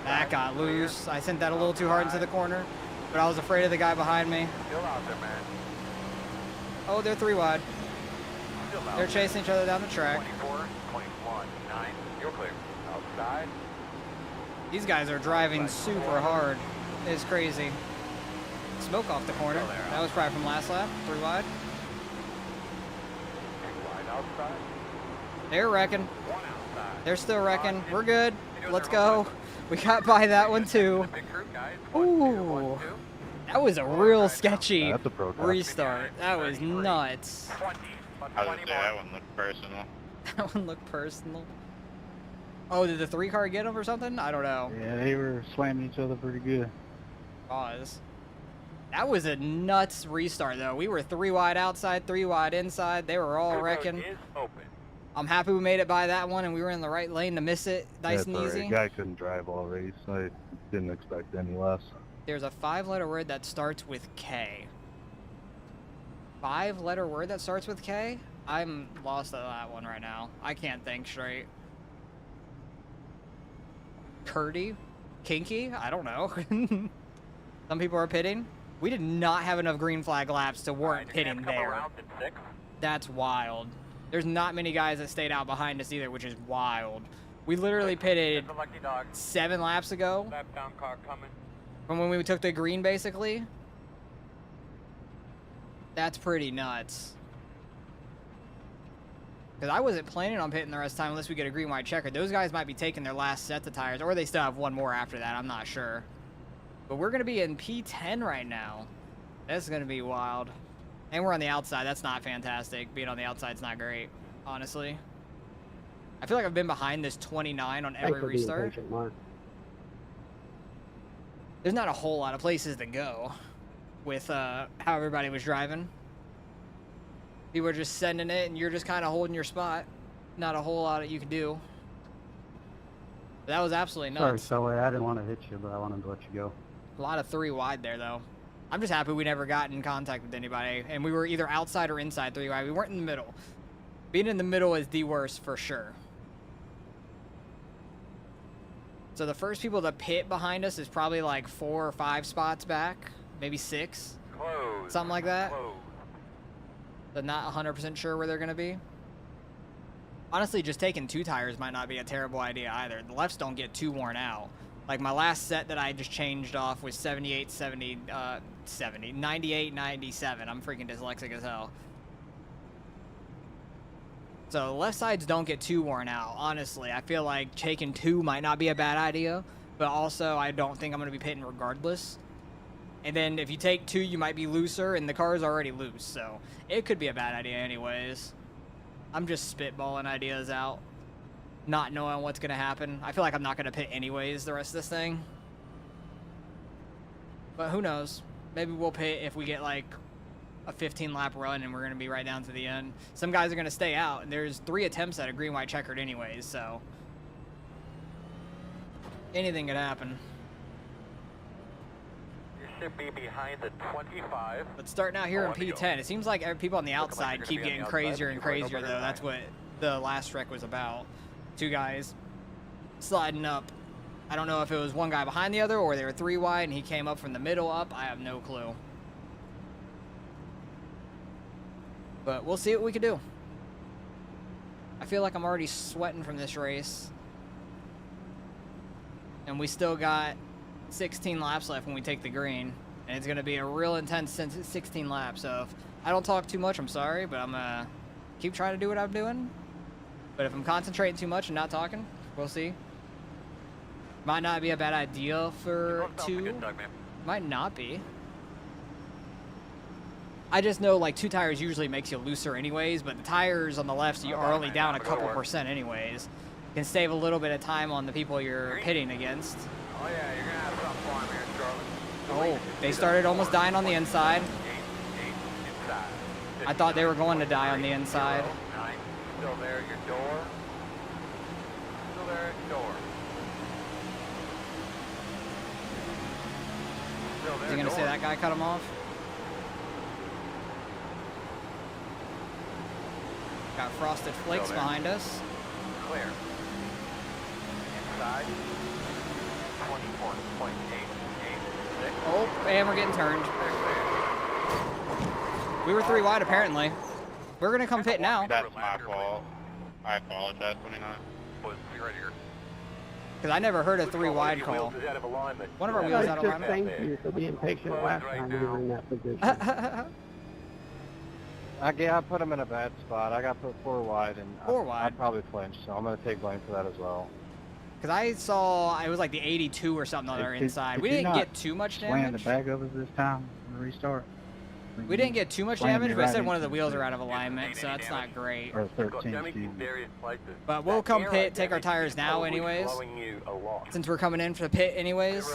That got loose. I sent that a little too hard into the corner, but I was afraid of the guy behind me. Still out there, man. Oh, they're 3 wide. Still out They're there. chasing each other down the track. 24.19. You're clear. Outside. These guys are driving super hard. It's crazy. Smoke off the corner. That was probably from last lap. 3 wide. 2 wide outside. They're wrecking. 1 outside. They're still wrecking. We're good. Let's go. We got by that one too. Big crew, guys. Ooh. That was a real sketchy That's a protest. restart. That was nuts. 20. I was gonna say that one looked personal. That one looked personal. Oh, did the 3 car get him or something? I don't know. Yeah, they were slamming each other pretty good. Pause. That was a nuts restart though. We were 3 wide outside, 3 wide inside. They were all wrecking. Is open. I'm happy we made it by that one and we were in the right lane to miss it nice and easy. Guy couldn't drive all race. I didn't expect any less. There's a 5-letter word that starts with K. 5-letter word that starts with K? I'm lost at that one right now. I can't think straight. Curdy? Kinky? I don't know. Some people are pitting. We did not have enough green flag laps to warrant pitting there. That's wild. There's not many guys that stayed out behind us either, which is wild. We literally pitted 7 laps ago. Lap down car coming. From when we took the green, basically. That's pretty nuts. Because I wasn't planning on pitting the rest of the time unless we get a green-white checker. Those guys might be taking their last sets of tires, or they still have one more after that. I'm not sure. But we're going to be in P10 right now. That's going to be wild. And we're on the outside. That's not fantastic. Being on the outside's not great, honestly. I feel like I've been behind this 29 on every restart. there's not a whole lot of places to go with how everybody was driving. People were just sending it, and you're just kind of holding your spot. Not a whole lot that you could do. But that was absolutely nuts. Sorry, Sully, I didn't want to hit you, but I wanted to let you go. A lot of 3 wide there, though. I'm just happy we never got in contact with anybody, and we were either outside or inside 3 wide. We weren't in the middle. Being in the middle is the worst for sure. So the first people to pit behind us is probably like 4 or 5 spots back, maybe 6, Close. something like that. Close. But not 100% sure where they're going to be. Honestly, just taking 2 tires might not be a terrible idea either. The lefts don't get too worn out. Like my last set that I just changed off was 98, 97. I'm freaking dyslexic as hell. So the left sides don't get too worn out. Honestly, I feel like taking 2 might not be a bad idea, but also I don't think I'm going to be pitting regardless. And then if you take 2, you might be looser, and the car is already loose, so it could be a bad idea anyways. I'm just spitballing ideas out, not knowing what's going to happen. I feel like I'm not going to pit anyways the rest of this thing. But who knows? Maybe we'll pit if we get like a 15-lap run and we're going to be right down to the end. Some guys are going to stay out, and there's 3 attempts at a green-white checkered anyways, so anything could happen. Should be behind the 25. But starting out here in P10, it seems like people on the outside keep getting crazier and crazier, though. That's what the last wreck was about. 2 guys sliding up. I don't know if it was one guy behind the other or they were 3 wide and he came up from the middle up. I have no clue. But we'll see what we can do. I feel like I'm already sweating from this race. And we still got 16 laps left when we take the green, and it's going to be a real intense 16 laps. So if I don't talk too much, I'm sorry, but I'm going to keep trying to do what I'm doing. But if I'm concentrating too much and not talking, we'll see. Might not be a bad idea for 2. Might not be. I just know like 2 tires usually makes you looser anyways, but the tires on the left are only down a couple percent anyways. You can save a little bit of time on the people you're pitting against. Oh yeah, you're gonna have something for him here, Charlie. Oh, they started almost dying on the inside. 8 inside. I thought they were going to die on the inside. 9, still there at your door. Still there at your door. Still there Is he going to say that guy cut him off? Got frosted flakes behind us. Clear. Inside. 21.886. Oh, and we're getting turned. We were 3 wide apparently. We're gonna come pit now. That's my fault. I apologize, 29. Was right here. Because I never heard a 3 wide call. One of our wheels out of Just alignment. thank you for being patient last time we were in that position. I put him in a bad spot. I got put 4 wide, and 4 wide. I probably flinched, so I'm going to take blame for that as well. Because I saw, it was like the 82 or something on our inside. We didn't get too much Slam the damage. bag over this time on the restart. We didn't get too much Slammed damage, it but I right said one of the into wheels the- are out of alignment, so that's not great. Or 13, excuse me. But we'll come pit, take our tires now anyways, since we're coming in for the pit anyways.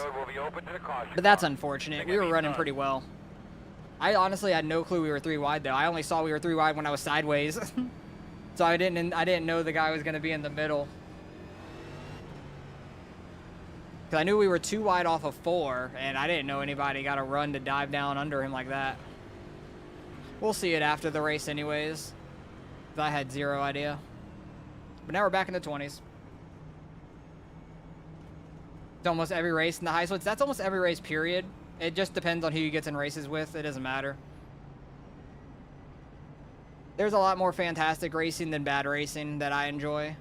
But that's unfortunate. We were running pretty well. I honestly had no clue we were 3 wide though. I only saw we were 3 wide when I was sideways. So I didn't know the guy was going to be in the middle. Because I knew we were 2 wide off of 4, and I didn't know anybody got a run to dive down under him like that. We'll see it after the race anyways. 'Cause I had 0 idea. But now we're back in the 20s. It's almost every race in the high splits. That's almost every race, period. It just depends on who you gets in races with. It doesn't matter. There's a lot more fantastic racing than bad racing that I enjoy.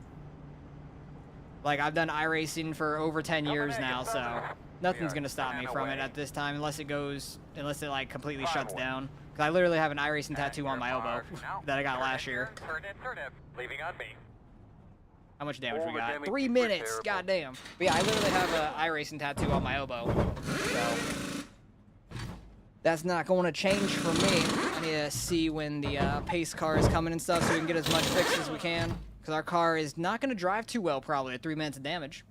Like, I've done iRacing for over 10 years now, so nothing's going to stop me from it at this time unless it like completely shuts down. Because I literally have an iRacing tattoo on my elbow that I got last year. Turn in, leaving on me. How much damage we got? 3 minutes, goddamn. But yeah, I literally have an iRacing tattoo on my elbow, so that's not going to change for me. I need to see when the pace car is coming and stuff so we can get as much fixed as we can. Because our car is not going to drive too well probably at 3 minutes of damage.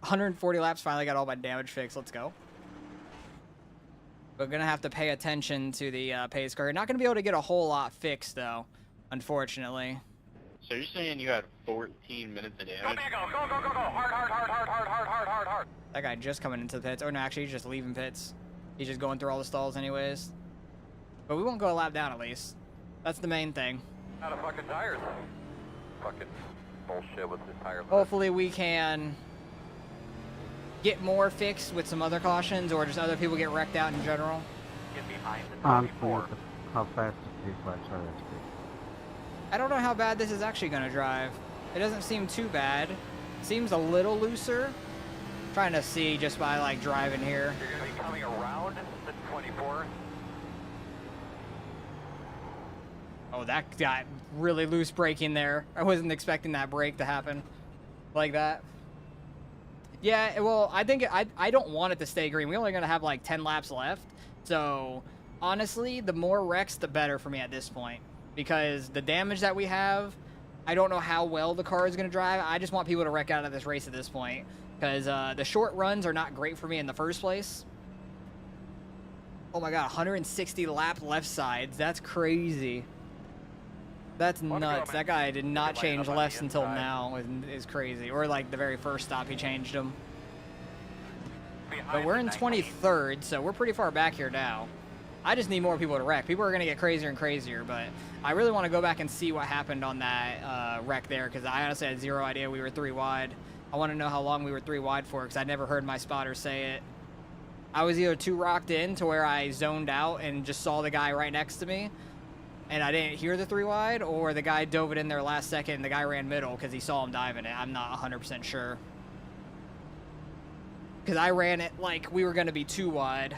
140 laps, finally got all my damage fixed. Let's go. We're going to have to pay attention to the pace car. You're not going to be able to get a whole lot fixed, though, unfortunately. So you're saying you had 14 minutes of Go, damage? Mango, go, go, go, go. Hard, hard, hard, hard, hard, hard, hard, hard, hard. That guy just coming into the pits. Or no, actually, he's just leaving pits. He's just going through all the stalls anyways. But we won't go a lap down, at least. That's the main thing. Out of fucking tires. Fucking bullshit with the tire. Hopefully we can get more fixed with some other cautions, or just other people get wrecked out in general. Get behind the Honestly, 24. how fast the pace laps are, that's great. I don't know how bad this is actually going to drive. It doesn't seem too bad. Seems a little looser. Trying to see just by like driving here. You're going to be coming around the 24. Oh, that got really loose braking there. I wasn't expecting that brake to happen like that. Yeah, well, I think I don't want it to stay green. We're only going to have like 10 laps left. So, honestly, the more wrecks, the better for me at this point. Because the damage that we have, I don't know how well the car is going to drive. I just want people to wreck out of this race at this point. Because the short runs are not great for me in the first place. Oh my god, 160 lap left sides. That's crazy. That's nuts. That guy did not change lefts until now. Is crazy. Or like the very first stop he changed them. But we're in 23rd, so we're pretty far back here now. I just need more people to wreck. People are going to get crazier and crazier, but I really want to go back and see what happened on that wreck there, because I honestly had zero idea we were 3 wide. I want to know how long we were 3 wide for, because I never heard my spotter say it. I was either too rocked in to where I zoned out and just saw the guy right next to me, and I didn't hear the 3 wide, or the guy dove it in there last second and the guy ran middle because he saw him diving it. I'm not 100% sure. Because I ran it like we were going to be 2 wide.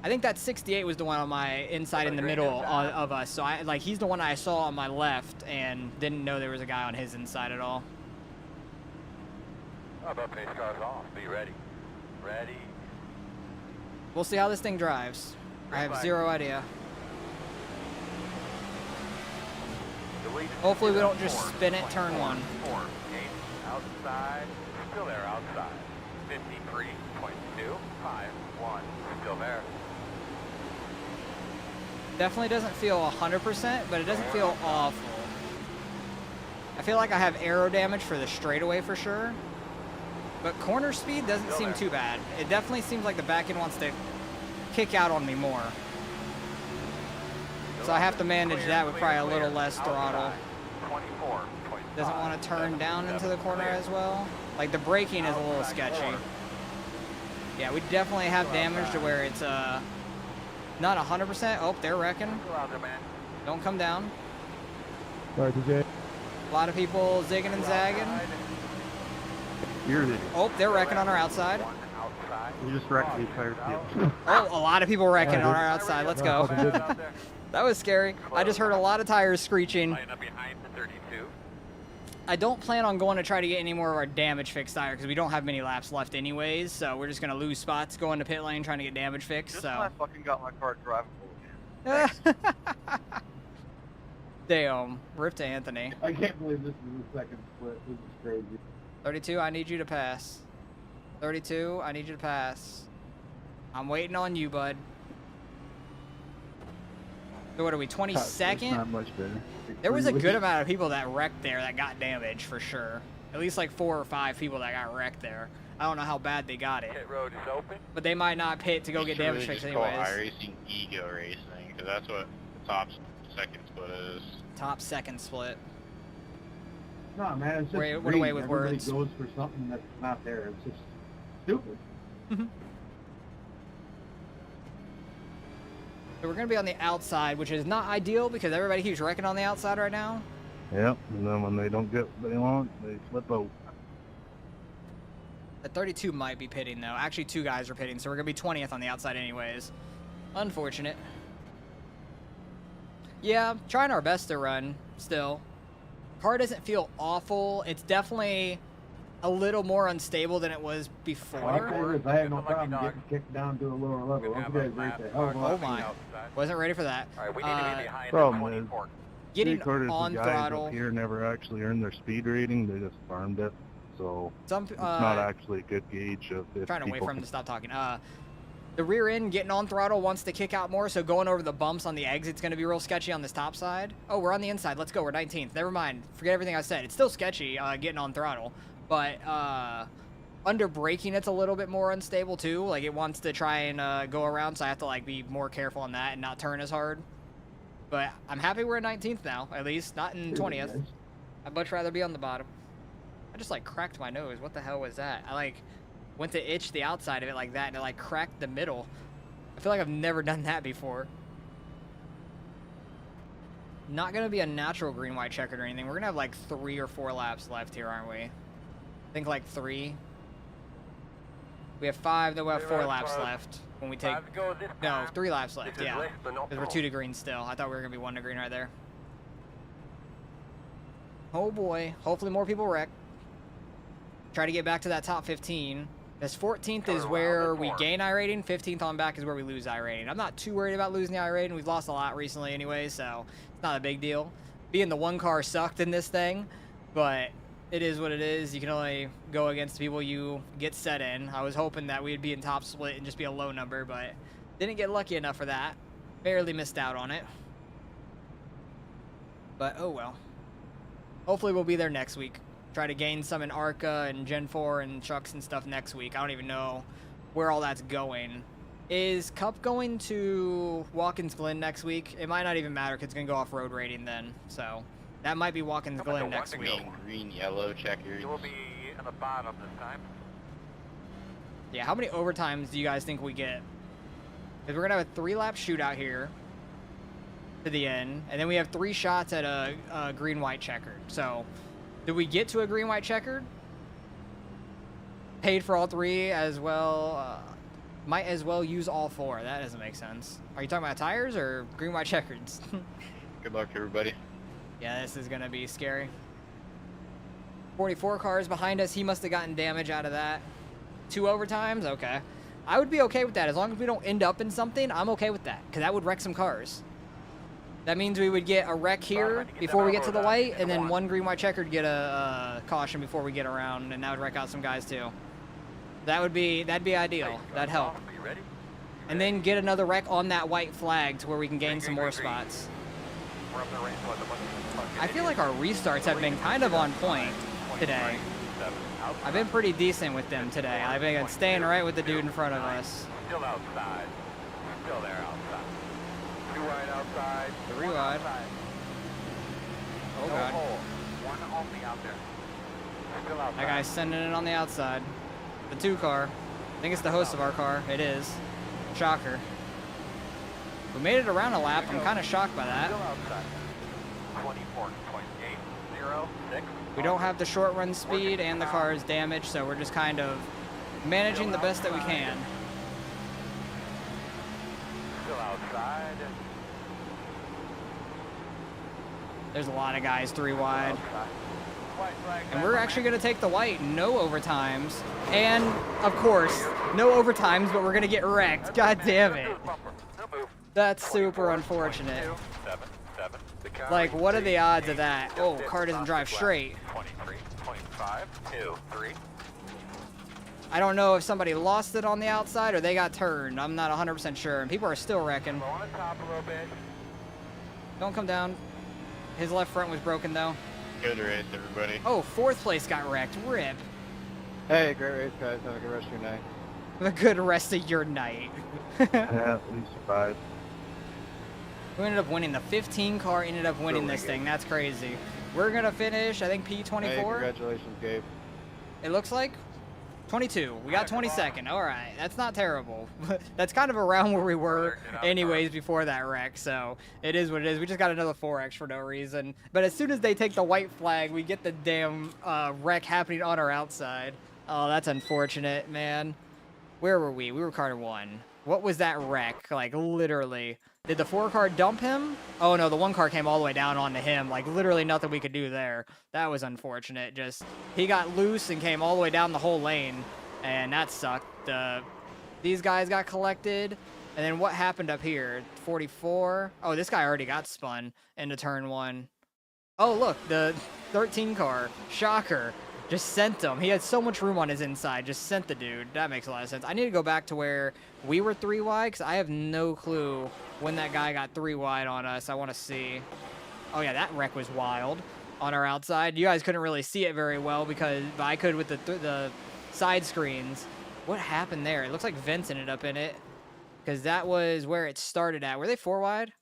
I think that 68 was the one on my inside in the middle of us. So he's the one I saw on my left and didn't know there was a guy on his inside at all. How about pace cars off? Be ready. Ready. We'll see how this thing drives. I have zero idea. Hopefully we don't just spin it turn 1. 4, 8, outside, still there, outside. 53.2, 5, 1, still there. Definitely doesn't feel 100%, but it doesn't feel awful. I feel like I have aero damage for the straightaway for sure. But corner speed doesn't seem too bad. It definitely seems like the back end wants to kick out on me more. So I have to manage that with probably a little less throttle. Doesn't want to turn down into the corner as well. Like the braking is a little sketchy. Yeah, we definitely have damage to where it's not 100%. Oh, they're wrecking. Don't come down. Sorry, DJ. A lot of people zigging and zagging. You're an idiot. Oh, they're wrecking on our outside. You just wrecked the entire field. Oh, a lot of people wrecking on our outside. Let's go. That was scary. I just heard a lot of tires screeching. I don't plan on going to try to get any more of our damage fixed tire because we don't have many laps left anyways. So we're just going to lose spots going to pit lane trying to get damage fixed. Just So. when I fucking got my car drivable again. Damn. Rip to Anthony. I can't believe this is the second split. This is crazy. 32, I need you to pass. 32, I need you to pass. I'm waiting on you, bud. So what are we, 22nd? Not much better. There was a good amount of people that wrecked there that got damaged for sure. At least like 4 or 5 people that got wrecked there. I don't know how bad they got it. Pit road is open. But they might not pit to go get damage fixed anyways. iracing ego racing, because that's what the top second split is. Top second split. No, man, it's just Wait, what green. away with Everybody words. goes for something that's not there. It's just stupid. So we're going to be on the outside, which is not ideal because everybody keeps wrecking on the outside right now. Yep, and then when they don't get what they want, they flip out. The 32 might be pitting though. Actually, 2 guys are pitting, so we're going to be 20th on the outside anyways. Unfortunate. Yeah, trying our best to run still. Car doesn't feel awful. It's definitely a little more unstable than it was before. I have no problem getting kicked down to a lower level. Those guys right there. Oh my. Wasn't ready for that. All right, we need to be behind problem the is, 24. Getting three-quarters on of the guys throttle. up here never actually earned their speed rating. They just farmed it. so Some it's not actually a good gauge of if trying to wait people for him can... to stop talking. The rear end getting on throttle wants to kick out more, so going over the bumps on the exit's going to be real sketchy on this top side. Oh, we're on the inside. Let's go. We're 19th. Never mind. Forget everything I said. It's still sketchy getting on throttle, but under braking, it's a little bit more unstable too. Like it wants to try and go around, so I have to like be more careful on that and not turn as hard. But I'm happy we're in 19th now, at least not in 20th. I'd much rather be on the bottom. I just like cracked my nose. What the hell was that? I like went to itch the outside of it like that, and it like cracked the middle. I feel like I've never done that before. Not gonna be a natural green, white, checkered or anything. We're gonna have like 3 or 4 laps left here, aren't we? I think like 3. We have 5, then we'll have 4 laps left when we take... No, 3 laps left, yeah. Because we're 2 to green still. I thought we were gonna be 1 to green right there. Oh boy. Hopefully more people wreck. Try to get back to that top 15. This 14th is where we gain iRating. 15th on back is where we lose iRating. I'm not too worried about losing the iRating. We've lost a lot recently anyway, so it's not a big deal. Being the 1 car sucked in this thing, but it is what it is. You can only go against the people you get set in. I was hoping that we'd be in top split and just be a low number, but didn't get lucky enough for that. Barely missed out on it. But oh well. Hopefully we'll be there next week. Try to gain some in ARCA and Gen 4 and trucks and stuff next week. I don't even know where all that's going. Is Cup going to Watkins Glen next week? It might not even matter because it's going to go off road rating then. So that might be Watkins Glen next week. Green, yellow, checkers. You will be at the bottom this time. Yeah, how many overtimes do you guys think we get? Because we're going to have a 3-lap shootout here to the end. And then we have 3 shots at a green, white, checkered. So... did we get to a green, white, checkered? Paid for all 3 as well. Might as well use all 4. That doesn't make sense. Are you talking about tires or green, white, checkers? Good luck, everybody. Yeah, this is going to be scary. 44 cars behind us. He must have gotten damage out of that. 2 overtimes? Okay. I would be okay with that. As long as we don't end up in something, I'm okay with that. Because that would wreck some cars. That means we would get a wreck here before we get to the white, and then 1 green, white, checkered get a caution before we get around, and that would wreck out some guys too. That'd be ideal. That'd help. And then get another wreck on that white flag to where we can gain some more spots. I feel like our restarts have been kind of on point today. I've been pretty decent with them today. I've been staying right with the dude in front of us. Still outside. Still there outside. 2 wide outside. 3 wide. Oh god. 1 only out there. Still outside. That guy's sending it on the outside. The 2 car. I think it's the host of our car. It is. Shocker. We made it around a lap. I'm kind of shocked by that. Still outside. 24.806. We don't have the short run speed and the car is damaged, so we're just kind of managing the best that we can. Still outside. There's a lot of guys 3 wide. And we're actually going to take the white. No overtimes. And, of course, no overtimes, but we're going to get wrecked. God damn it. That's super unfortunate. Like, what are the odds of that? Oh, car doesn't drive straight. 23.523. I don't know if somebody lost it on the outside or they got turned. I'm not 100% sure. And people are still wrecking. On the top a little bit. Don't come down. His left front was broken, though. Good race, everybody. Oh, 4th place got wrecked. Rip. Hey, great race, guys. Have a good rest of your night. The good rest of your night. Yeah, at least 5. We ended up winning. The 15 car ended up winning this thing. That's crazy. We're going to finish, I think, P24. Hey, congratulations, Gabe. It looks like 22. We got 22nd. All right. That's not terrible. That's kind of around where we were anyways before that wreck. So it is what it is. We just got another 4X for no reason. But as soon as they take the white flag, we get the damn wreck happening on our outside. Oh, that's unfortunate, man. Where were we? We were car 1. What was that wreck? Like, literally. Did the 4 car dump him? Oh, no, the 1 car came all the way down onto him. Like, literally nothing we could do there. That was unfortunate. Just, he got loose and came all the way down the whole lane. And that sucked. These guys got collected. And then what happened up here? 44. Oh, this guy already got spun into turn 1. Oh, look, the 13 car. Shocker. Just sent him. He had so much room on his inside. Just sent the dude. That makes a lot of sense. I need to go back to where we were 3 wide because I have no clue when that guy got 3 wide on us. I want to see. Oh, yeah, that wreck was wild on our outside. You guys couldn't really see it very well because I could with the side screens. What happened there? It looks like Vince ended up in it because that was where it started at. Were they 4 wide?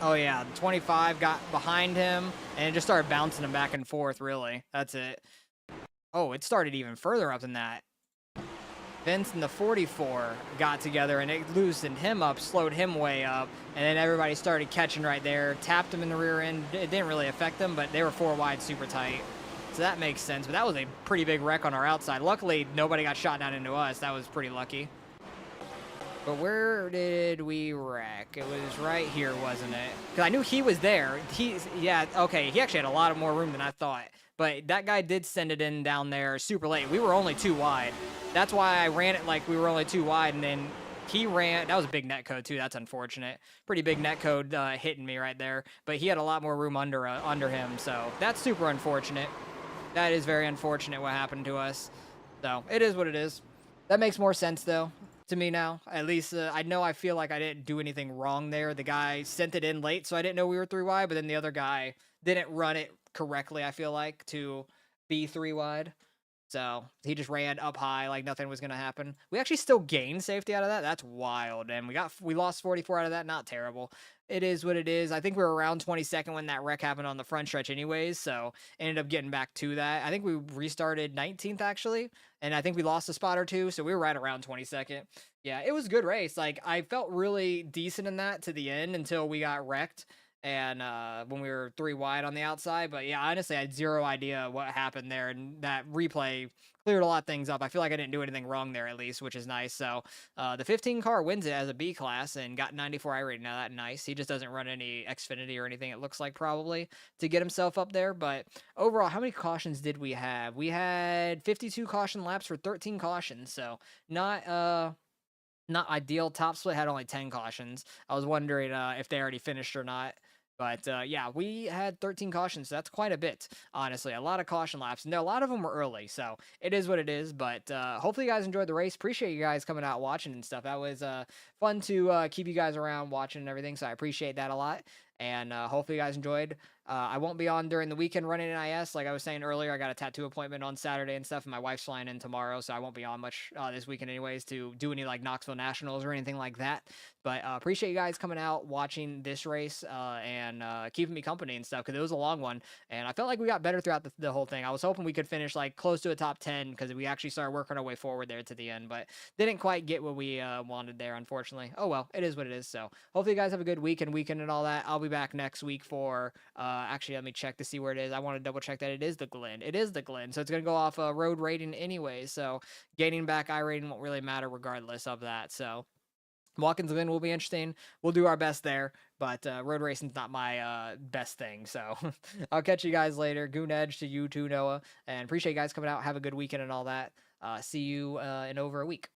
Oh, yeah, the 25 got behind him, and it just started bouncing him back and forth, really. That's it. Oh, it started even further up than that. Vince and the 44 got together, and it loosened him up, slowed him way up, and then everybody started catching right there, tapped him in the rear end. It didn't really affect them, but they were 4 wide super tight. So that makes sense, but that was a pretty big wreck on our outside. Luckily, nobody got shot down into us. That was pretty lucky. But where did we wreck? It was right here, wasn't it? Because I knew he was there. Yeah, okay, he actually had a lot of more room than I thought. But that guy did send it in down there super late. We were only 2 wide. That's why I ran it like we were only 2 wide, and then he ran. That was a big net code, too. That's unfortunate. Pretty big net code hitting me right there. But he had a lot more room under him, so that's super unfortunate. That is very unfortunate what happened to us. So it is what it is. That makes more sense, though. To me now, at least I feel like I didn't do anything wrong there. The guy sent it in late, so I didn't know we were 3 wide, but then the other guy didn't run it correctly, I feel like, to be 3 wide. So he just ran up high like nothing was going to happen. We actually still gained safety out of that. That's wild. And we lost 44 out of that. Not terrible. It is what it is. I think we were around 22nd when that wreck happened on the front stretch anyways, so ended up getting back to that. I think we restarted 19th, actually, and I think we lost a spot or 2, so we were right around 22nd. Yeah, it was a good race. Like, I felt really decent in that to the end until we got wrecked, and when we were 3 wide on the outside. But yeah, honestly, I had zero idea what happened there, and that replay cleared a lot of things up. I feel like I didn't do anything wrong there, at least, which is nice. So the 15 car wins it as a B class and got 94 iRating. Now that's nice. He just doesn't run any Xfinity or anything, it looks like, probably, to get himself up there. But overall, how many cautions did we have? We had 52 caution laps for 13 cautions, so not ideal. Top Split had only 10 cautions. I was wondering if they already finished or not. But yeah, we had 13 cautions, so that's quite a bit, honestly. A lot of caution laps, and a lot of them were early, so it is what it is. But hopefully you guys enjoyed the race. Appreciate you guys coming out watching and stuff. That was fun to keep you guys around watching and everything, so I appreciate that a lot. And hopefully you guys enjoyed. I won't be on during the weekend running NIS. Like I was saying earlier, I got a tattoo appointment on Saturday and stuff, and my wife's flying in tomorrow, so I won't be on much this weekend anyways to do any like Knoxville Nationals or anything like that. But appreciate you guys coming out, watching this race, and keeping me company and stuff, because it was a long one, and I felt like we got better throughout the whole thing. I was hoping we could finish like close to a top 10, because we actually started working our way forward there to the end, but didn't quite get what we wanted there, unfortunately. Oh well, it is what it is. So hopefully you guys have a good weekend and all that. I'll be back next week for actually, let me check to see where it is. I want to double check that it is the Glen. It is the Glen, so it's going to go off road rating anyway, so gaining back iRating won't really matter regardless of that. So Watkins Glen will be interesting. We'll do our best there, but road racing's not my best thing, so I'll catch you guys later. Goon Edge to you too, Noah, and appreciate you guys coming out. Have a good weekend and all that. See you in over a week.